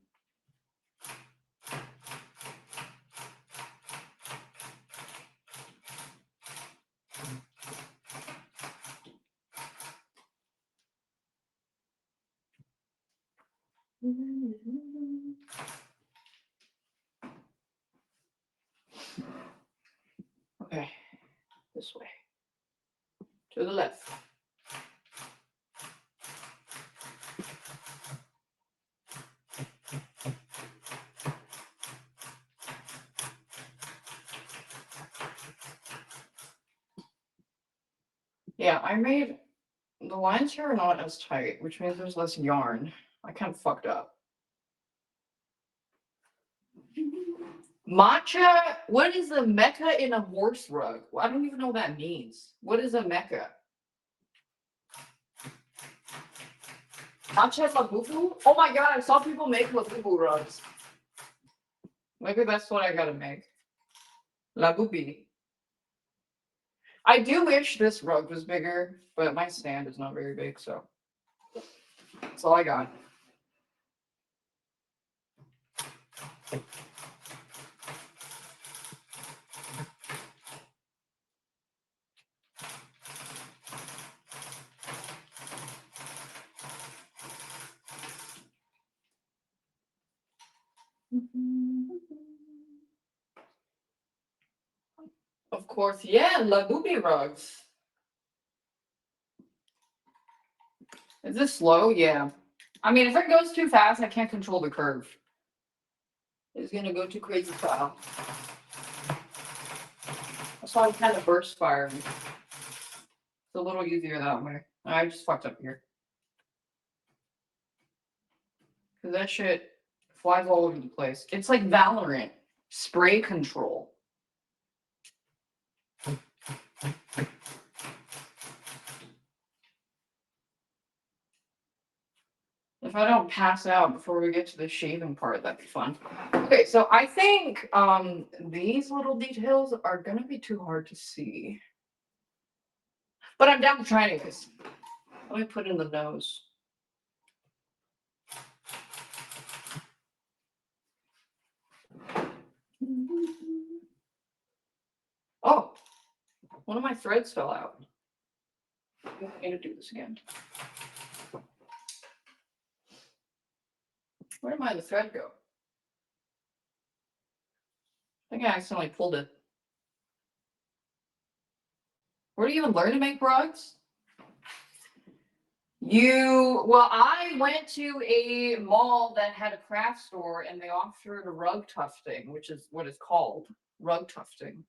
[SPEAKER 2] Okay, this way. To the left. Yeah, I made the lines here are not as tight, which means there's less yarn. I kind of fucked up. Matcha? What is a mecca in a horse rug? I don't even know what that means. What is a mecca? Matcha labubu? Oh my god, I saw people make labubu rugs. Maybe that's what I gotta make. Labubi. I do wish this rug was bigger, but my stand is not very big, so that's all I got. Of course, yeah, labubi rugs. Is this slow? Yeah. I mean, if it goes too fast, I can't control the curve. It's gonna go too crazy style. That's why I'm kind of burst firing. It's a little easier that way. I just fucked up here. Because that shit flies all over the place. It's like Valorant. Spray control. If I don't pass out before we get to the shaving part, that'd be fun. Okay, so I think these little details are gonna be too hard to see. But I'm down to try anyways. Let me put in the nose. Oh, one of my threads fell out. I need to do this again. Where did my other thread go? I think I accidentally pulled it. Where do you even learn to make rugs? Well, I went to a mall that had a craft store and they offered a rug tufting, which is what it's called, rug tufting.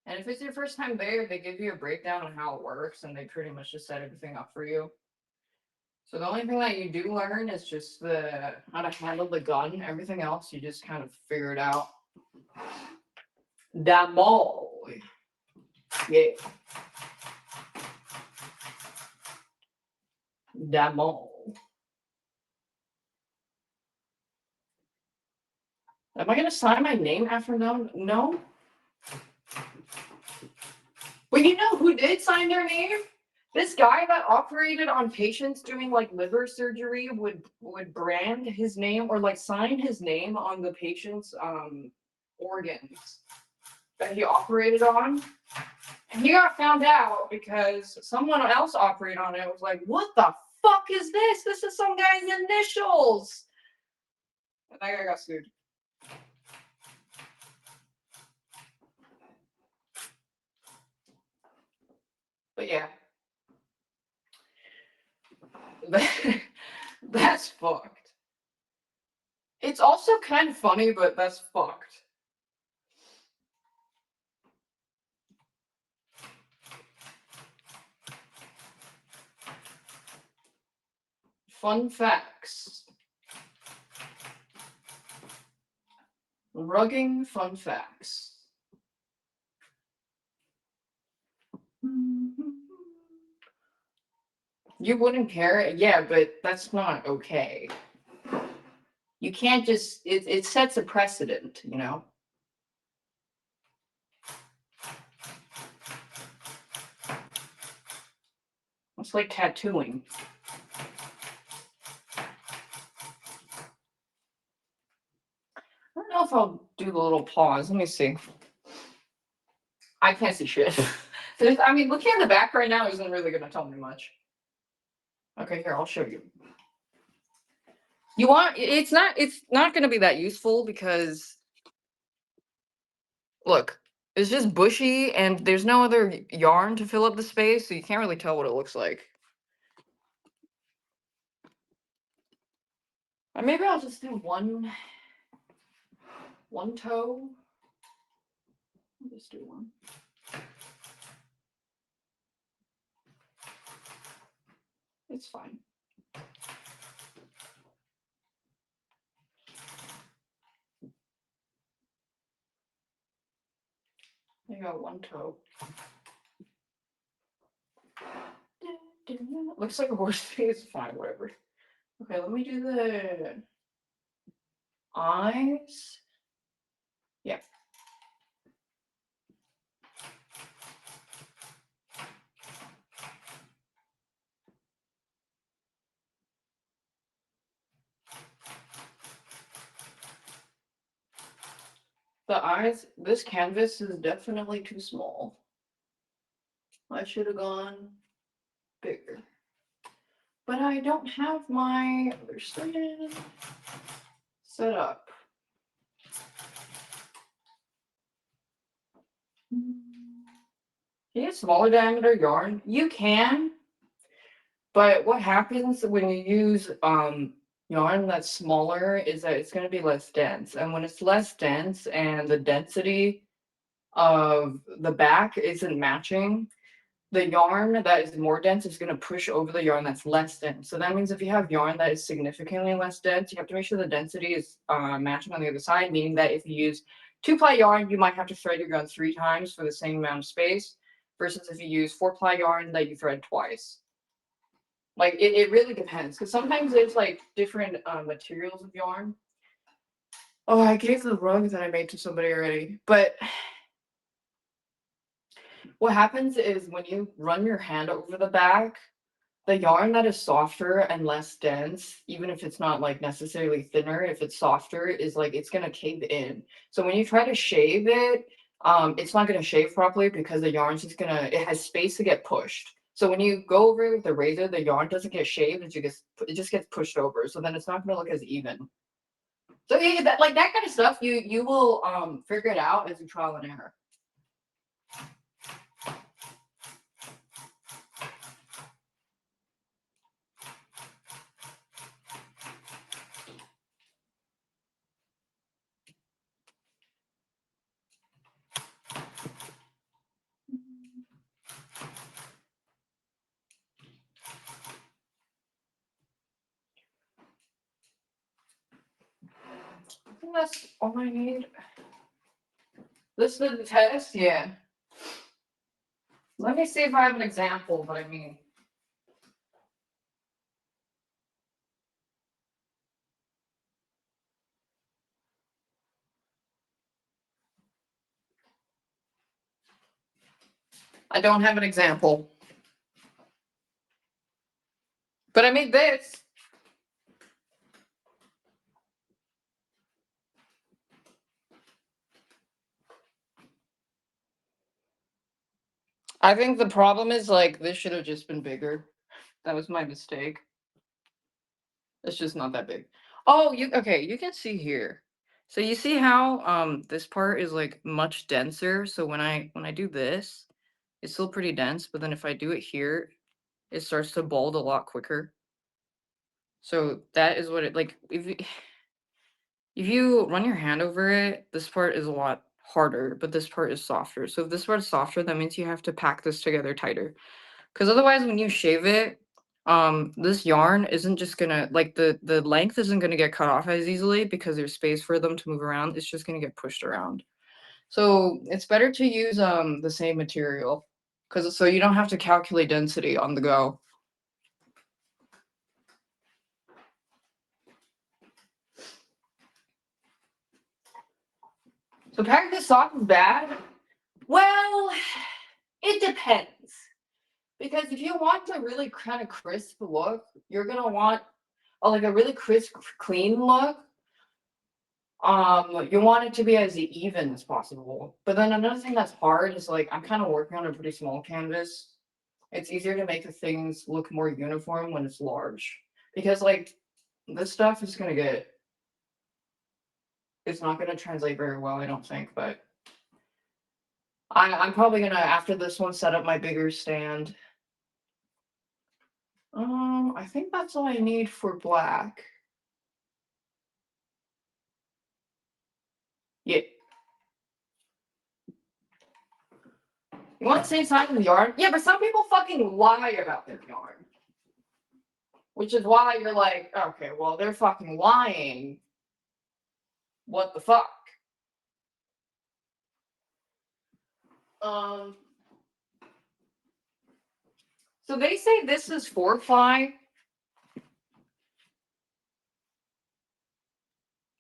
[SPEAKER 2] And if it's your first time there, they give you a breakdown on how it works and they pretty much just set everything up for you. So the only thing that you do learn is just how to handle the gun. Everything else, you just kind of figure it out. Da mall. Yeah. Da mall. Am I gonna sign my name after no? No. Well, you know who did sign their name? This guy that operated on patients doing like liver surgery would brand his name or like sign his name on the patient's organs that he operated on. And he got found out because someone else operated on it. It was like, what the fuck is this? This is some guy's initials. And that guy got sued. But yeah. That's fucked. It's also kind of funny, but that's fucked. Fun facts. Rugging fun facts. You wouldn't care? Yeah, but that's not okay. You can't just, it sets a precedent, you know? It's like tattooing. I don't know if I'll do the little pause. Let me see. I can't see shit. I mean, looking at the back right now isn't really going to tell me much. Okay, here, I'll show you. You want, it's not going to be that useful because, look, it's just bushy and there's no other yarn to fill up the space, so you can't really tell what it looks like. Or maybe I'll just do one toe. I'll just do one. It's fine. I got one toe. Looks like a horse face. Fine, whatever. Okay, let me do the eyes. Yeah. The eyes, this canvas is definitely too small. I should have gone bigger. But I don't have my other stand set up. Can you get smaller diameter yarn? You can, but what happens when you use yarn that's smaller is that it's going to be less dense. And when it's less dense and the density of the back isn't matching, the yarn that is more dense is going to push over the yarn that's less dense. So that means if you have yarn that is significantly less dense, you have to make sure the density is matching on the other side, meaning that if you use 2-ply yarn, you might have to thread your yarn 3 times for the same amount of space, versus if you use 4-ply yarn that you thread twice. Like, it really depends, because sometimes there's like different materials of yarn. Oh, I gave the rug that I made to somebody already, but what happens is when you run your hand over the back, the yarn that is softer and less dense, even if it's not like necessarily thinner, if it's softer, is like it's gonna cave in. So when you try to shave it, it's not gonna shave properly because the yarn's just gonna, it has space to get pushed. So when you go over it with the razor, the yarn doesn't get shaved, it just gets pushed over. So then it's not gonna look as even. So yeah, that kind of stuff, you will figure it out as you trial and error. I think that's all I need. This is the test, yeah. Let me see if I have an example, but I mean. I don't have an example. But I made this. I think the problem is like this should have just been bigger. That was my mistake. It's just not that big. Oh, you okay, you can see here. So you see how this part is like much denser. So when I do this, it's still pretty dense, but then if I do it here, it starts to bald a lot quicker. So that is what it like if you run your hand over it, this part is a lot harder, but this part is softer. So if this part is softer, that means you have to pack this together tighter. Because otherwise, when you shave it, this yarn isn't just gonna like the length isn't gonna get cut off as easily because there's space for them to move around. It's just gonna get pushed around. So it's better to use the same material, because so you don't have to calculate density on the go. So packing this off is bad. Well, it depends. Because if you want a really kind of crisp look, you're gonna want like a really crisp, clean look. You want it to be as even as possible. But then another thing that's hard is like I'm kind of working on a pretty small canvas. It's easier to make the things look more uniform when it's large. Because like this stuff is gonna get it's not gonna translate very well, I don't think, but I'm probably gonna after this one set up my bigger stand. I think that's all I need for black. Yeah. You want the same size as yarn? Yeah, but some people fucking lie about their yarn. Which is why you're like, okay, well, they're fucking lying. What the fuck? Um, so they say this is 4-ply,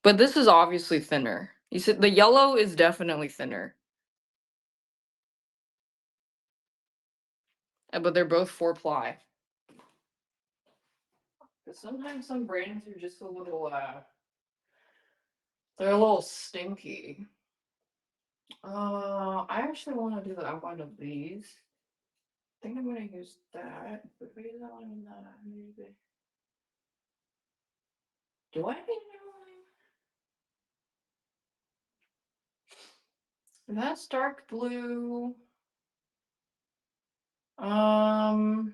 [SPEAKER 2] but this is obviously thinner. You said the yellow is definitely thinner. But they're both 4-ply. But sometimes some brands are just a little, they're a little stinky. I actually want to do the outline of these. I think I'm gonna use that. But if I use that one and that, maybe. Do I need an outline? That's dark blue. I'm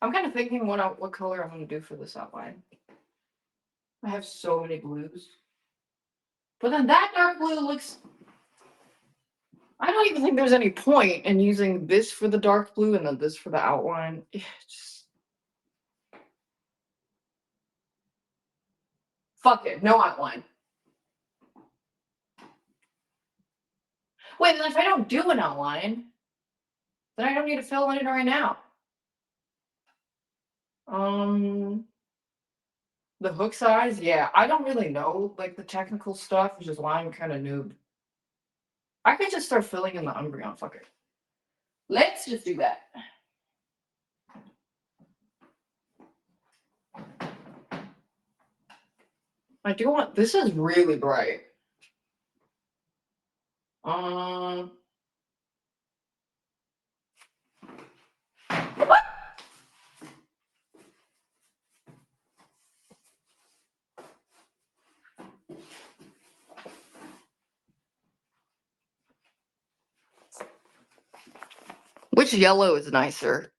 [SPEAKER 2] kind of thinking what color I'm gonna do for this outline. I have so many blues. But then that dark blue looks. I don't even think there's any point in using this for the dark blue and then this for the outline. Just fuck it, no outline. Wait, then if I don't do an outline, then I don't need to fill in it right now. The hook size, yeah, I don't really know like the technical stuff, which is why I'm kind of noob. I could just start filling in the Umbreon. Fuck it. Let's just do that. I do want. This is really bright. Um. What? Which yellow is nicer?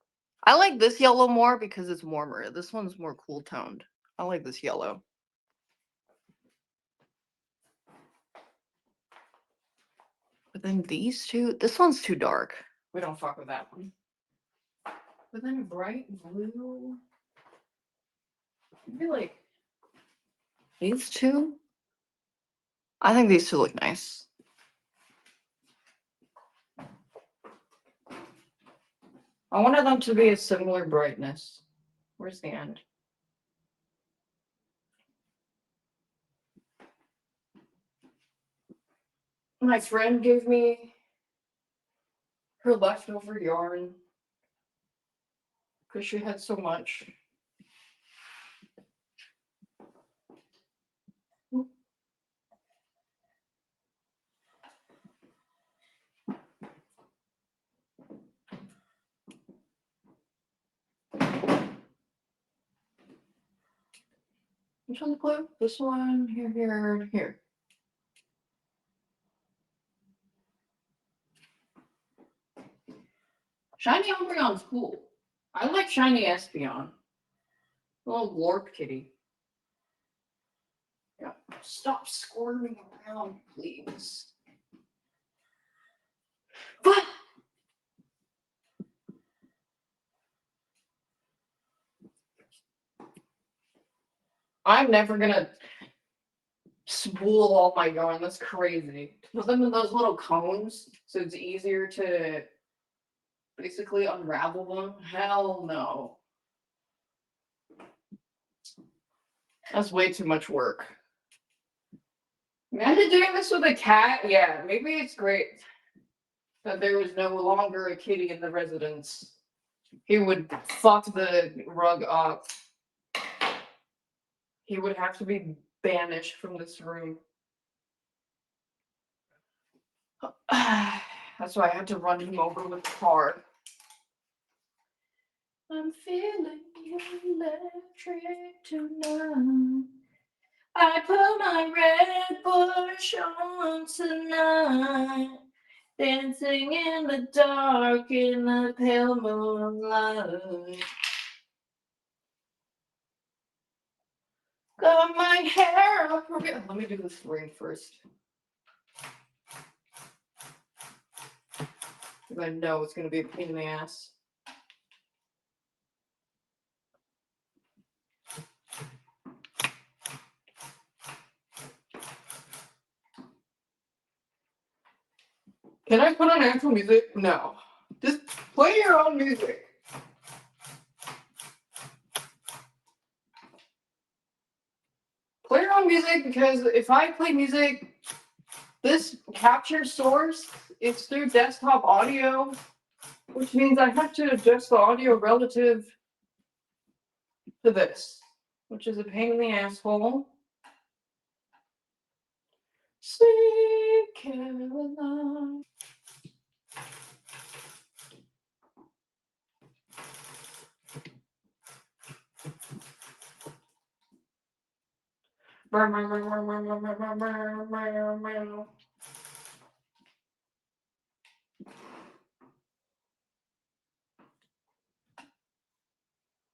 [SPEAKER 2] I like this yellow more because it's warmer. This one's more cool toned. I like this yellow. But then these two, this one's too dark. We don't fuck with that one. But then bright blue. I feel like these two. I think these two look nice. I wanted them to be a similar brightness. Where's the end? My friend gave me her leftover yarn because she had so much. Which one's blue? This one, here. Shiny Umbreon's cool. I like Shiny Espeon. A little warp kitty. Yeah. Stop squirming around, please. But I'm never gonna spool all my yarn. That's crazy. Put them in those little cones so it's easier to basically unravel them. Hell no. That's way too much work. Imagine doing this with a cat. Yeah, maybe it's great that there was no longer a kitty in the residence. He would fuck the rug up. He would have to be banished from this room. That's why I had to run him over with the car. I'm feeling electric tonight. I put my red bush on tonight. Dancing in the dark in the pale moonlight. Got my hair up. Let me do this ring first. Because I know it's going to be a pain in the ass. Can I put on actual music? No. Just play your own music. Play your own music, because if I play music, this capture source, it's through desktop audio, which means I have to adjust the audio relative to this, which is a pain in the asshole. Sweet Caroline.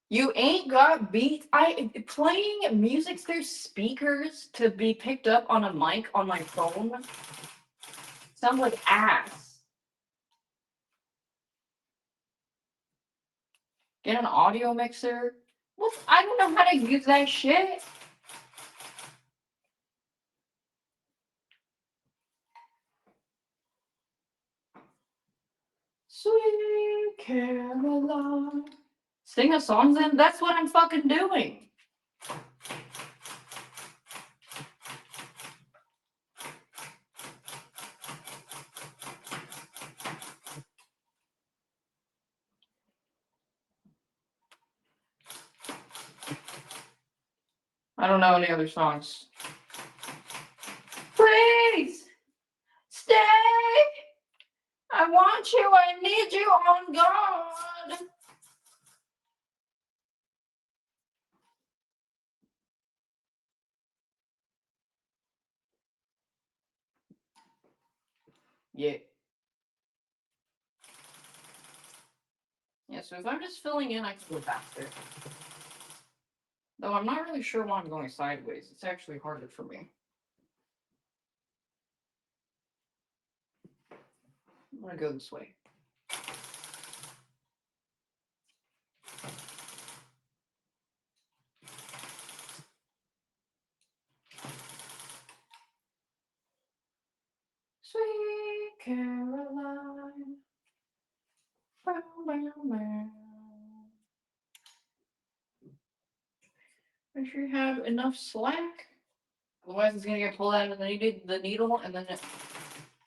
[SPEAKER 2] You ain't got beats. Playing music through speakers to be picked up on a mic on my phone sounds like ass. Get an audio mixer. What? I don't know how to use that shit. Sweet Caroline. Sing a song then? That's what I'm fucking doing. I don't know any other songs. Please stay. I want you. I need you on God. Yeah. Yeah, so if I'm just filling in, I can go faster. Though I'm not really sure why I'm going sideways. It's actually harder for me. I'm gonna go this way. Sweet Caroline. Bow, bow, bow. Make sure you have enough slack. Otherwise, it's gonna get pulled out of the needle, and then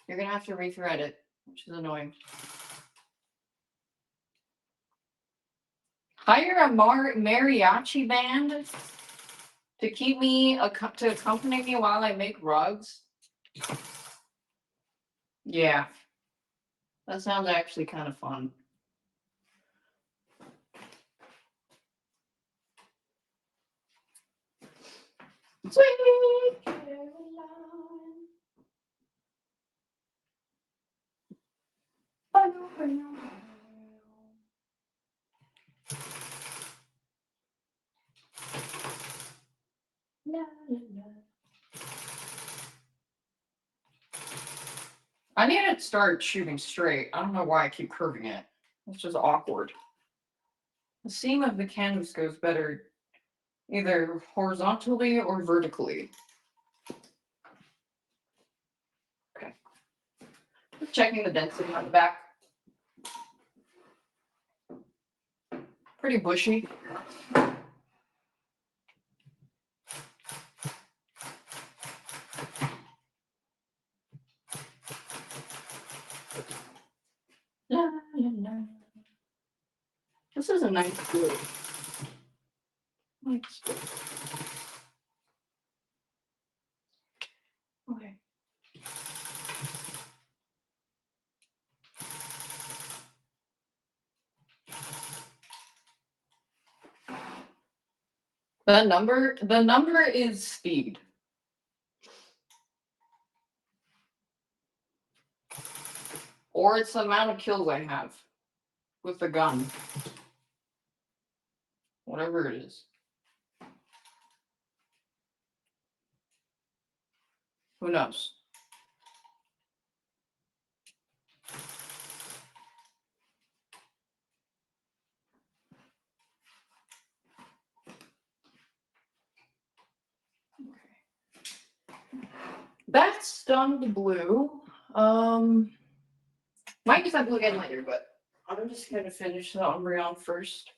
[SPEAKER 2] you're gonna have to rethread it, which is annoying. Hire a mariachi band to keep me to accompany me while I make rugs. Yeah, that sounds actually kind of fun. Sweet Caroline. I need to start shooting straight. I don't know why I keep curving it. It's just awkward. The seam of the canvas goes better either horizontally or vertically. Okay. Checking the density on the back. Pretty bushy. This is a nice blue. Nice. Okay. The number is speed. Or it's the amount of kills I have with the gun. Whatever it is. Who knows? Okay. That's done the blue. Might use that blue again later, but I'm just gonna finish the Umbreon first.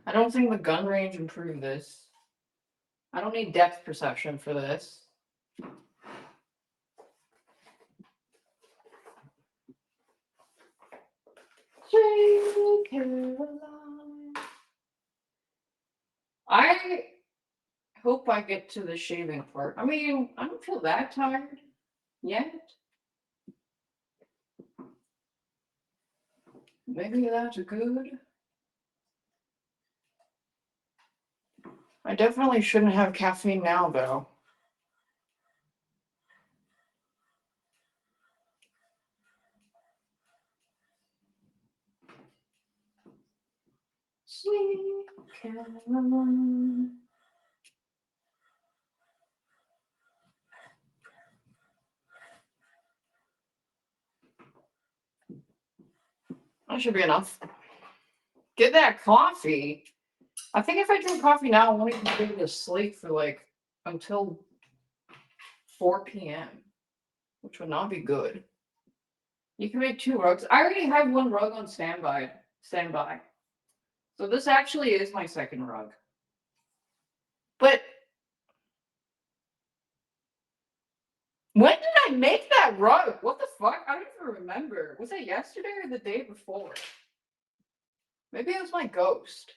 [SPEAKER 2] I don't think the gun range improved this. I don't need depth perception for this. Sweet Caroline. I hope I get to the shaving part. I mean, I don't feel that tired yet. Maybe that's good. I definitely shouldn't have caffeine now, though. Sweet Caroline. That should be enough. Get that coffee. I think if I drink coffee now, I won't even be able to sleep for like until 4 p.m., which would not be good. You can make 2 rugs. I already have 1 rug on standby. So this actually is my 2nd rug. But when did I make that rug? What the fuck? I don't even remember. Was it yesterday or the day before? Maybe it was my ghost.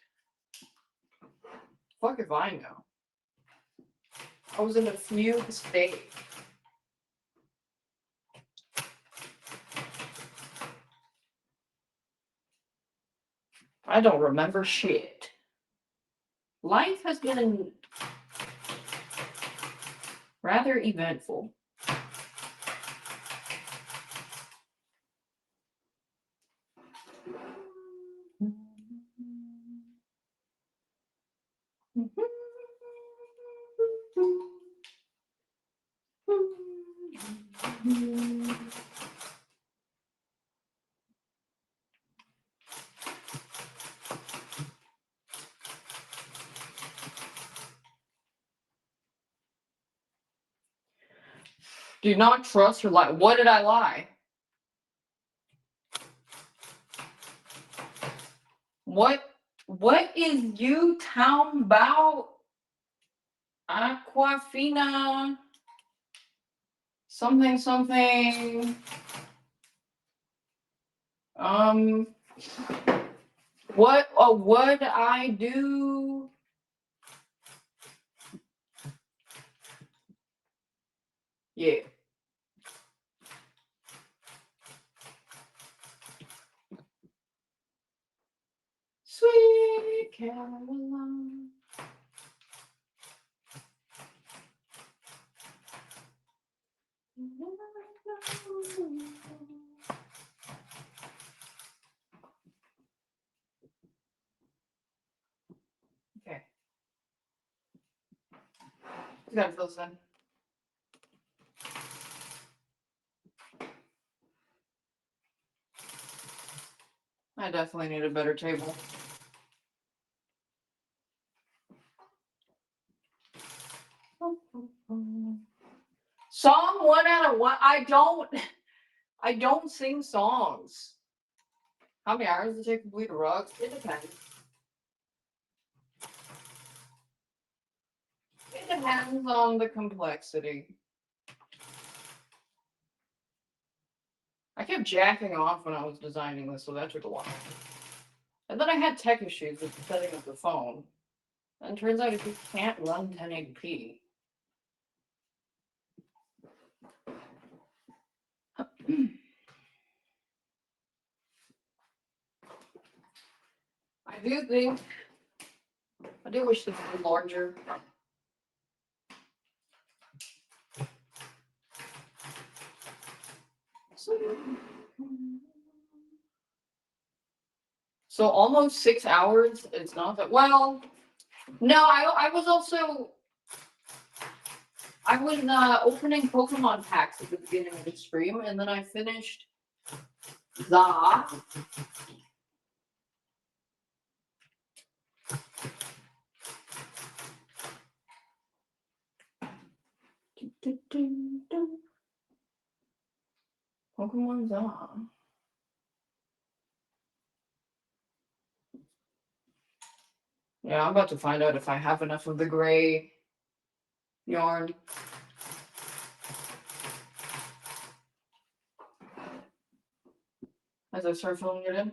[SPEAKER 2] Fuck if I know. I was in a fugue state. I don't remember shit. Life has been rather eventful. Do not trust your lie. What did I lie? What is you town about? Aquafina. Something. What would I do? Yeah. Caroline. Okay. You gotta fill this in. I definitely need a better table. Song 1 out of 1. I don't sing songs. How many hours does it take to complete a rug? It depends. It depends on the complexity. I kept jacking off when I was designing this, so that took a while. And then I had tech issues with setting up the phone. And it turns out if you can't run 1080p. I do wish this was larger. So almost 6 hours. It's not that well. No, I was opening Pokemon packs at the beginning of the stream, and then I finished the. Pokemon Za. Yeah, I'm about to find out if I have enough of the gray yarn. As I start filling it in.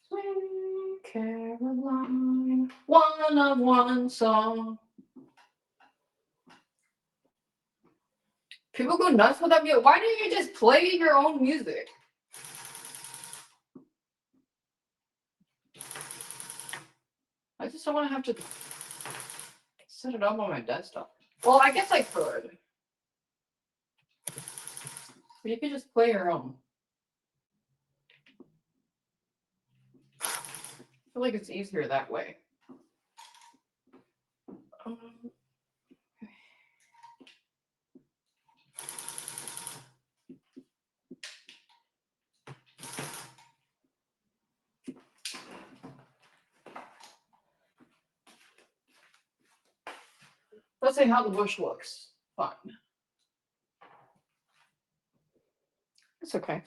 [SPEAKER 2] Sweet Caroline, one of one song. People go nuts with that music. Why don't you just play your own music? I just don't want to have to set it up on my desktop. Well, I guess I could. But you could just play your own. I feel like it's easier that way. Let's see how the bush looks. Fine. It's okay.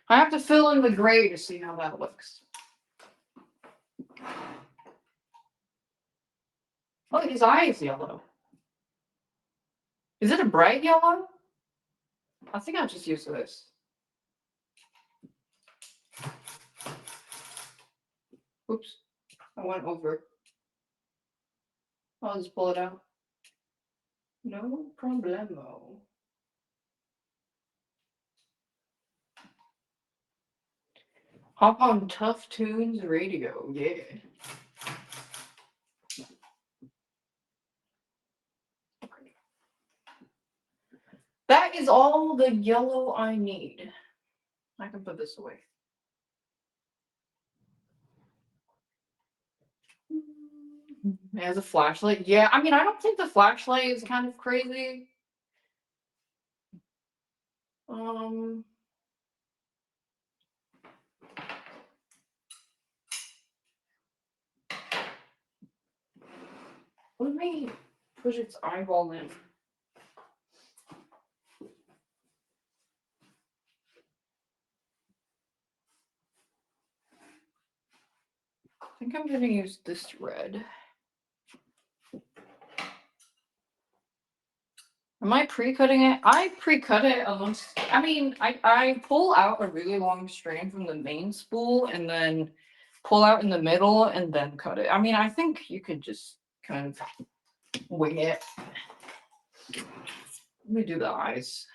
[SPEAKER 2] I have to fill in the gray to see how that looks. Oh, his eye is yellow. Is it a bright yellow? I think I'll just use this. Oops, I went over. I'll just pull it out. No problemo. Hop on Tough Tunes Radio, yeah. That is all the yellow I need. I can put this away. It has a flashlight. Yeah, I mean, I don't think the flashlight is kind of crazy. Let me push its eyeball in. I think I'm gonna use this red. Am I pre-cutting it? I pre-cut it amongst. I mean, I pull out a really long strand from the main spool and then pull out in the middle and then cut it. I mean, I think you could just kind of wing it. Let me do the eyes.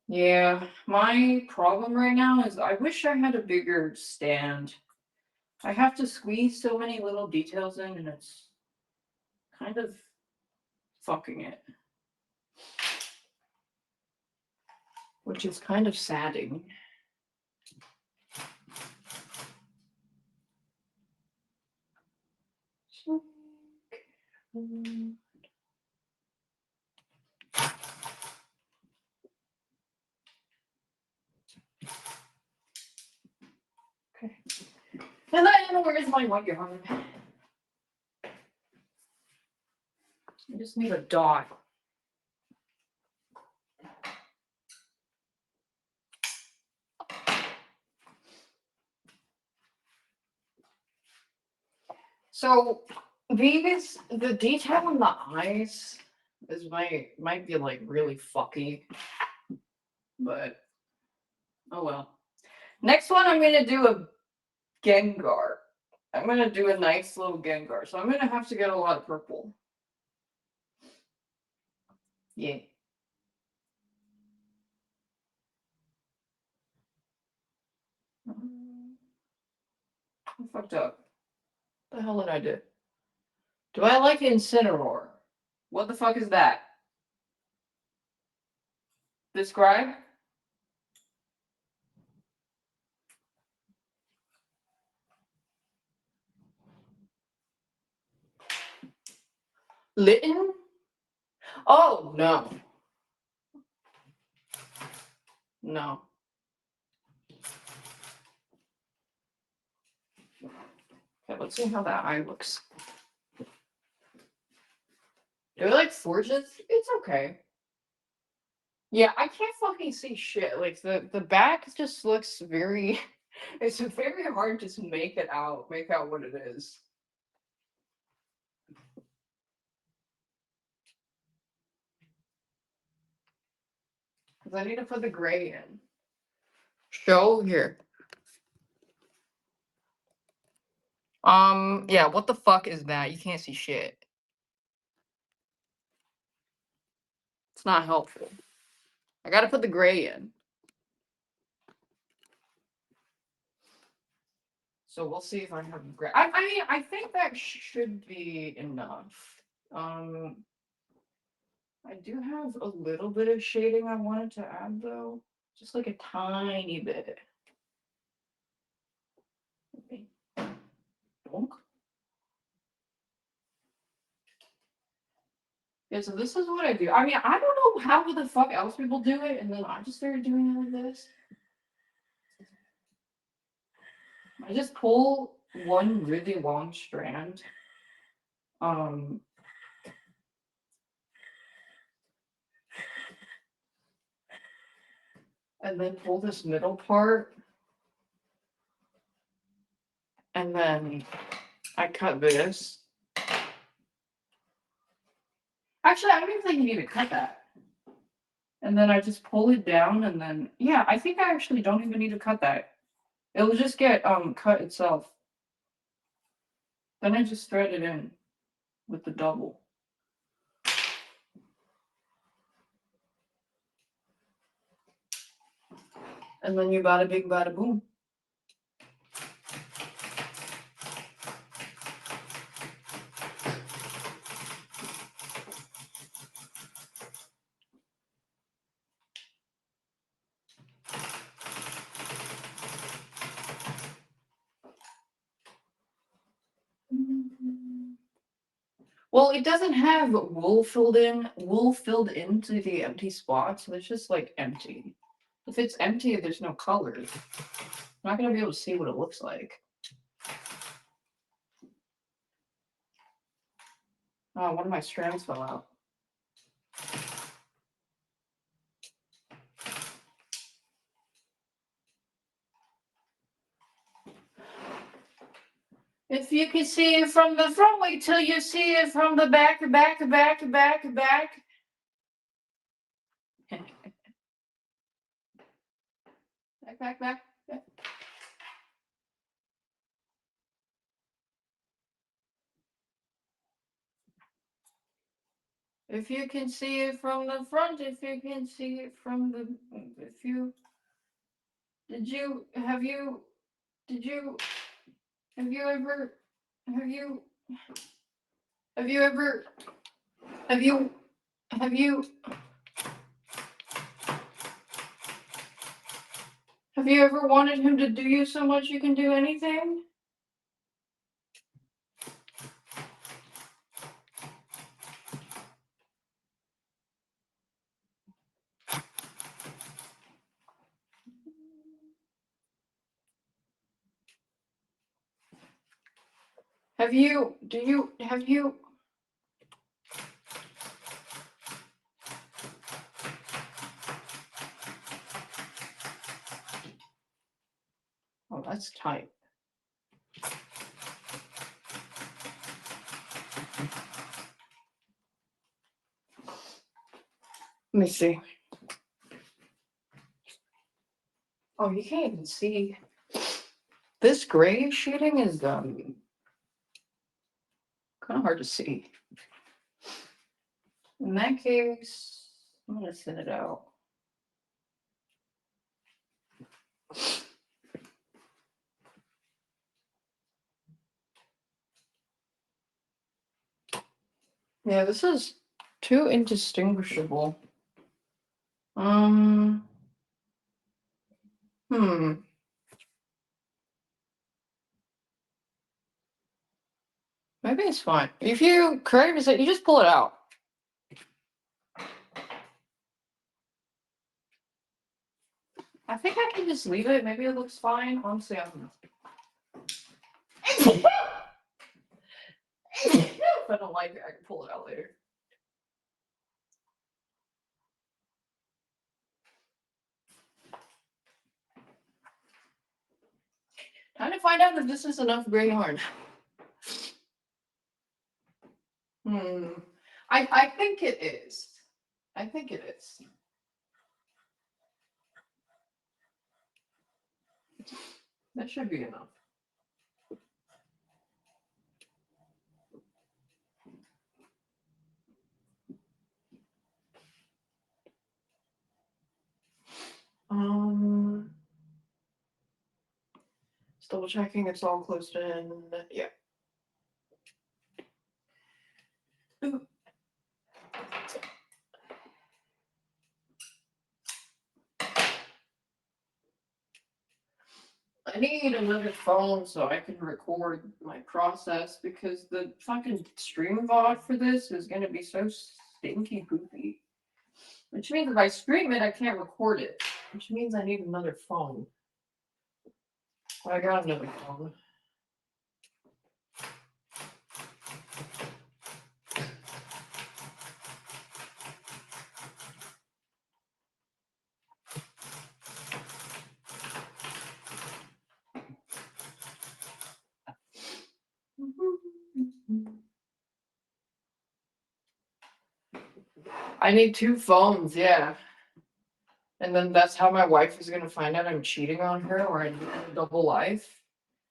[SPEAKER 2] Yeah, my problem right now is I wish I had a bigger stand. I have to squeeze so many little details in and it's kind of fucking it. Which is kind of sadding. Okay. And then where's my white yarn? I just need a dot. So the detail in the eyes is might be like really fucky, but oh well. Next one, I'm gonna do a Gengar. I'm gonna do a nice little Gengar, so I'm gonna have to get a lot of purple. Yeah. I fucked up. What the hell did I do? Do I like Incineroar? What the fuck is that? Describe? Litten? Oh, no. No. Okay, let's see how that eye looks. Do I like Forges? It's okay. Yeah, I can't fucking see shit. Like the back just looks very it's very hard to make out what it is. Because I need to put the gray in. Show here. Yeah, what the fuck is that? You can't see shit. It's not helpful. I gotta put the gray in. So we'll see if I have gray. I mean, I think that should be enough. I do have a little bit of shading I wanted to add though. Just like a tiny bit. Okay. Donk. Yeah, so this is what I do. I mean, I don't know how the fuck else people do it, and then I just started doing it like this. I just pull one really long strand. Um, and then pull this middle part. And then I cut this. Actually, I don't even think you need to cut that. And then I just pull it down and then, yeah, I think I actually don't even need to cut that. It'll just get cut itself. Then I just thread it in with the double. And then you bada bing bada boom. Well, it doesn't have wool filled into the empty spots. So it's just like empty. If it's empty, there's no color. I'm not gonna be able to see what it looks like. Oh, one of my strands fell out. If you can see it from the front, wait till you see it from the back, back, back, back, back. Back, back. If you can see it from the front, if you can see it from the, if you, did you, have you, did you, have you ever, have you, have you ever, have you, have you, have you ever wanted him to do you so much you can do anything? Have you, do you, have you, oh, that's tight. Let me see. Oh, you can't even see. This gray shading is kind of hard to see. In that case, I'm gonna thin it out. Yeah, this is too indistinguishable. Maybe it's fine. If you crave it, you just pull it out. I think I can just leave it. Maybe it looks fine. Honestly, I don't know. If I don't like it, I can pull it out later. Time to find out if this is enough gray yarn. I think it is. I think it is. That should be enough. Just double checking it's all closed in. Yeah. I need another phone so I can record my process because the fucking stream VOD for this is gonna be so stinky poopy. Which means if I stream it, I can't record it. Which means I need another phone. I got another phone. I need two phones, yeah. And then that's how my wife is gonna find out I'm cheating on her or I live a double life.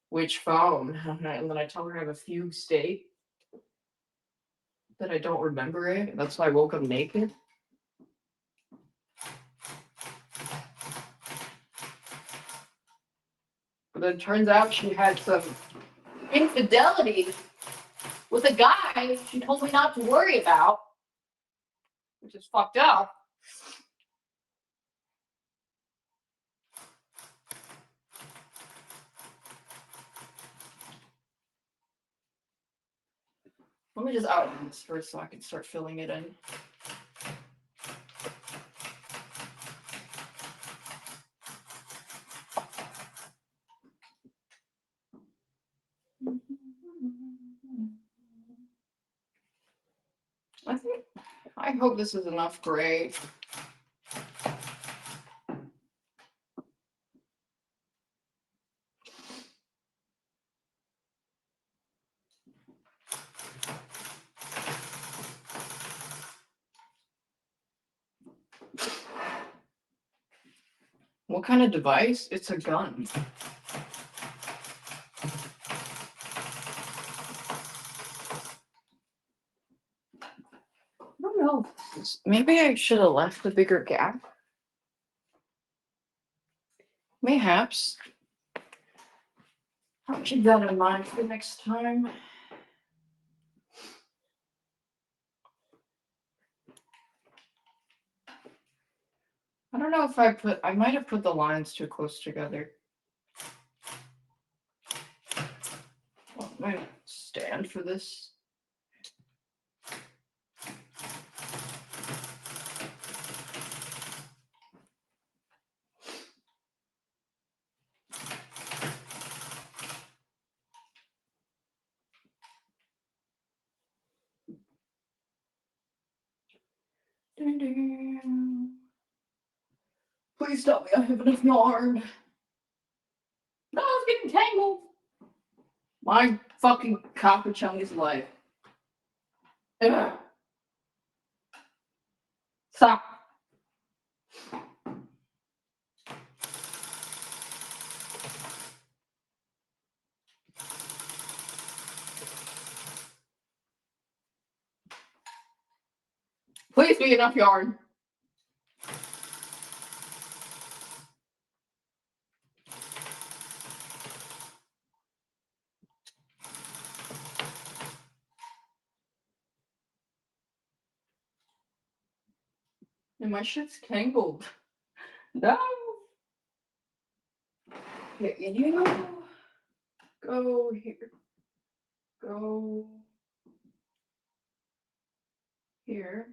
[SPEAKER 2] Which phone? And then I tell her I have a fugue state that I don't remember it. That's why I woke up naked. But then it turns out she had some infidelity with a guy she told me not to worry about, which is fucked up. Let me just outline this first so I can start filling it in. I hope this is enough gray. What kind of device? It's a gun. I don't know. Maybe I should have left a bigger gap. Mayhaps. I'll keep that in mind for next time. I don't know if I might have put the lines too close together. Well, I might stand for this. Ding, ding. Please tell me I have enough yarn. No, it's getting tangled. My fucking Capuchoni's life. Ugh. Stop. Please be enough yarn. And my shit's tangled. No. Okay, you go here. Go here.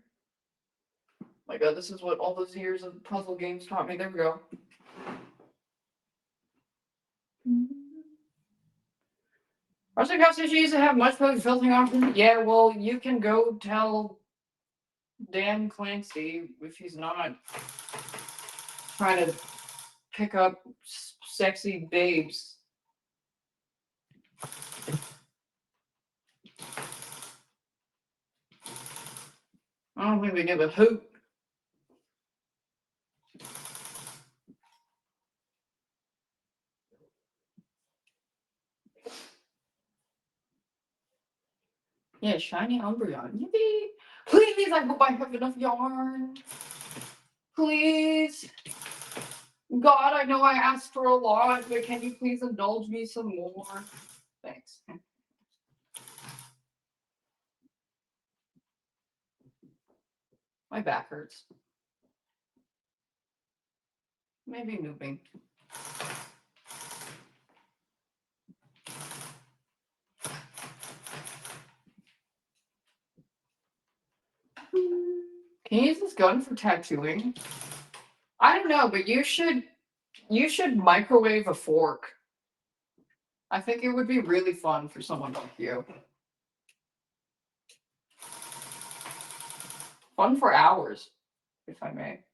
[SPEAKER 2] My god, this is what all those years of puzzle games taught me. There we go. Rustic House used to have much better filtering options. Yeah, well, you can go tell Dan Clancy if he's not trying to pick up sexy babes. I don't think they give a hoot. Yeah, shiny Umbreon. Yippee! Please, I hope I have enough yarn. Please. God, I know I asked for a lot, but can you please indulge me some more? Thanks. My back hurts. Maybe moving. Can you use this gun for tattooing? I don't know, but you should microwave a fork. I think it would be really fun for someone like you. Fun for hours, if I may.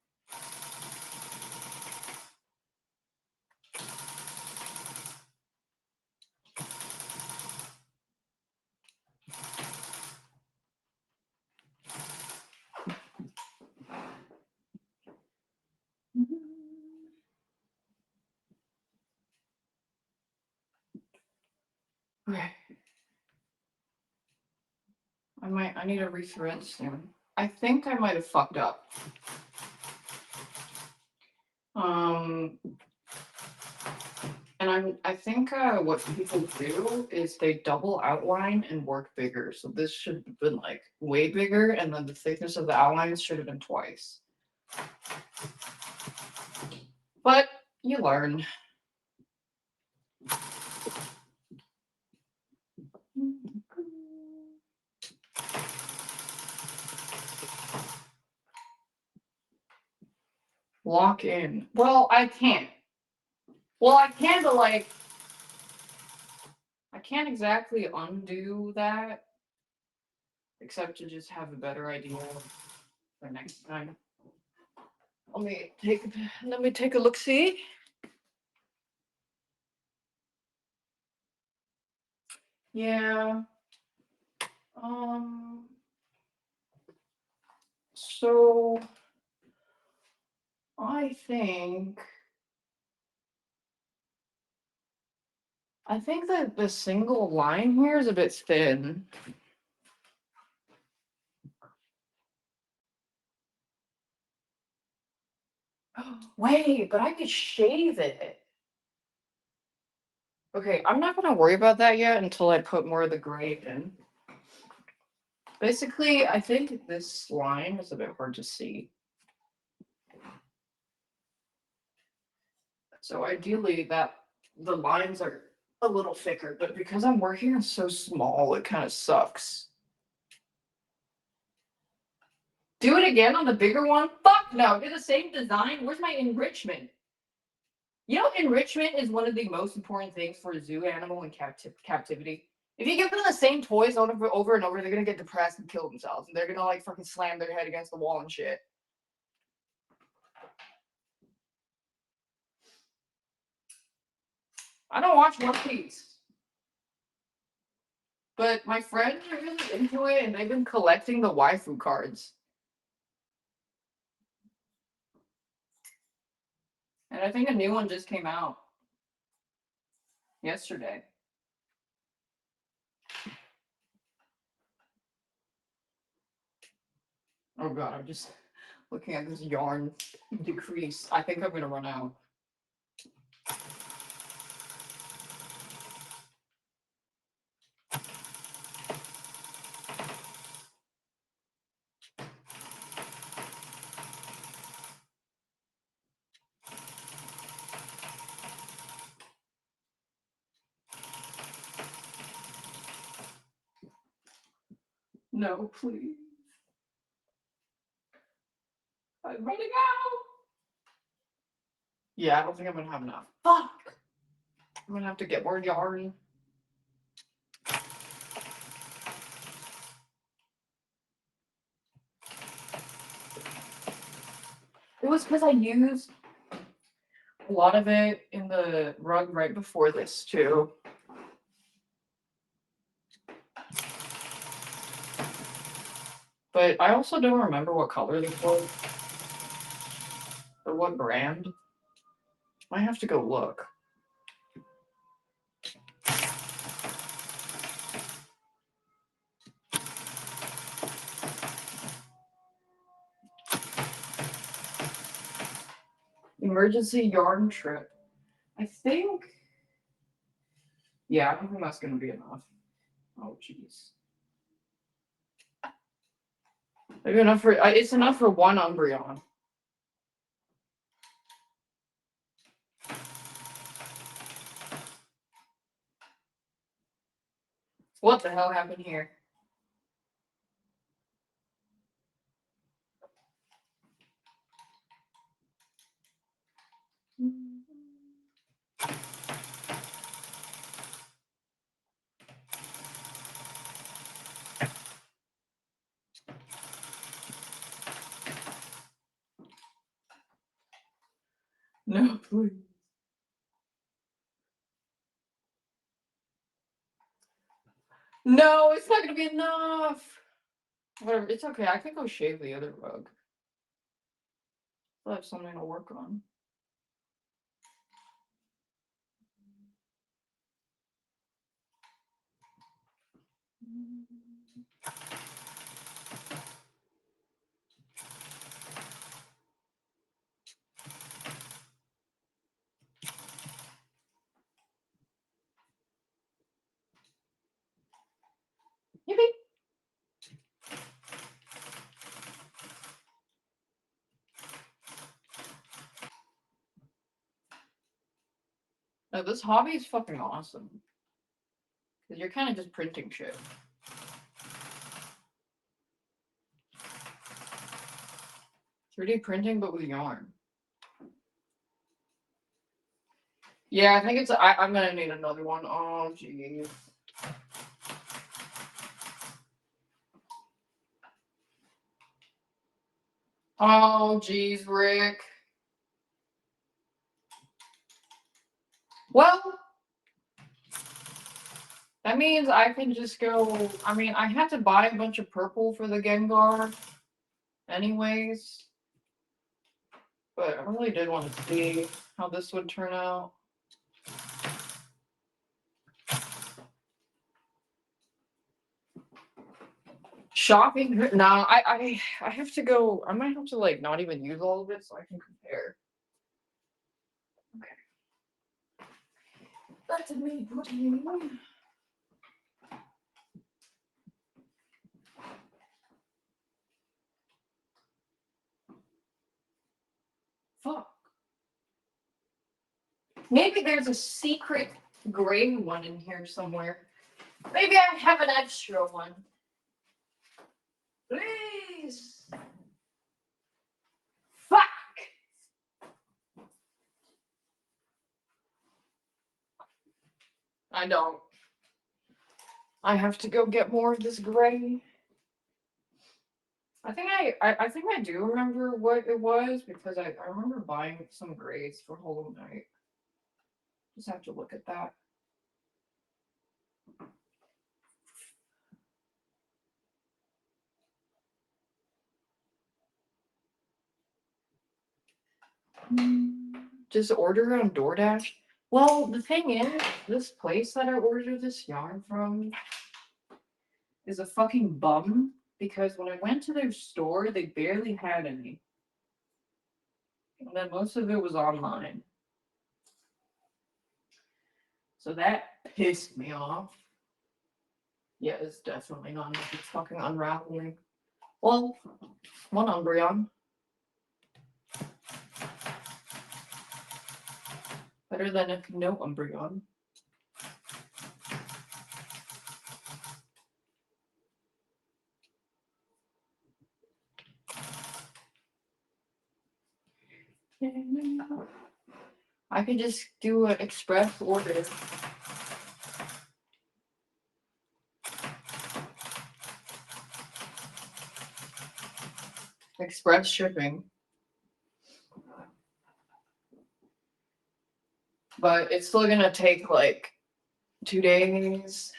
[SPEAKER 2] Okay. I need to rethread soon. I think I might have fucked up. And I think what people do is they double outline and work bigger. So this should have been like way bigger, and then the thickness of the outlines should have been twice. But you learn. Lock in. Well, I can't. Well, I can, but like, I can't exactly undo that, except to just have a better idea for next time. Let me take a look. See. Yeah. So I think I think that the single line here is a bit thin. Wait, but I could shave it. Okay, I'm not gonna worry about that yet until I put more of the gray in. Basically, I think this line is a bit hard to see. So ideally that the lines are a little thicker, but because I'm working on so small, it kind of sucks. Do it again on the bigger one? Fuck no, do the same design. Where's my enrichment? You know, enrichment is one of the most important things for a zoo animal in captivity. If you give them the same toys over and over, they're gonna get depressed and kill themselves, and they're gonna like fucking slam their head against the wall and shit. I don't watch One Piece, but my friends are really into it, and they've been collecting the waifu cards. And I think a new one just came out yesterday. Oh god, I'm just looking at this yarn decrease. I think I'm gonna run out. No, please. I'm running out. Yeah, I don't think I'm gonna have enough. Fuck! I'm gonna have to get more yarn. It was because I used a lot of it in the rug right before this, too. But I also don't remember what color this was. Or what brand. I have to go look. Emergency yarn trip. I think. Yeah, I don't think that's gonna be enough. Oh, jeez. Maybe enough for. It's enough for one Umbreon. What the hell happened here? No, please. No, it's not gonna be enough. Whatever, it's okay. I can go shave the other rug. I'll have something to work on. Yippee! No, this hobby is fucking awesome. Because you're kind of just printing shit. 3D printing, but with yarn. Yeah, I think it's. I'm gonna need another one. Oh, jeez. Oh, jeez, Rick. Well, that means I can just go. I mean, I had to buy a bunch of purple for the Gengar, anyways. But I really did want to see how this would turn out. Shopping? Nah, I have to go. I might have to like not even use all of it so I can compare. Okay. That's me putting. Fuck. Maybe there's a secret gray one in here somewhere. Maybe I have an extra one. Please. Fuck. I don't. I have to go get more of this gray. I think I do remember what it was because I remember buying some grays for Hollow Knight. Just have to look at that. Just order it on DoorDash. Well, the thing is, this place that I ordered this yarn from is a fucking bum because when I went to their store, they barely had any. And then most of it was online. So that pissed me off. Yeah, it's definitely not enough. It's fucking unraveling. Well, one Umbreon. Better than if no Umbreon. I could just do an express order. Express shipping. But it's still gonna take like 2 days.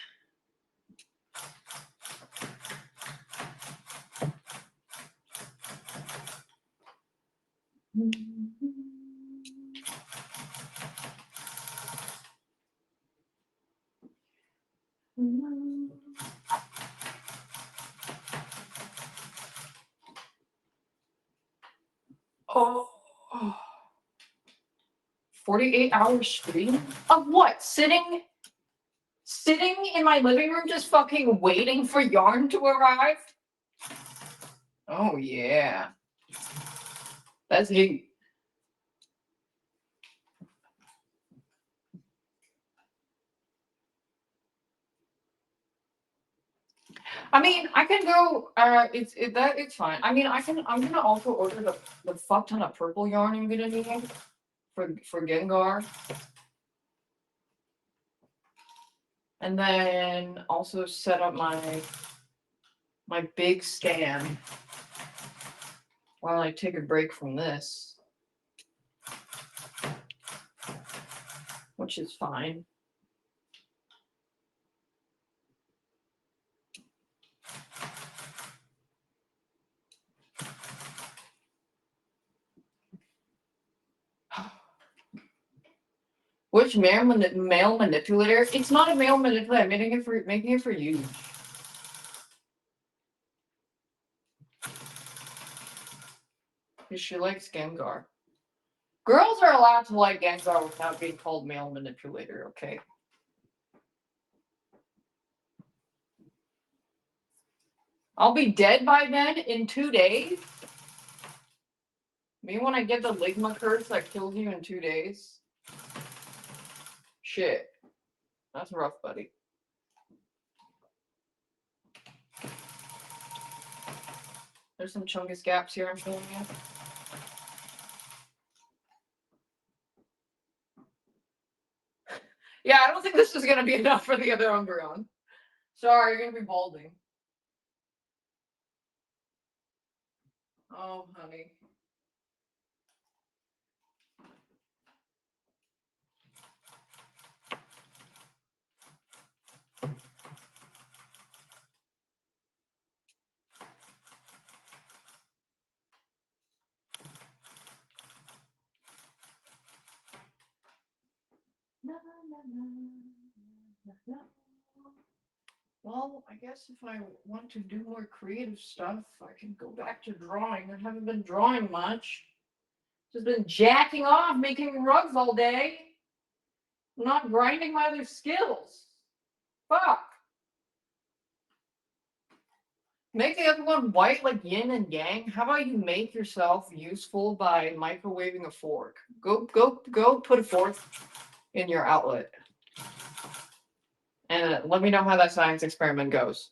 [SPEAKER 2] Oh. 48-hour stream? Of what? Sitting in my living room just fucking waiting for yarn to arrive? Oh yeah. That's heat. I mean, I can go. It's fine. I mean, I'm gonna also order the fuck ton of purple yarn I'm gonna need for Gengar, and then also set up my big stand while I take a break from this, which is fine. Which male manipulator? It's not a male manipulator. I'm making it for you. Because she likes Gengar. Girls are allowed to like Gengar without being called male manipulator, okay? I'll be dead by then in 2 days. Me when I get the Ligma curse that kills you in 2 days. Shit. That's rough, buddy. There's some Chungus gaps here I'm showing you. Yeah, I don't think this is gonna be enough for the other Umbreon. Sorry, you're gonna be balding. Oh, honey. Well, I guess if I want to do more creative stuff, I can go back to drawing. I haven't been drawing much. Just been jacking off, making rugs all day. I'm not grinding my other skills. Fuck. Make the other one white like yin and yang. How about you make yourself useful by microwaving a fork? Go put a fork in your outlet. And let me know how that science experiment goes.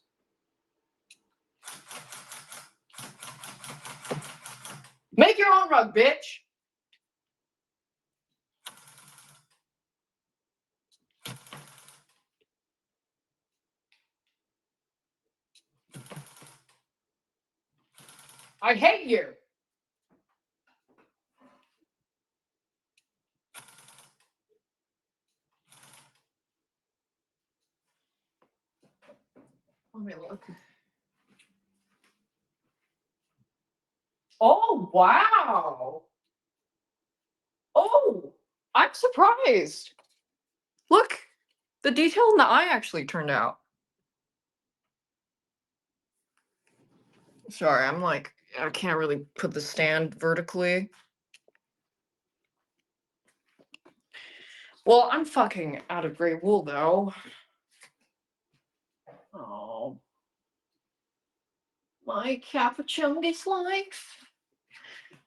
[SPEAKER 2] Make your own rug, bitch! I hate you! Let me look. Oh, wow! Oh, I'm surprised. Look, the detail in the eye actually turned out. Sorry, I'm like, I can't really put the stand vertically. Well, I'm fucking out of gray wool though. Oh. My Capuchungus life.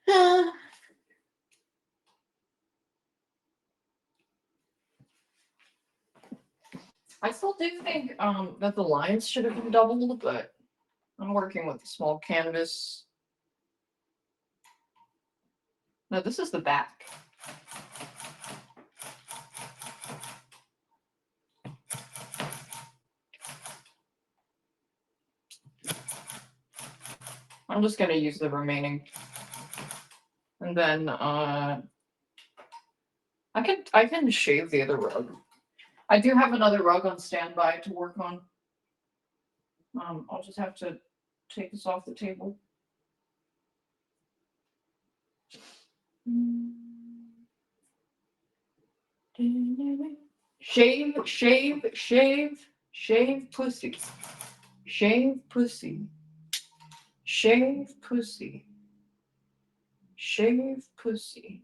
[SPEAKER 2] I still do think that the lines should have been doubled, but I'm working with a small canvas. No, this is the back. I'm just gonna use the remaining. And then I can shave the other rug. I do have another rug on standby to work on. I'll just have to take this off the table. Shave, shave, shave, shave pussy. Shave pussy. Shave pussy. Shave pussy.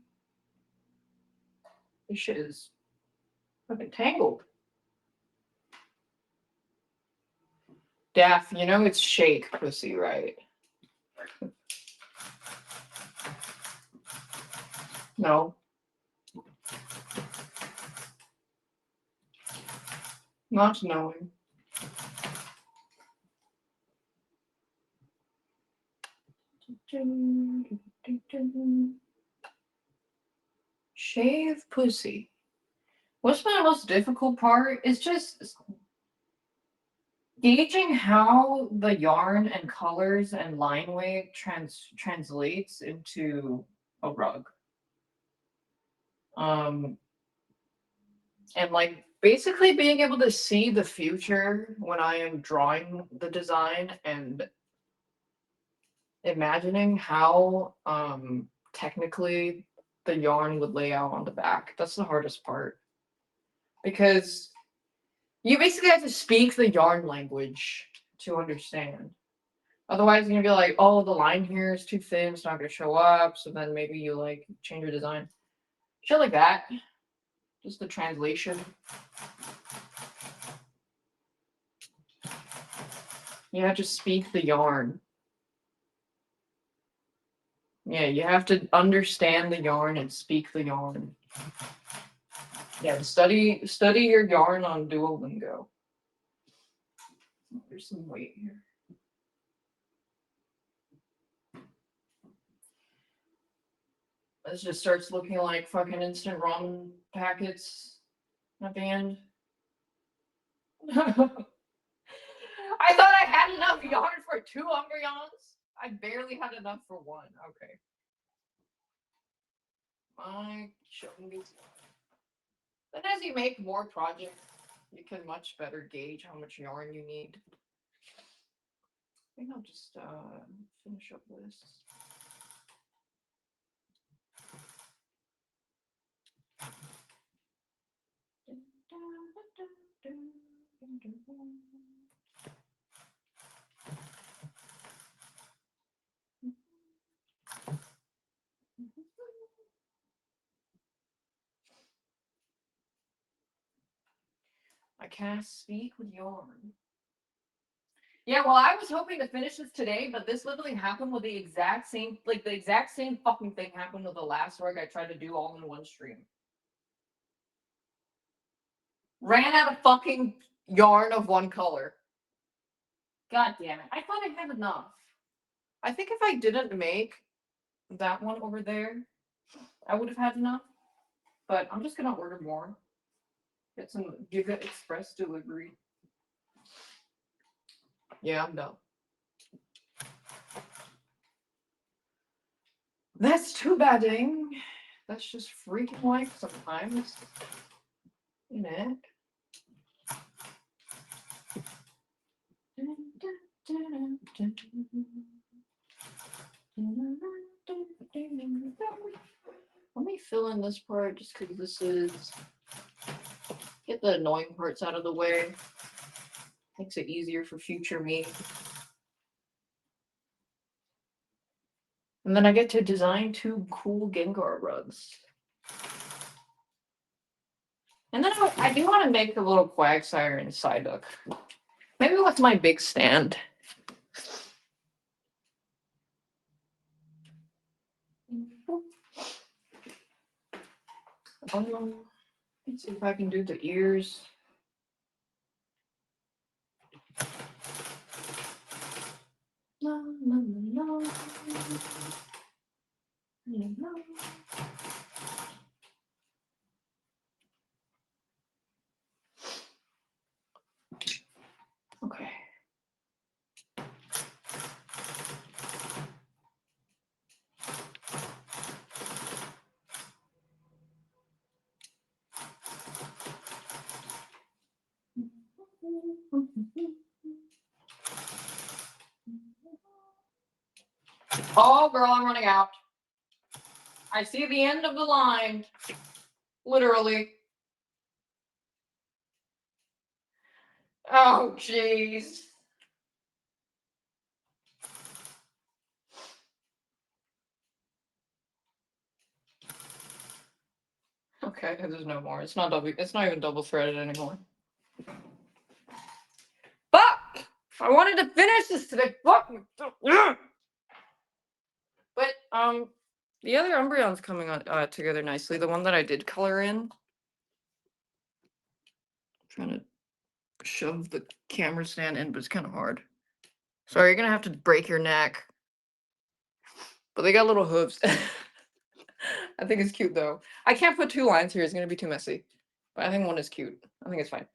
[SPEAKER 2] This shit is fucking tangled. Daph, you know it's shake pussy, right? No. Not knowing. Shave pussy. What's my most difficult part is just gauging how the yarn and colors and line weight translates into a rug. And like basically being able to see the future when I am drawing the design and imagining how technically the yarn would lay out on the back. That's the hardest part. Because you basically have to speak the yarn language to understand. Otherwise, you're gonna be like, oh, the line here is too thin, it's not gonna show up. So then maybe you like change your design. Shit like that. Just the translation. You have to speak the yarn. Yeah, you have to understand the yarn and speak the yarn. Yeah, study your yarn on Duolingo. There's some weight here. This just starts looking like fucking instant ramen packets at the end. I thought I had enough yarn for 2 embryons. I barely had enough for 1. Okay. My chungus. Then as you make more projects, you can much better gauge how much yarn you need. I think I'll just finish up this. podcast speak with yarn. Yeah, well, I was hoping to finish this today, but this literally happened with the exact same, like the exact same fucking thing happened with the last rug I tried to do all in one stream. Ran out of fucking yarn of one color. God damn it. I thought I had enough. I think if I didn't make that one over there, I would have had enough. But I'm just gonna order more. Get some Giga Express delivery. Yeah, I'm done. That's too badding. That's just freaking life sometimes. Ain't it? Let me fill in this part just because this is. Get the annoying parts out of the way. Makes it easier for future me. And then I get to design 2 cool Gengar rugs. And then I do want to make a little Quagsire and Psyduck. Maybe with my big stand. Let's see if I can do the ears. La, la, la, la. La, la. Okay. Oh, girl, I'm running out. I see the end of the line. Literally. Oh, jeez. Okay, there's no more. It's not even double threaded anymore. Fuck! I wanted to finish this today. Fuck! But the other Umbreon's coming on together nicely. The one that I did color in. I'm trying to shove the camera stand in, but it's kind of hard. Sorry, you're gonna have to break your neck. But they got little hooves. I think it's cute though. I can't put 2 lines here. It's gonna be too messy. But I think one is cute. I think it's fine.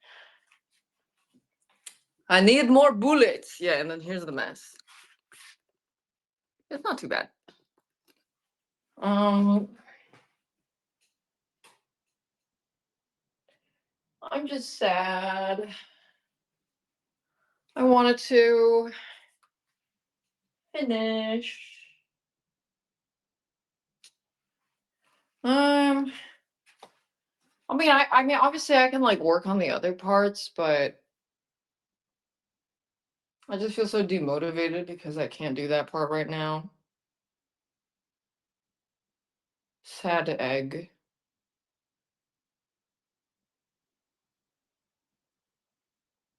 [SPEAKER 2] I need more bullets. Yeah, and then here's the mess. It's not too bad. I'm just sad. I wanted to finish. I mean, obviously I can like work on the other parts, but I just feel so demotivated because I can't do that part right now. Sad egg.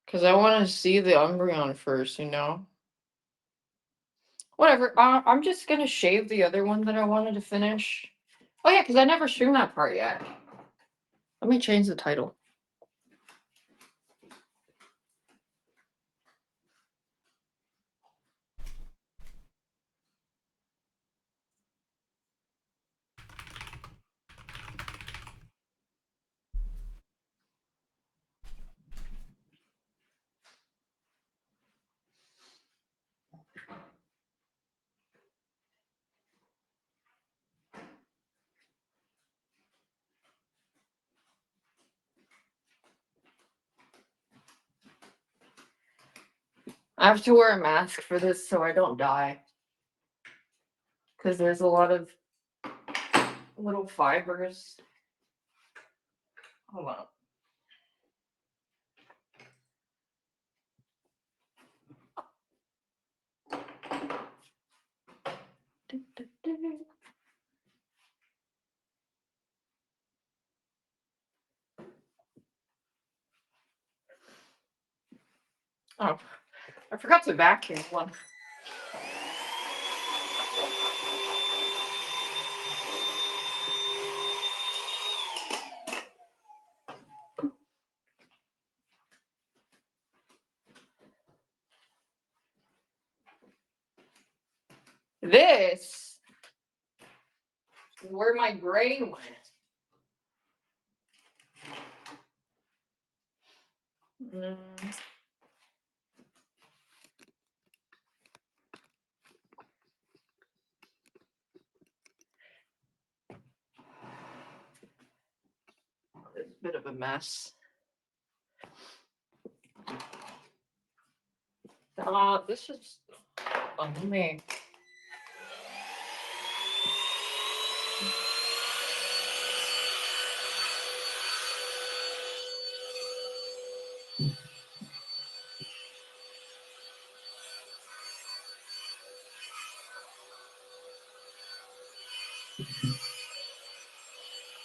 [SPEAKER 2] Because I want to see the Umbreon first, you know? Whatever. I'm just going to shave the other one that I wanted to finish. Oh, yeah, because I never streamed that part yet. Let me change the title. I have to wear a mask for this so I don't die. Because there's a lot of little fibers. Hold on. Oh, I forgot to vacuum one. This is where my gray went. Mm. It's a bit of a mess. This is on me.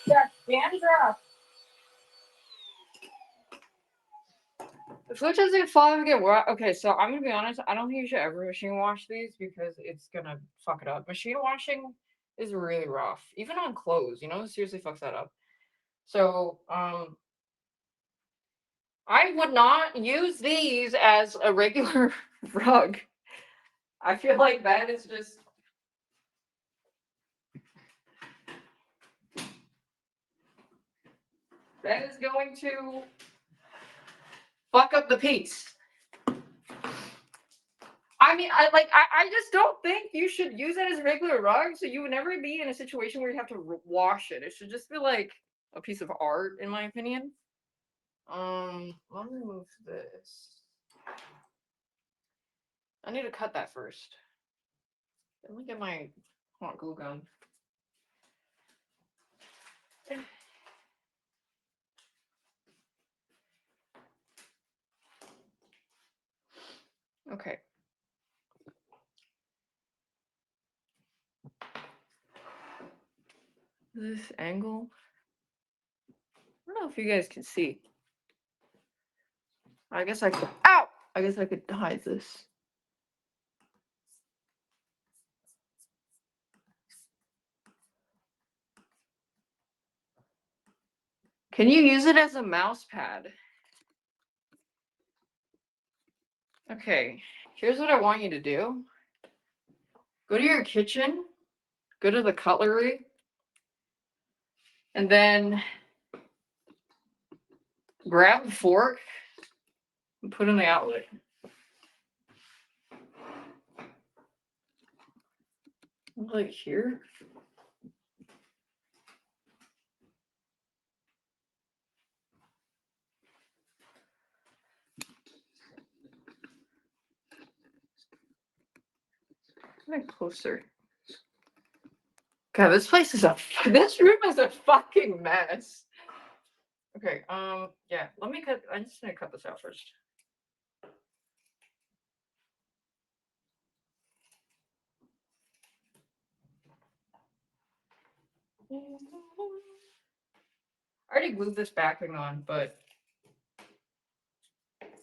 [SPEAKER 2] That's dandruff. If which is if I get what? Okay, so I'm gonna be honest. I don't think you should ever machine wash these because it's gonna fuck it up. Machine washing is really rough, even on clothes. You know, it seriously fucks that up. So, I would not use these as a regular rug. I feel like that is just. That is going to fuck up the piece. I mean, I just don't think you should use it as a regular rug. So you would never be in a situation where you have to wash it. It should just be like a piece of art, in my opinion. Let me move this. I need to cut that first. Let me get my hot glue gun. Okay. This angle. I don't know if you guys can see. I guess I could. Ow! I guess I could hide this. Can you use it as a mouse pad? Okay, here's what I want you to do. Go to your kitchen, go to the cutlery, and then grab a fork and put in the outlet. Like here. Get closer. God, this place is this room is a fucking mess. Okay, yeah, let me cut, I'm just gonna cut this out first. I already glued this backing on, but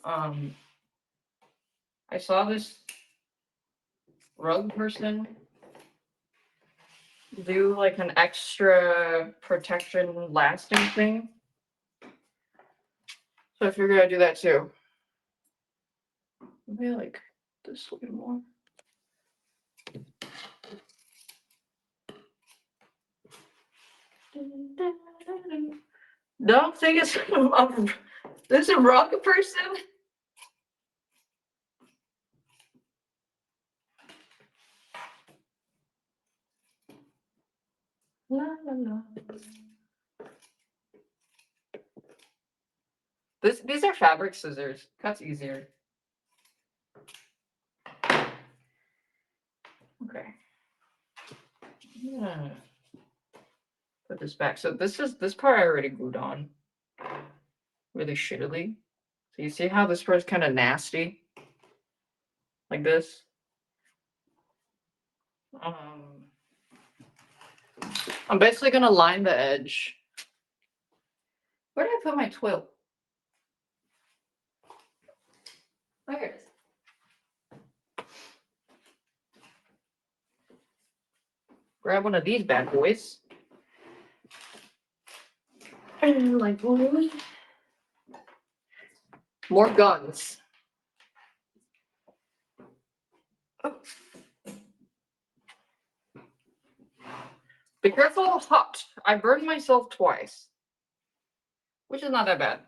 [SPEAKER 2] I saw this rug person do like an extra protection lasting thing. So I figured I'd do that too. Maybe like this a little more. Don't think it's this is a rug person. La, la, la. These are fabric scissors. Cuts easier. Okay. Yeah. Put this back. So this part I already glued on. Really shittily. So you see how this part's kind of nasty? Like this. I'm basically gonna line the edge. Where did I put my twill? There it is. Grab one of these bad boys. And like more guns. Oh. Be careful, hot. I burned myself twice. Which is not that bad.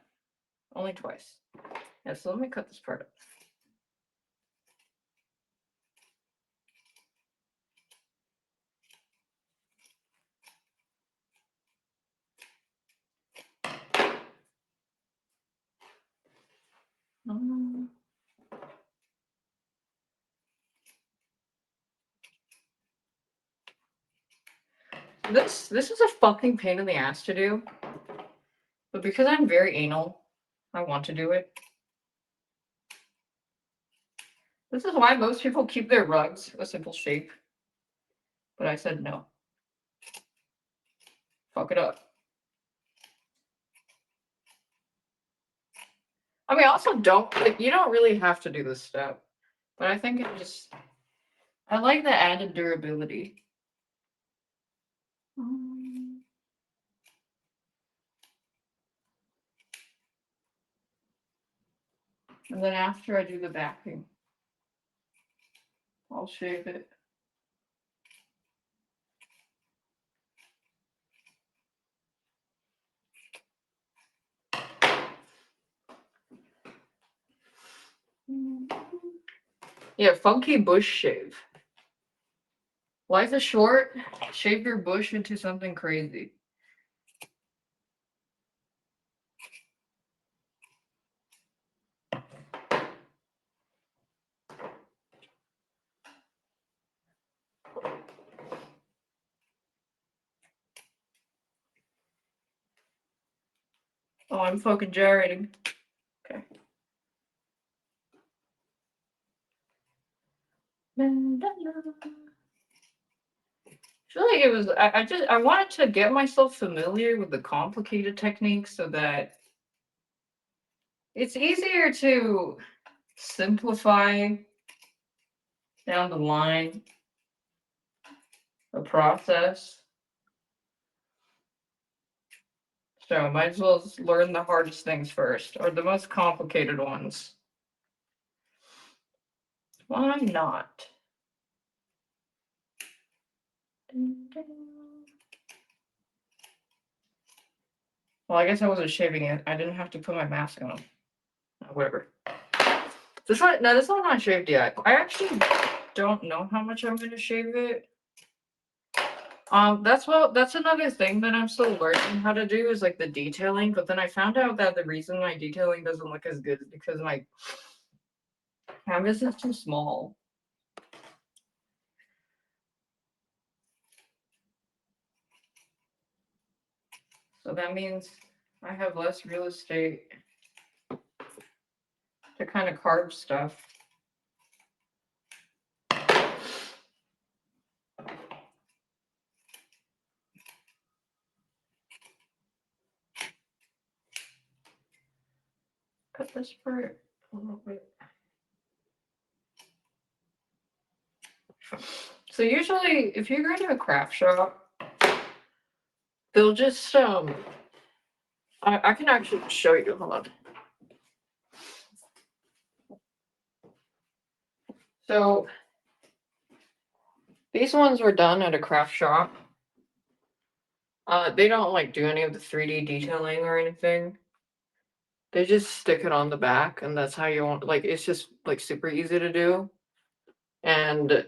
[SPEAKER 2] Only twice. Yeah, so let me cut this part up. This is a fucking pain in the ass to do. But because I'm very anal, I want to do it. This is why most people keep their rugs a simple shape. But I said no. Fuck it up. I mean, I also don't, like, you don't really have to do this step. But I think it just, I like the added durability. And then after I do the backing, I'll shave it. Yeah, funky bush shave. Life is short. Shave your bush into something crazy. Oh, I'm fucking gyrating. Okay. Really, it was, I wanted to get myself familiar with the complicated techniques so that it's easier to simplify down the line the process. So might as well learn the hardest things first, or the most complicated ones. Why not? Well, I guess I wasn't shaving it. I didn't have to put my mask on. Whatever. This one, no, this one's not shaved yet. I actually don't know how much I'm gonna shave it. That's another thing that I'm still learning how to do is like the detailing. But then I found out that the reason my detailing doesn't look as good is because my canvas is too small. So that means I have less real estate to kind of carve stuff. Cut this part a little bit. So usually, if you're going to a craft shop, they'll just I can actually show you. Hold on. So these ones were done at a craft shop. They don't like do any of the 3D detailing or anything. They just stick it on the back, and that's how you want. Like, it's just like super easy to do, and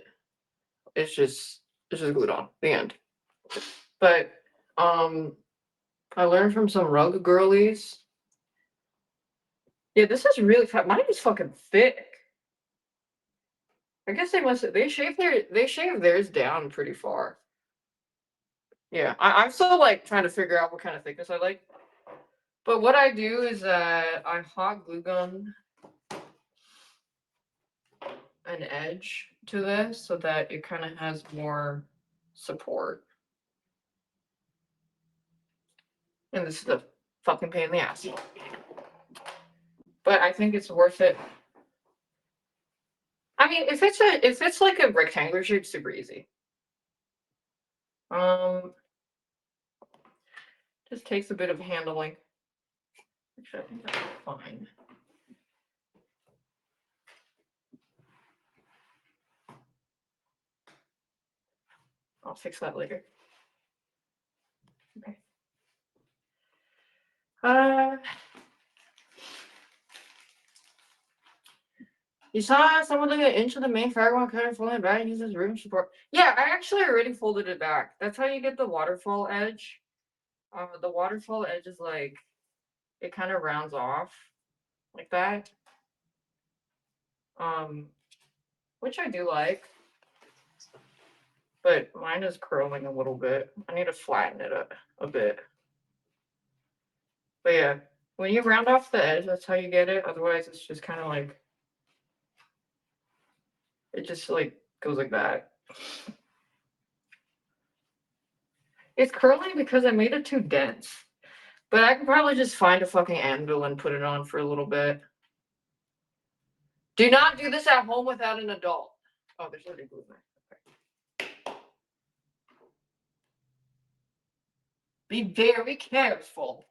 [SPEAKER 2] it's just glued on the end. But I learned from some rug girlies. Yeah, this is really fat. Mine is fucking thick. I guess they shave theirs down pretty far. Yeah, I'm still like trying to figure out what kind of thickness I like. But what I do is I hot glue gun an edge to this so that it kind of has more support. And this is a fucking pain in the ass. But I think it's worth it I mean, if it's like a rectangular shape, super easy. Just takes a bit of handling. Actually, I think that's fine. I'll fix that later. Okay. You saw someone get into the main fragment one kind of folding it back and uses room support. Yeah, I actually already folded it back. That's how you get the waterfall edge. The waterfall edge is like, it kind of rounds off like that. Which I do like. But mine is curling a little bit. I need to flatten it a bit. But yeah, when you round off the edge, that's how you get it. Otherwise, it's just kind of like, it just like goes like that. It's curling because I made it too dense. But I can probably just find a fucking anvil and put it on for a little bit. Do not do this at home without an adult. Oh, there's already glue there. Okay. Be very careful.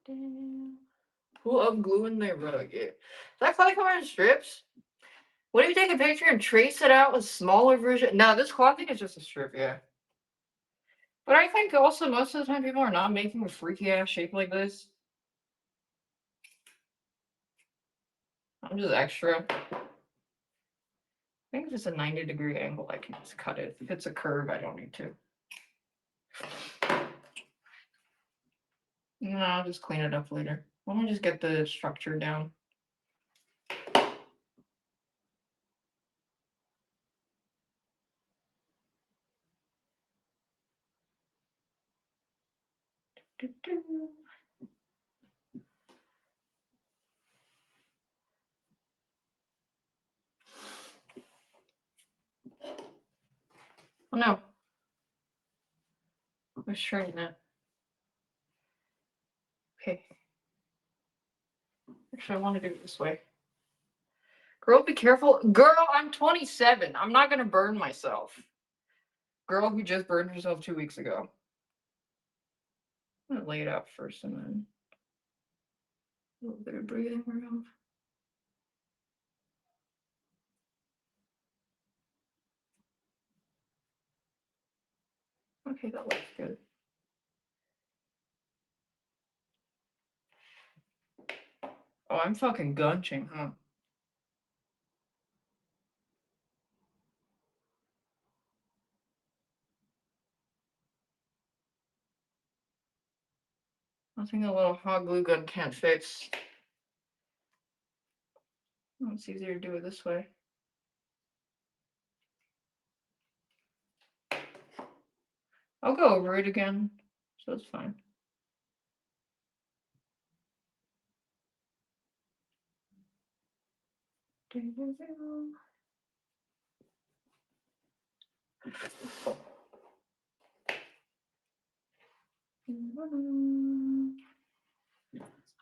[SPEAKER 2] Damn. Who ungluing their rug? Yeah. Is that cloth covered in strips? What if you take a picture and trace it out with smaller version? No, this clothing is just a strip, yeah. But I think also most of the time people are not making a freaky ass shape like this. I'm just extra. I think if it's a 90-degree angle, I can just cut it. If it's a curve, I don't need to. No, I'll just clean it up later. Let me just get the structure down. Oh no. Let's try that. Okay. Actually, I want to do it this way. Girl, be careful. Girl, I'm 27. I'm not gonna burn myself. Girl who just burned herself 2 weeks ago. I'm gonna lay it out first and then a little bit of breathing room. Okay, that looks good. Oh, I'm fucking gunching, huh? Nothing a little hot glue gun can't fix. Oh, it's easier to do it this way. I'll go over it again, so it's fine.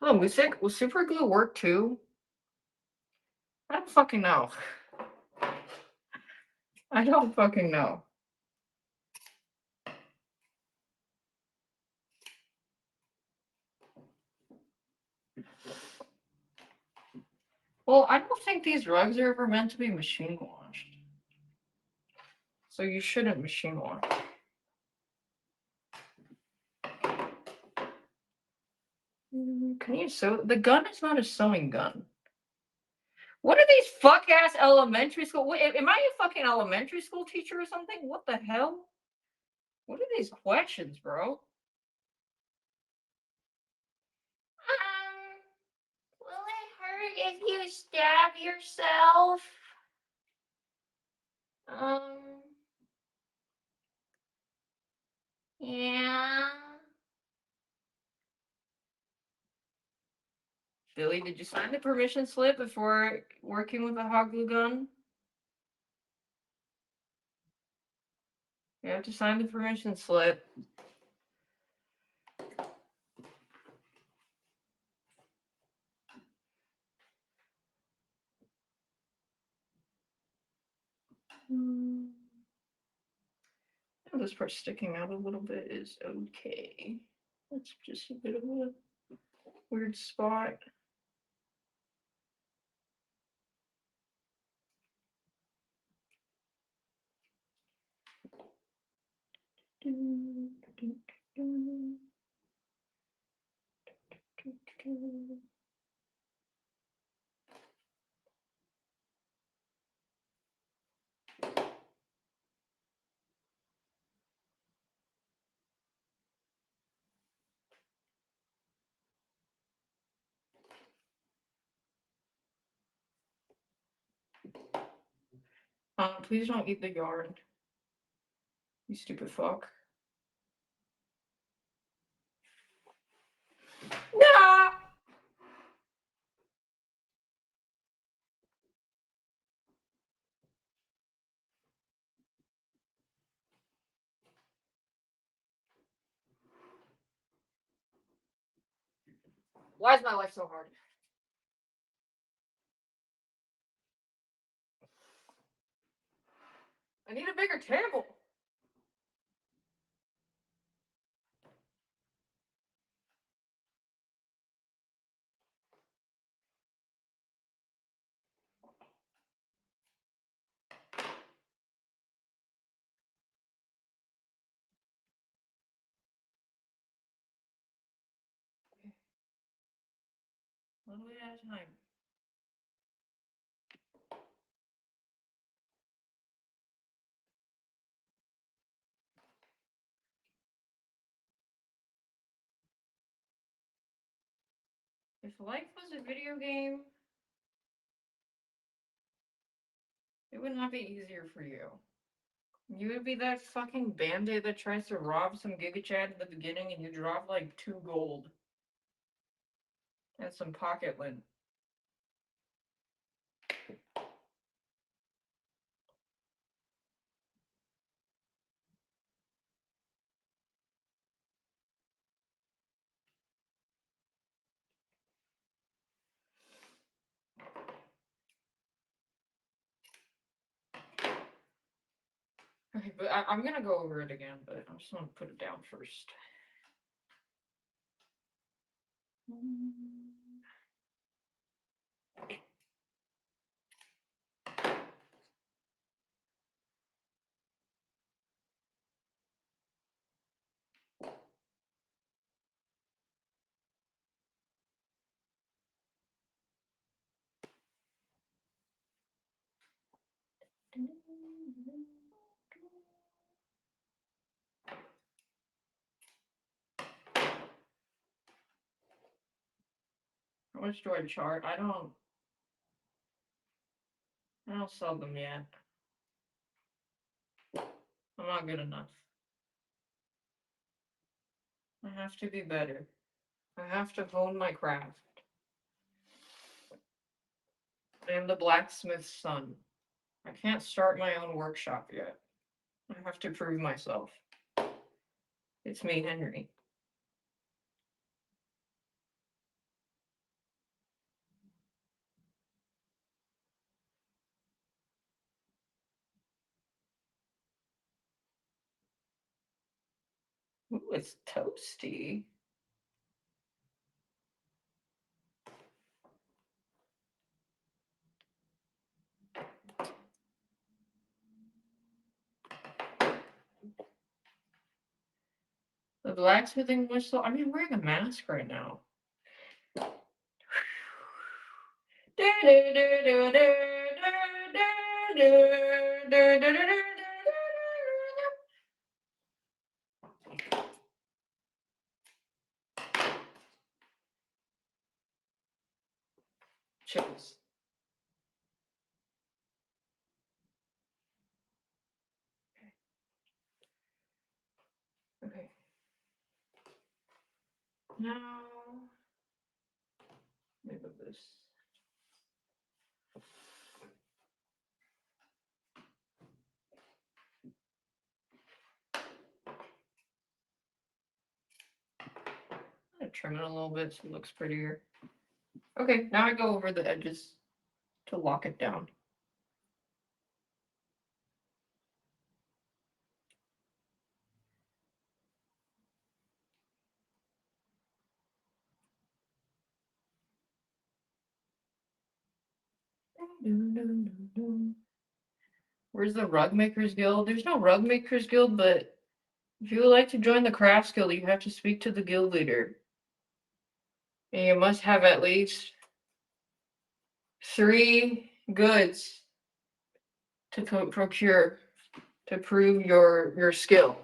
[SPEAKER 2] Oh, will super glue work too? I don't fucking know. I don't fucking know. Well, I don't think these rugs are ever meant to be machine washed. So you shouldn't machine wash. Can you sew? The gun is not a sewing gun. What are these fuck ass elementary school? Wait, am I a fucking elementary school teacher or something? What the hell? What are these questions, bro? Will it hurt if you stab yourself? Yeah. Billy, did you sign the permission slip before working with a hot glue gun? You have to sign the permission slip. Oh, this part sticking out a little bit is okay. That's just a bit of a weird spot. Please don't eat the yarn. You stupid fuck. No! Why is my life so hard? I need a bigger table. One way at a time. If life was a video game, it would not be easier for you. You would be that fucking bandit that tries to rob some Giga Chad at the beginning and you drop like 2 gold and some pocket lint. Okay, but I'm gonna go over it again, but I'm just gonna put it down first. How much do I charge? I don't sell them yet. I'm not good enough. I have to be better. I have to hone my craft. I am the blacksmith's son. I can't start my own workshop yet. I have to prove myself. It's me, Henry. Ooh, it's toasty. The blacksmithing whistle. I mean, I'm wearing a mask right now. Chips. Okay. Now, move the this. I'm gonna trim it a little bit so it looks prettier. Okay, now I go over the edges to lock it down. Where's the Rug Makers Guild? There's no Rug Makers Guild, but if you would like to join the Crafts Guild, you have to speak to the guild leader. And you must have at least 3 goods to procure to prove your skill.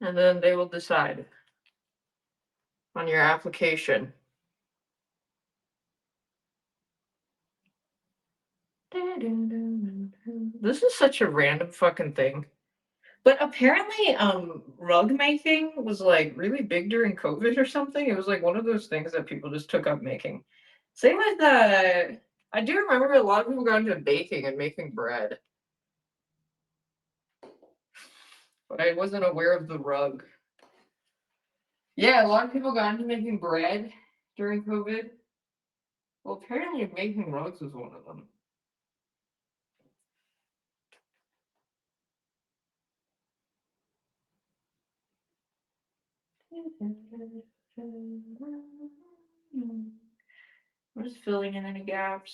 [SPEAKER 2] And then they will decide on your application. This is such a random fucking thing. But apparently, rug making was like really big during COVID or something. It was like one of those things that people just took up making. Same with I do remember a lot of people got into baking and making bread. But I wasn't aware of the rug. Yeah, a lot of people got into making bread during COVID. Well, apparently making rugs was one of them. I'm just filling in any gaps.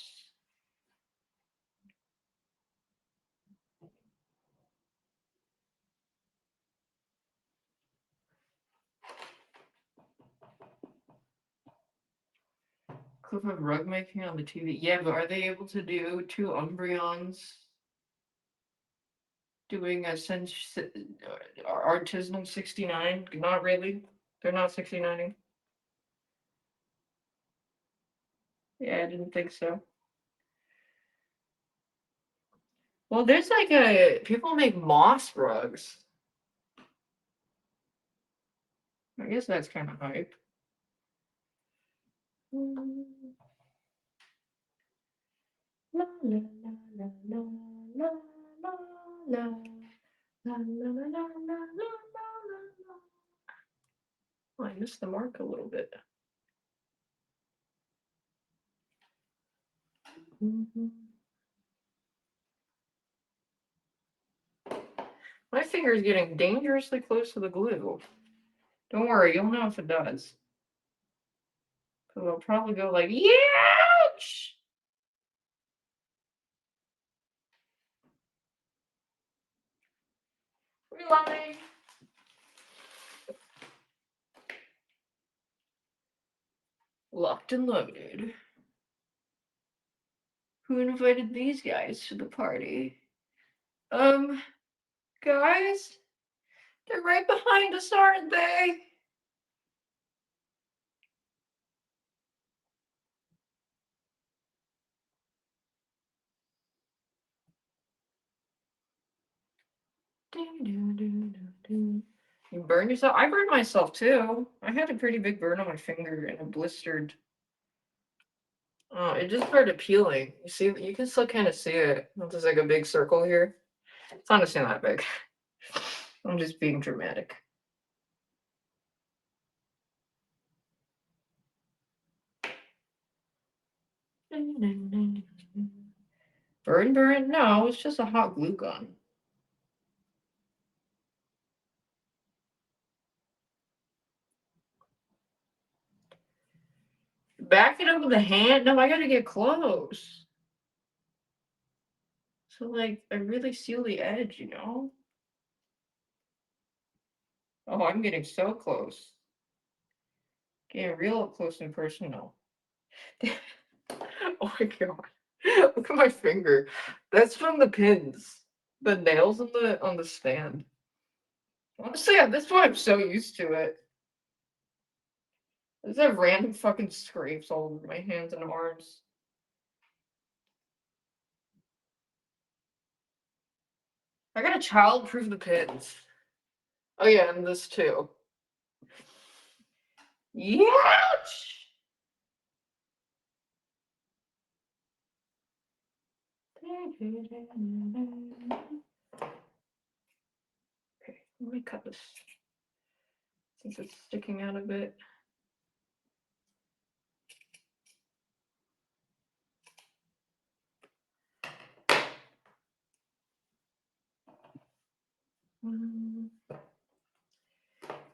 [SPEAKER 2] Clip of rug making on the TV. Yeah, but are they able to do 2 Umbreons doing a artisanal 69? Not really. They're not 69ing. Yeah, I didn't think so. Well, there's like people make moss rugs. I guess that's kind of hype. La, la, la, la, la, la, la, la. La, la, la, la, la, la, la. Oh, I missed the mark a little bit. My finger is getting dangerously close to the glue. Don't worry, you'll know if it does. Because I'll probably go like, ouch! Reloading. Locked and loaded. Who invited these guys to the party? Guys? They're right behind us, aren't they? You burn yourself? I burned myself too. I had a pretty big burn on my finger and it blistered. Oh, it just started peeling. You see, you can still kind of see it. There's like a big circle here. It's honestly not big. I'm just being dramatic. Burn, burn? No, it's just a hot glue gun. Back it up with a hand? No, I gotta get close. So, like, I really seal the edge, you know? Oh, I'm getting so close. Getting real up close and personal. Oh my god. Look at my finger. That's from the pins. The nails on the stand. Honestly, at this point, I'm so used to it. There's have random fucking scrapes all over my hands and arms. I gotta child-proof the pins. Oh yeah, and this too. Ouch! Okay, let me cut this since it's sticking out a bit.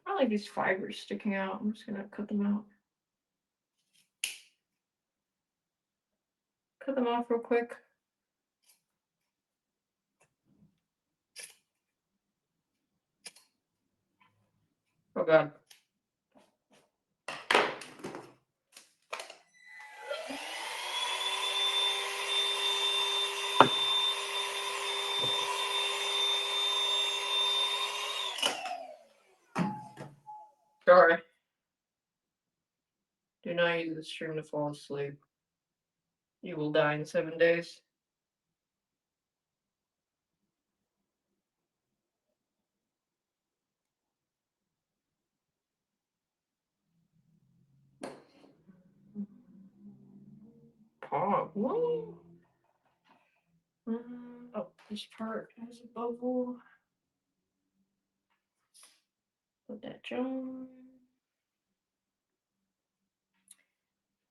[SPEAKER 2] I like these fibers sticking out. I'm just gonna cut them out. Cut them off real quick. Oh god. Sorry. Do not use this stream to fall asleep. You will die in 7 days. Pog. Whoa. Oh, this part has a bubble. Put that join.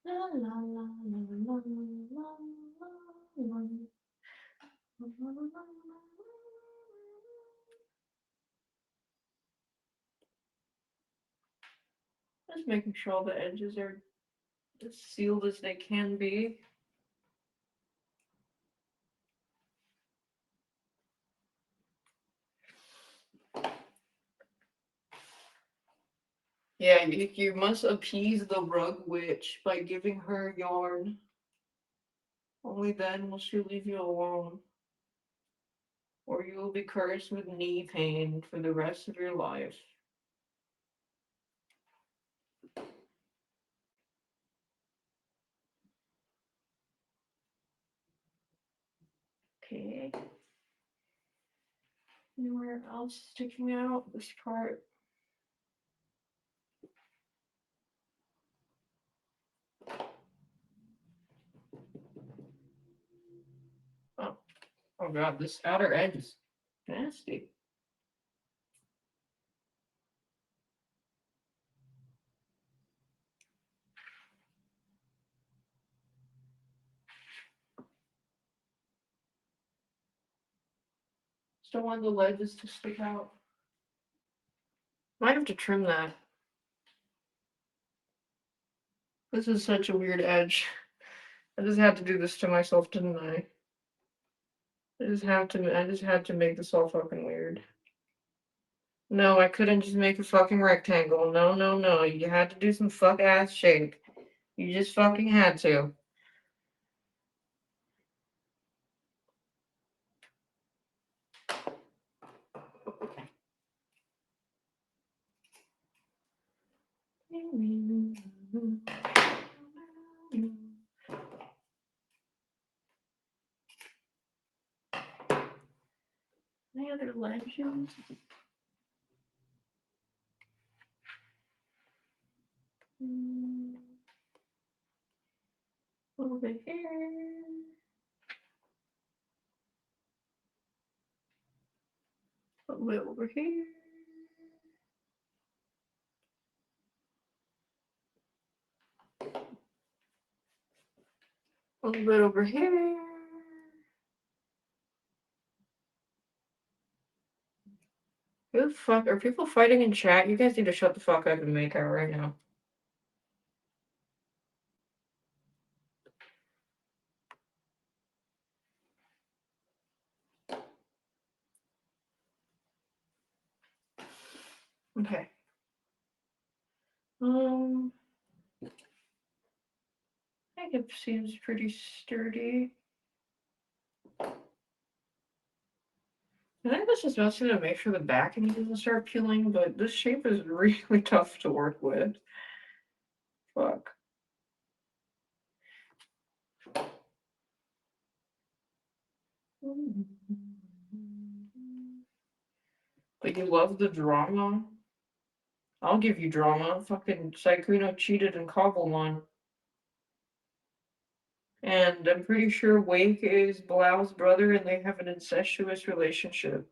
[SPEAKER 2] La la la la la la la la. Just making sure all the edges are as sealed as they can be. Yeah, you must appease the rug witch by giving her yarn. Only then will she leave you alone. Or you will be cursed with knee pain for the rest of your life. Okay. Anywhere else sticking out? This part. Oh, oh god, this outer edge is nasty. Still want the ledges to stick out. Might have to trim that. This is such a weird edge. I just had to do this to myself, didn't I? I just had to make this all fucking weird. No, I couldn't just make a fucking rectangle. No, no, no. You had to do some fuck ass shape. You just fucking had to. Any other legends? Over here. A little bit over here. A little bit over here. Who the fuck are people fighting in chat? You guys need to shut the fuck up and make out right now. Okay. I think it seems pretty sturdy. I think this is mostly to make sure the backing doesn't start peeling, but this shape is really tough to work with. Fuck. But you love the drama? I'll give you drama. Fucking Saikuno cheated in Cobblemon. And I'm pretty sure Wake is Blal's brother and they have an incestuous relationship.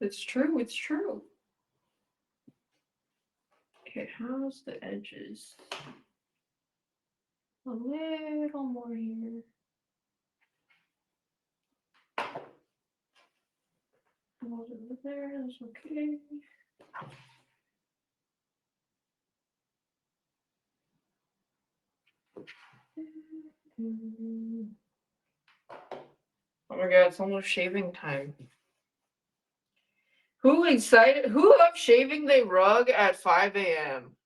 [SPEAKER 2] It's true, it's true. Okay, how's the edges? A little more here. Over there, that's okay. Oh my god, it's almost shaving time. Who up shaving their rug at 5 a.m.?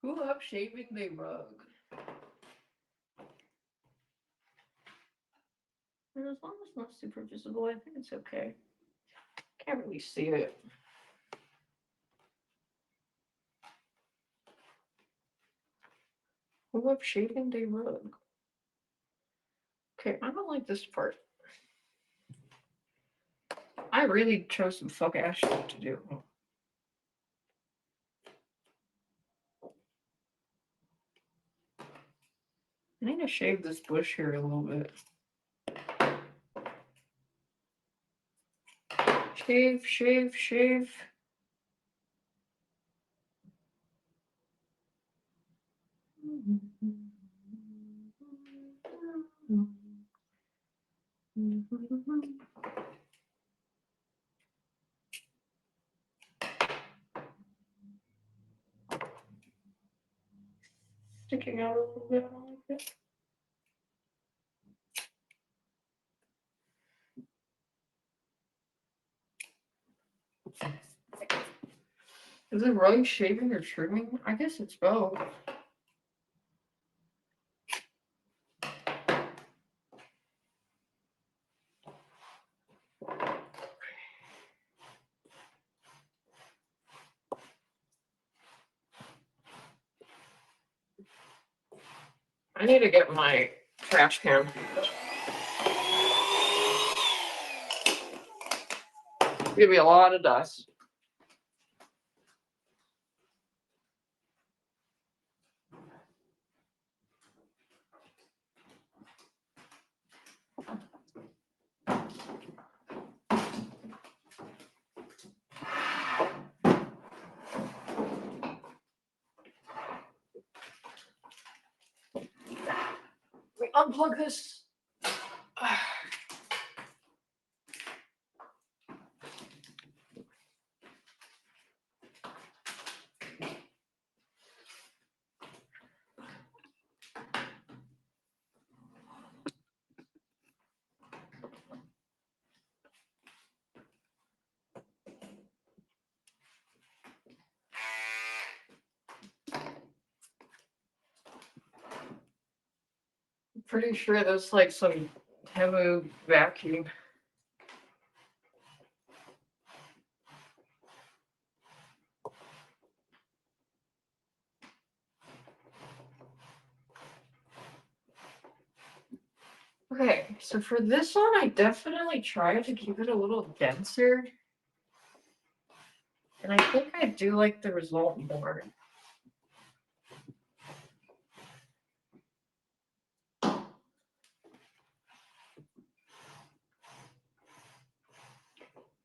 [SPEAKER 2] Who up shaving their rug? And as long as it's not super visible, I think it's okay. Can't really see it. Who up shaving their rug? Okay, I don't like this part. I really chose some fuck ass shit to do. I need to shave this bush here a little bit. Shave, shave, shave. Sticking out a little bit, I don't like it. Is it really shaving or trimming? I guess it's both. I need to get my trash can. It's gonna be a lot of dust. Let me unplug this. Pretty sure that's like some Temu vacuum. Okay, so for this one, I definitely tried to keep it a little denser. And I think I do like the result more.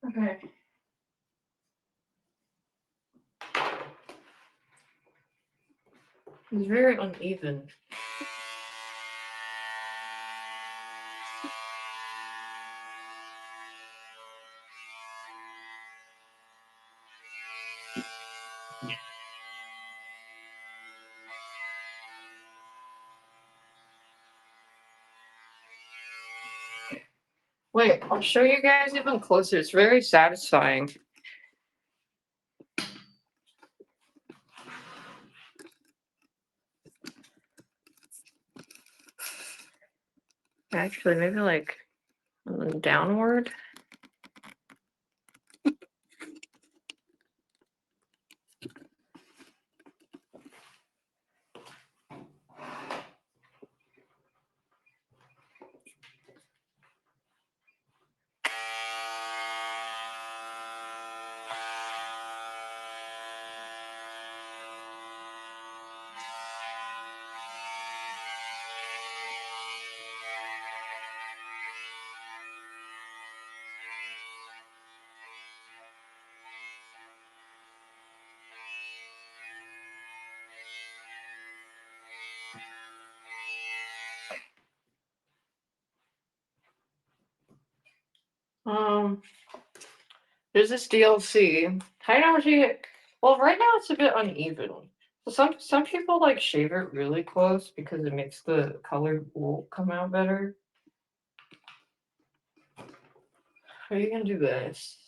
[SPEAKER 2] Okay. It's very uneven. Wait, I'll show you guys even closer. It's very satisfying. Actually, maybe like downward. there's this DLC. I know she. Well, right now it's a bit uneven. So some people like shave it really close because it makes the colored wool come out better. Are you gonna do this?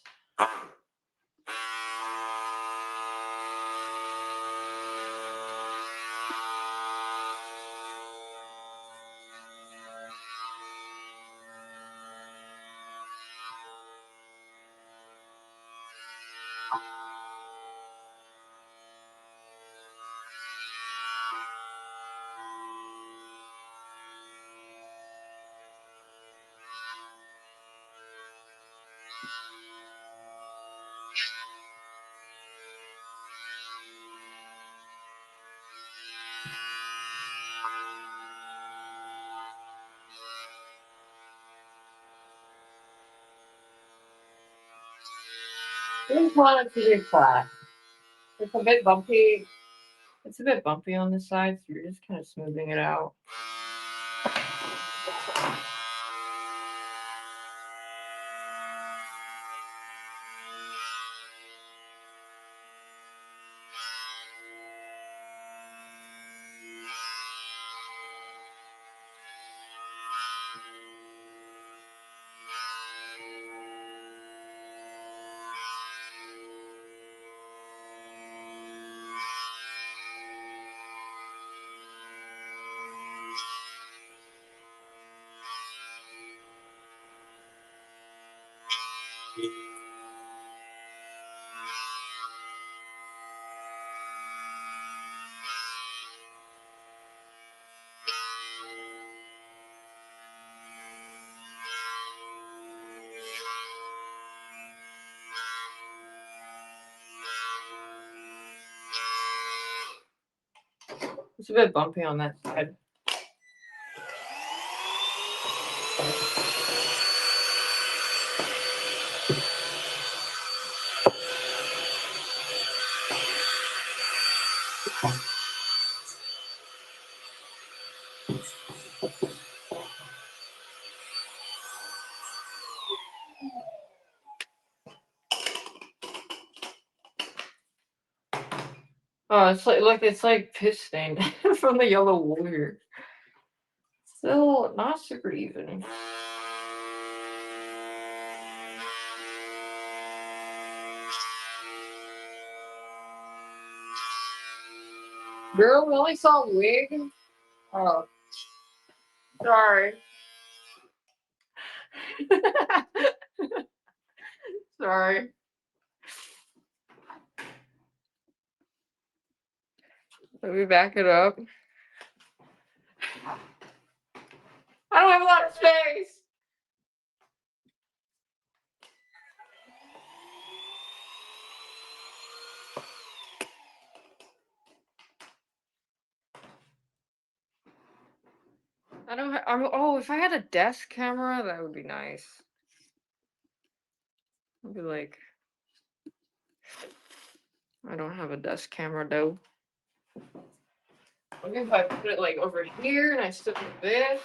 [SPEAKER 2] This one is pretty flat. It's a bit bumpy. It's a bit bumpy on the side, so you're just kind of smoothing it out. It's a bit bumpy on that side. Oh, it's like piss stained from the yellow wool here. Still not super even. Girl, we only saw wig. Oh, sorry. Sorry. Let me back it up. I don't have a lot of space. I don't. Oh, if I had a desk camera, that would be nice. I'd be like, I don't have a desk camera though. Maybe if I put it like over here and I stood like this.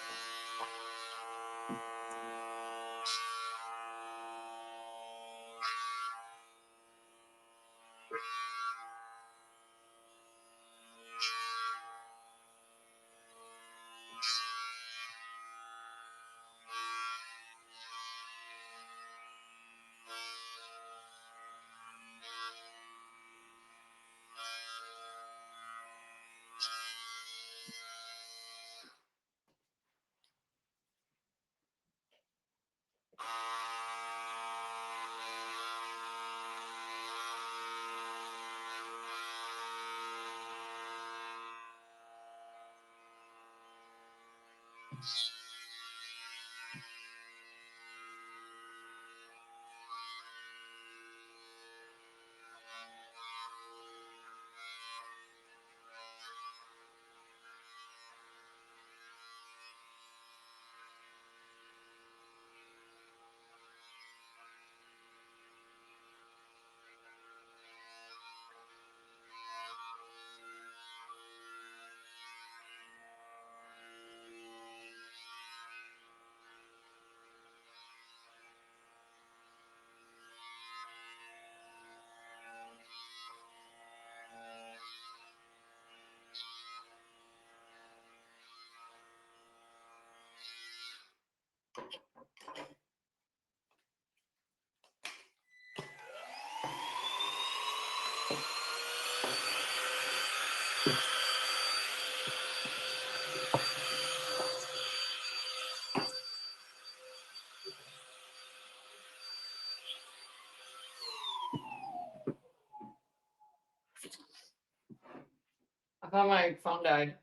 [SPEAKER 2] I thought my phone died.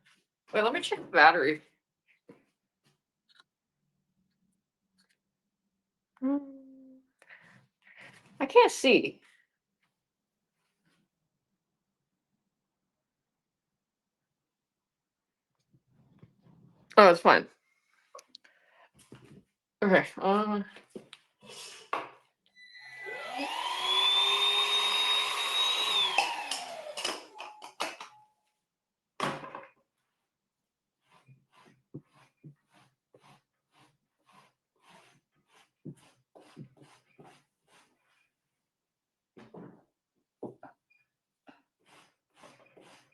[SPEAKER 2] Wait, let me check the battery. I can't see. Oh, it's fine. Okay.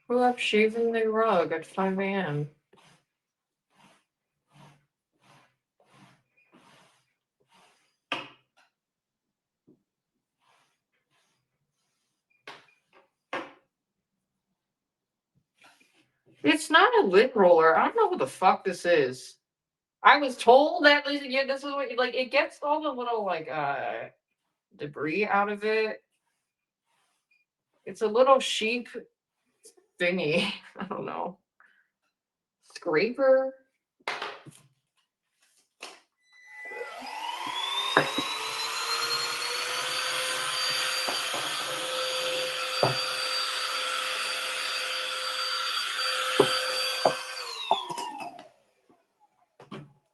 [SPEAKER 2] Who up shaving the rug at 5 a.m.? It's not a lip roller. I don't know what the fuck this is. I was told that this is what like it gets all the little like debris out of it. It's a little sheep thingy. I don't know. Scraper.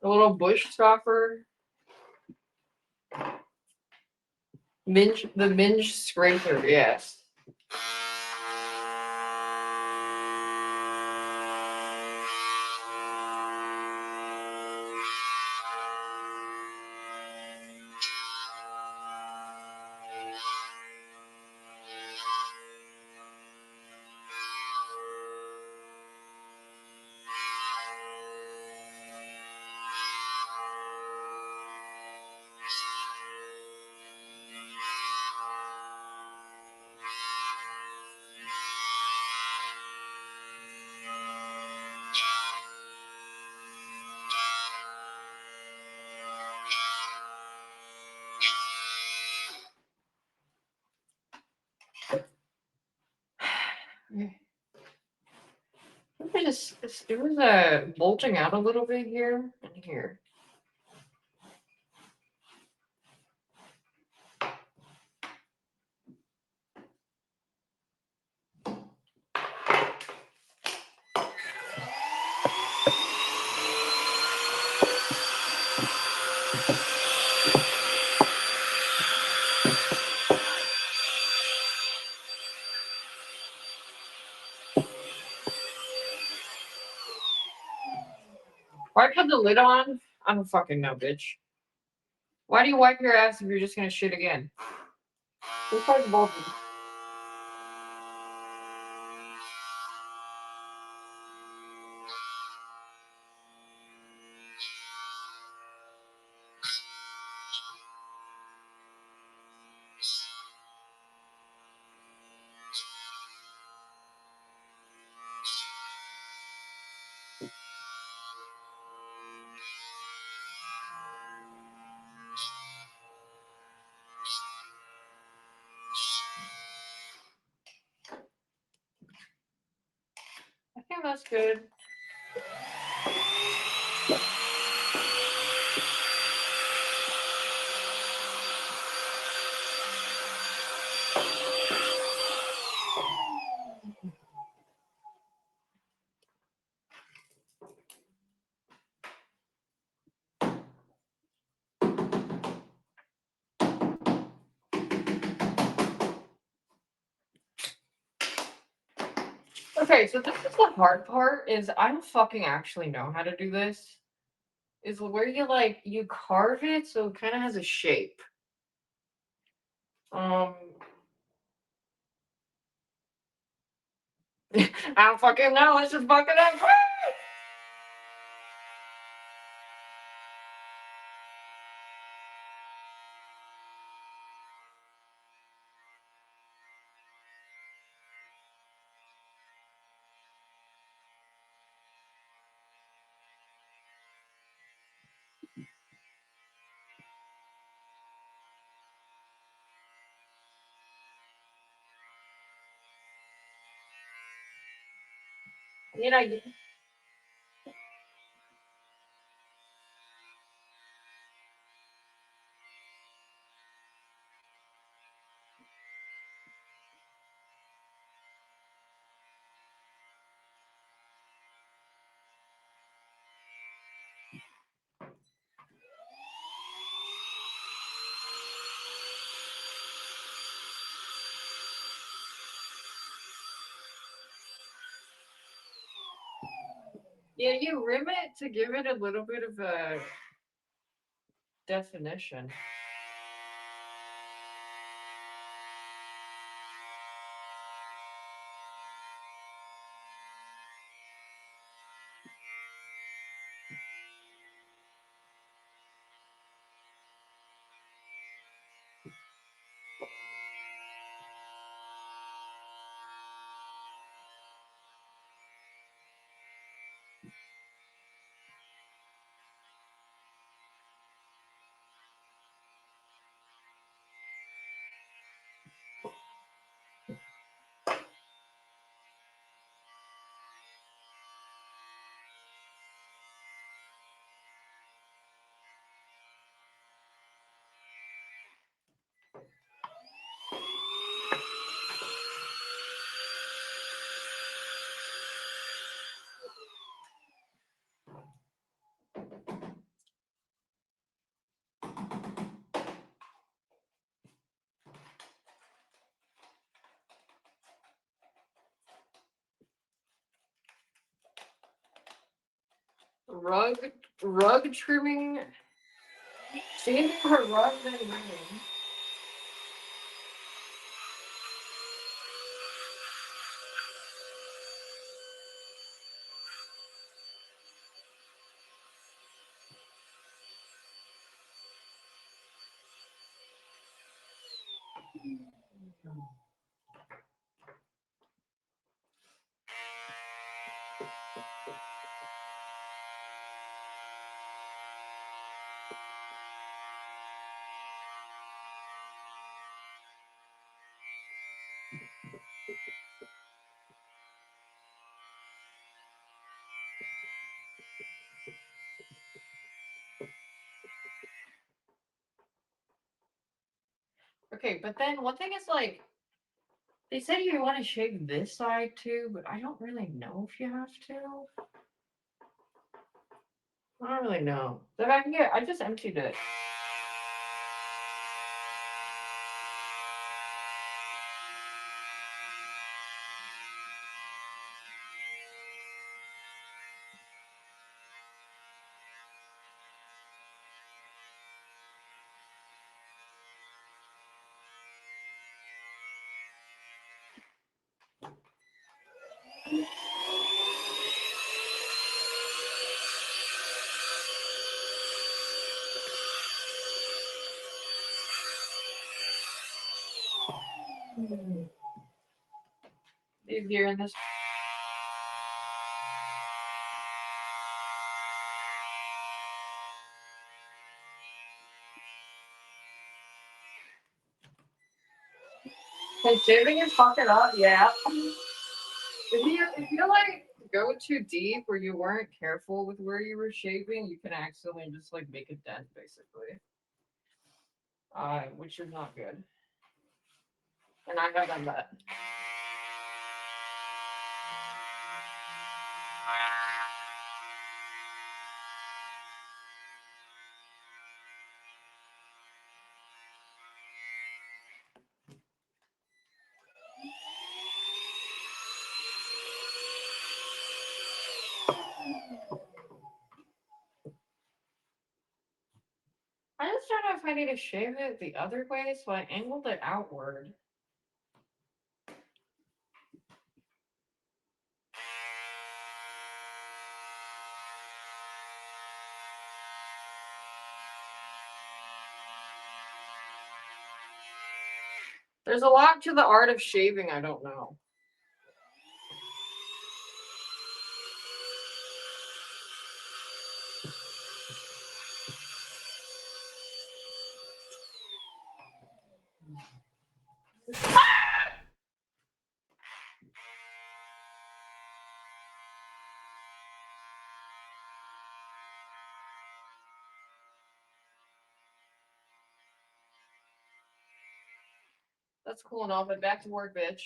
[SPEAKER 2] A little bush stopper. The minge scraper, yes. It was bulging out a little bit here and here. Why put the lid on? I don't fucking know, bitch. Why do you wipe your ass if you're just gonna shit again? This part's bulging. I think that's good. Okay, so this is the hard part is I don't fucking actually know how to do this. Is where you carve it so it kind of has a shape. I don't fucking know. Let's just fucking up. You know, yeah, you rim it to give it a little bit of a definition. Rug, rug trimming. Shaving her rug and rimming. Okay, but then one thing is like they said you want to shave this side too, but I don't really know if you have to. I don't really know. If I can get, I just emptied it. Easier in this. Hey, shaving your pocket up, yeah. If you like go too deep or you weren't careful with where you were shaving, you can accidentally just like make a dent basically. Which is not good. And I have done that. I just don't know if I need to shave it the other way, so I angled it outward. There's a lot to the art of shaving I don't know. That's cool and all, but back to work, bitch.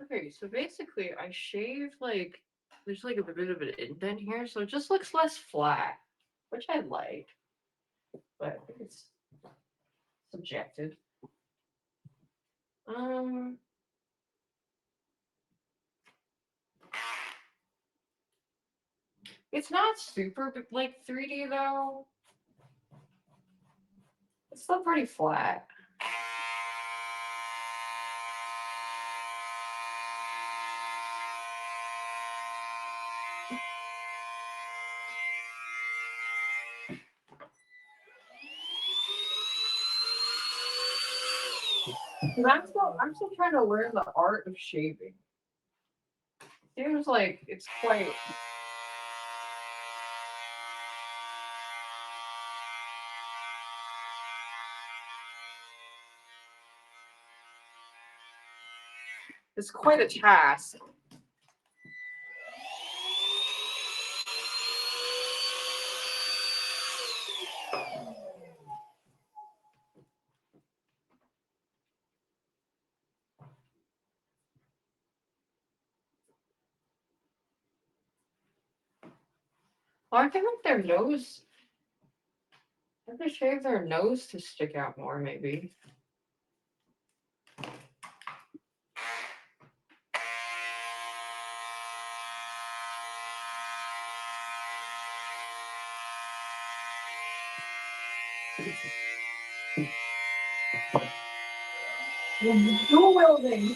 [SPEAKER 2] Okay, so basically I shaved like there's like a bit of an indent here, so it just looks less flat, which I like, but it's subjective. Um, it's not super like 3D though. It's still pretty flat. I'm still trying to learn the art of shaving. Seems like it's quite. It's quite a task. Well, I think like their nose. If they shave their nose to stick out more, maybe. Dual wielding.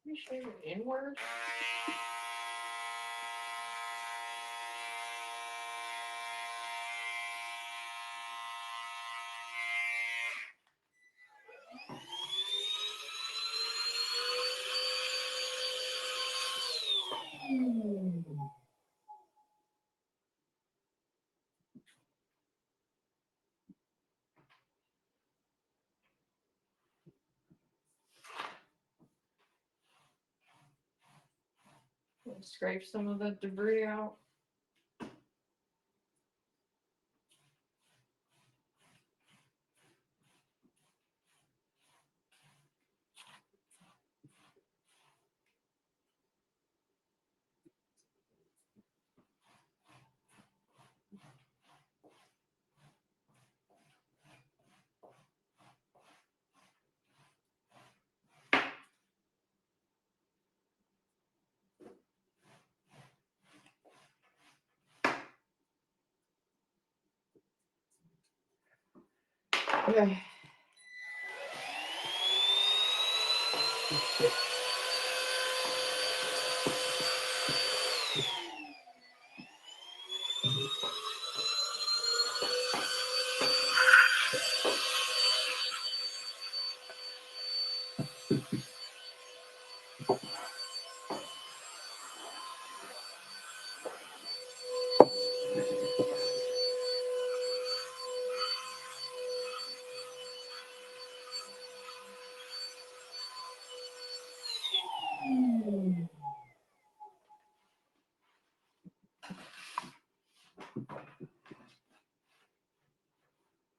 [SPEAKER 2] Let me shave it inward. Scrape some of the debris out. Okay.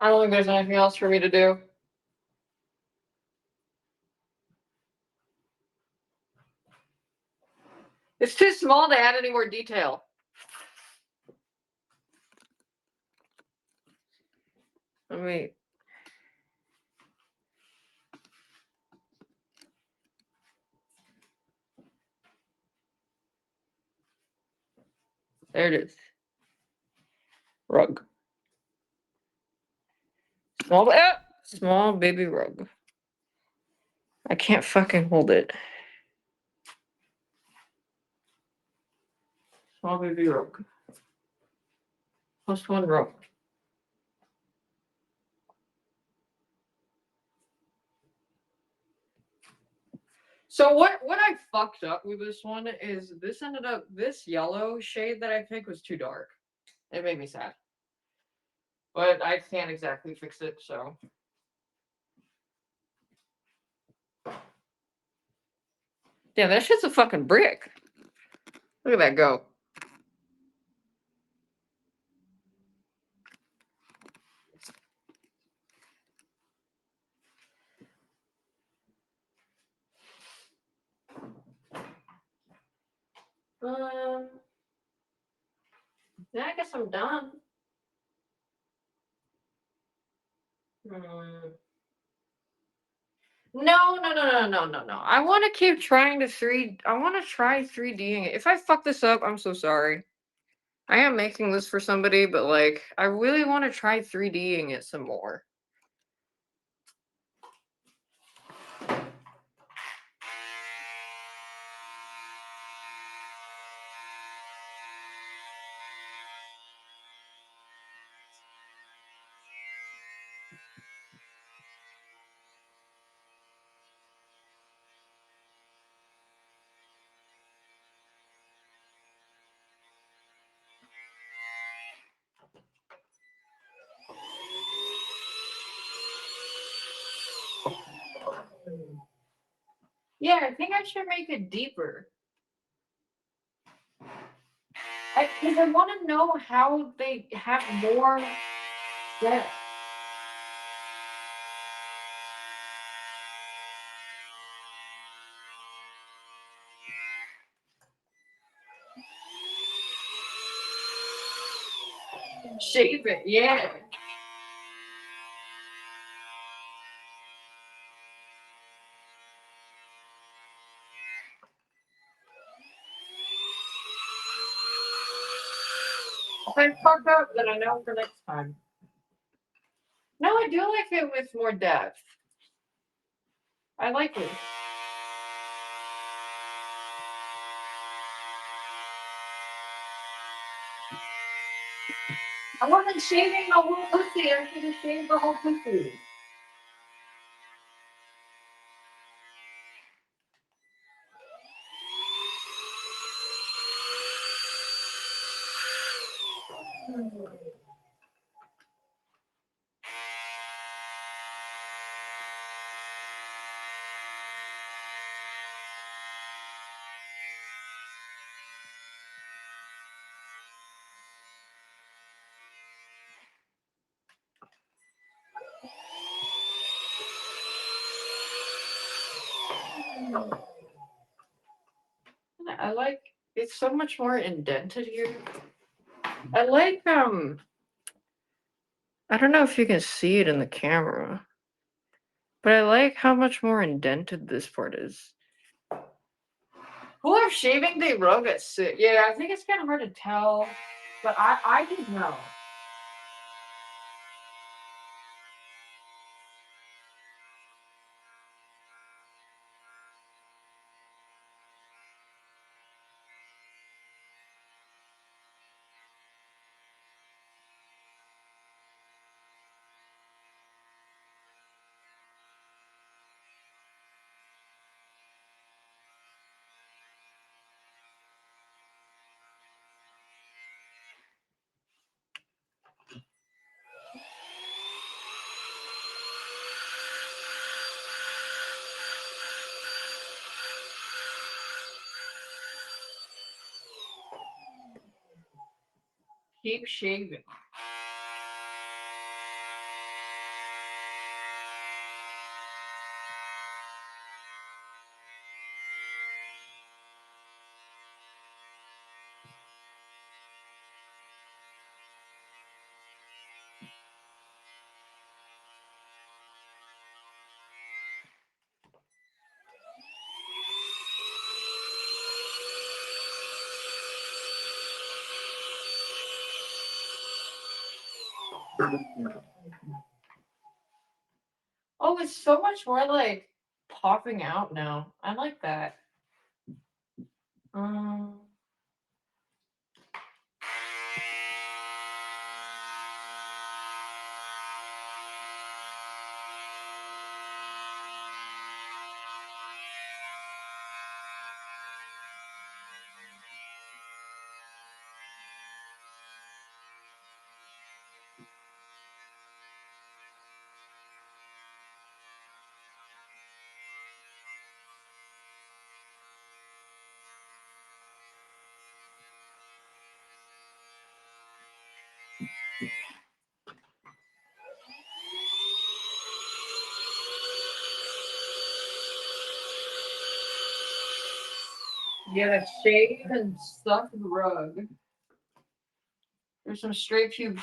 [SPEAKER 2] I don't think there's anything else for me to do. It's too small to add any more detail. Let me. There it is. Rug. Small baby rug. I can't fucking hold it. Small baby rug. Plus one rug. So what I fucked up with this one is this ended up, this yellow shade that I picked was too dark. It made me sad. But I can't exactly fix it, so. Damn, that shit's a fucking brick. Look at that go. Yeah, I guess I'm done. No. I want to keep trying to I want to try 3Ding it. If I fuck this up, I'm so sorry. I am making this for somebody, but like, I really want to try 3Ding it some more. Yeah, I think I should make it deeper. Because I want to know how they have more depth. Shape it, yeah. If I fuck up, then I know for next time. No, I do like it with more depth. I like it. I wasn't shaving the whole pussy. I should have shaved the whole pussy. I like it's so much more indented here. I like I don't know if you can see it in the camera, but I like how much more indented this part is. Who have shaving day rug at 6? Yeah, I think it's kind of hard to tell, but I didn't know. Keep shaving. Oh, it's so much more like popping out now. I like that. Um. Yeah, shave and stuff the rug. There's some straight pubes.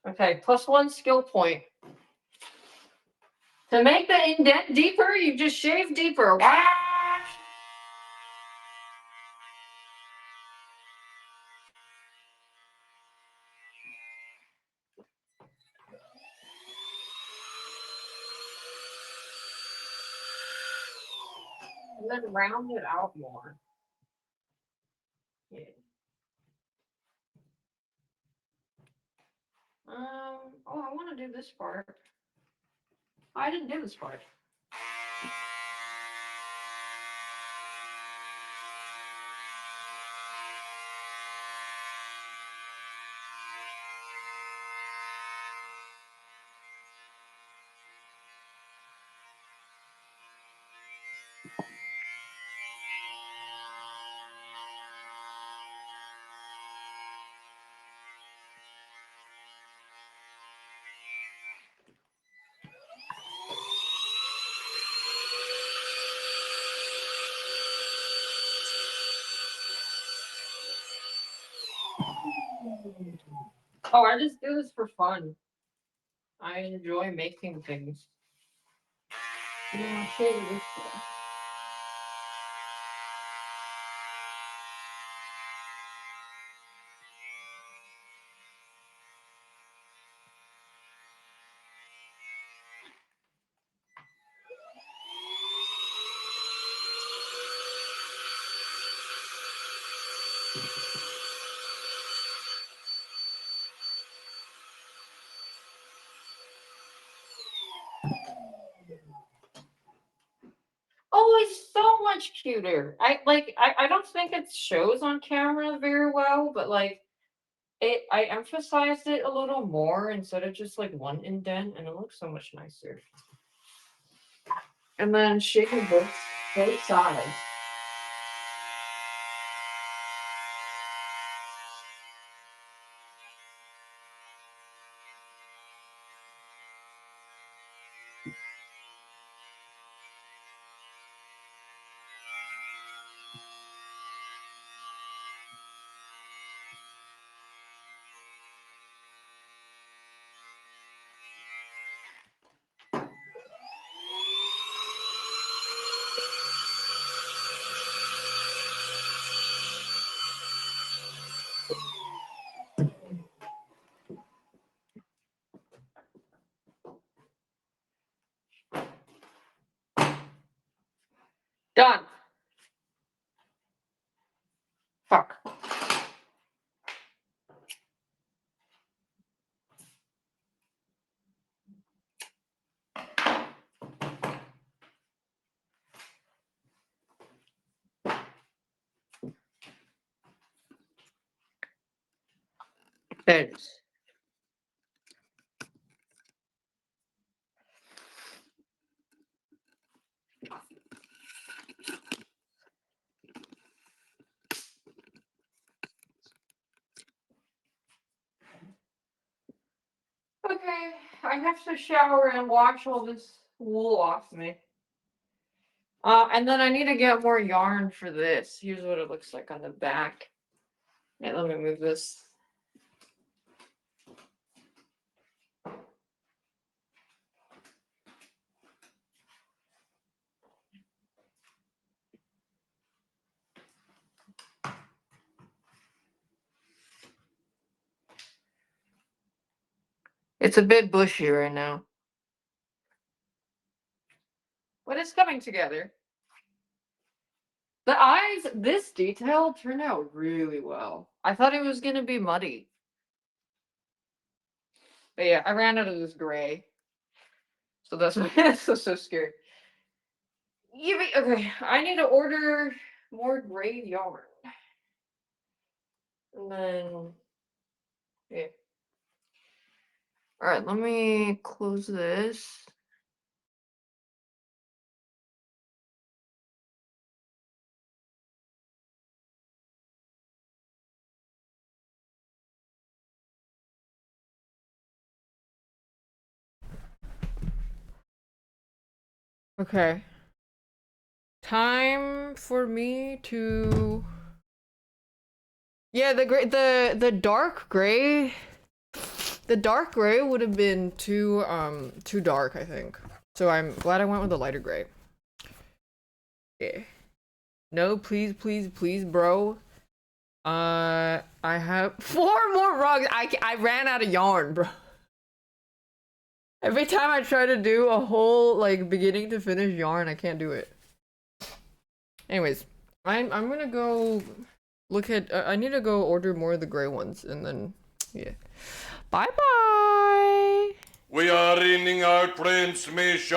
[SPEAKER 2] Okay, +1 skill point. To make the indent deeper, you just shave deeper. Wow. And then round it out more. Yeah. Oh, I want to do this part. I didn't do this part. Oh, I just do this for fun. I enjoy making things. Yeah, shave this part. Oh, it's so much cuter. I don't think it shows on camera very well, but like I emphasized it a little more instead of just like one indent, and it looks so much nicer. And then shaving both sides. Done. Fuck. There it is. Okay, I have to shower and wash all this wool off me. And then I need to get more yarn for this. Here's what it looks like on the back. Yeah, let me move this. It's a bit bushy right now. But it's coming together. The eyes, this detail turned out really well. I thought it was gonna be muddy. But yeah, I ran out of this gray. So that's why I'm so scared. Okay, I need to order more gray yarn. And then, yeah. Alright, let me close this.
[SPEAKER 1] Okay. Time for me to... Yeah, the dark gray... The dark gray would have been too dark, I think. So I'm glad I went with the lighter gray. Yeah. No, please, please, please, bro. I have 4 more rugs. I ran out of yarn, bro. Every time I try to do a whole, like, beginning to finish yarn, I can't do it. Anyways, I'm gonna go look at, I need to go order more of the gray ones, and then, yeah. Bye-bye!
[SPEAKER 3] We are ending our transmission.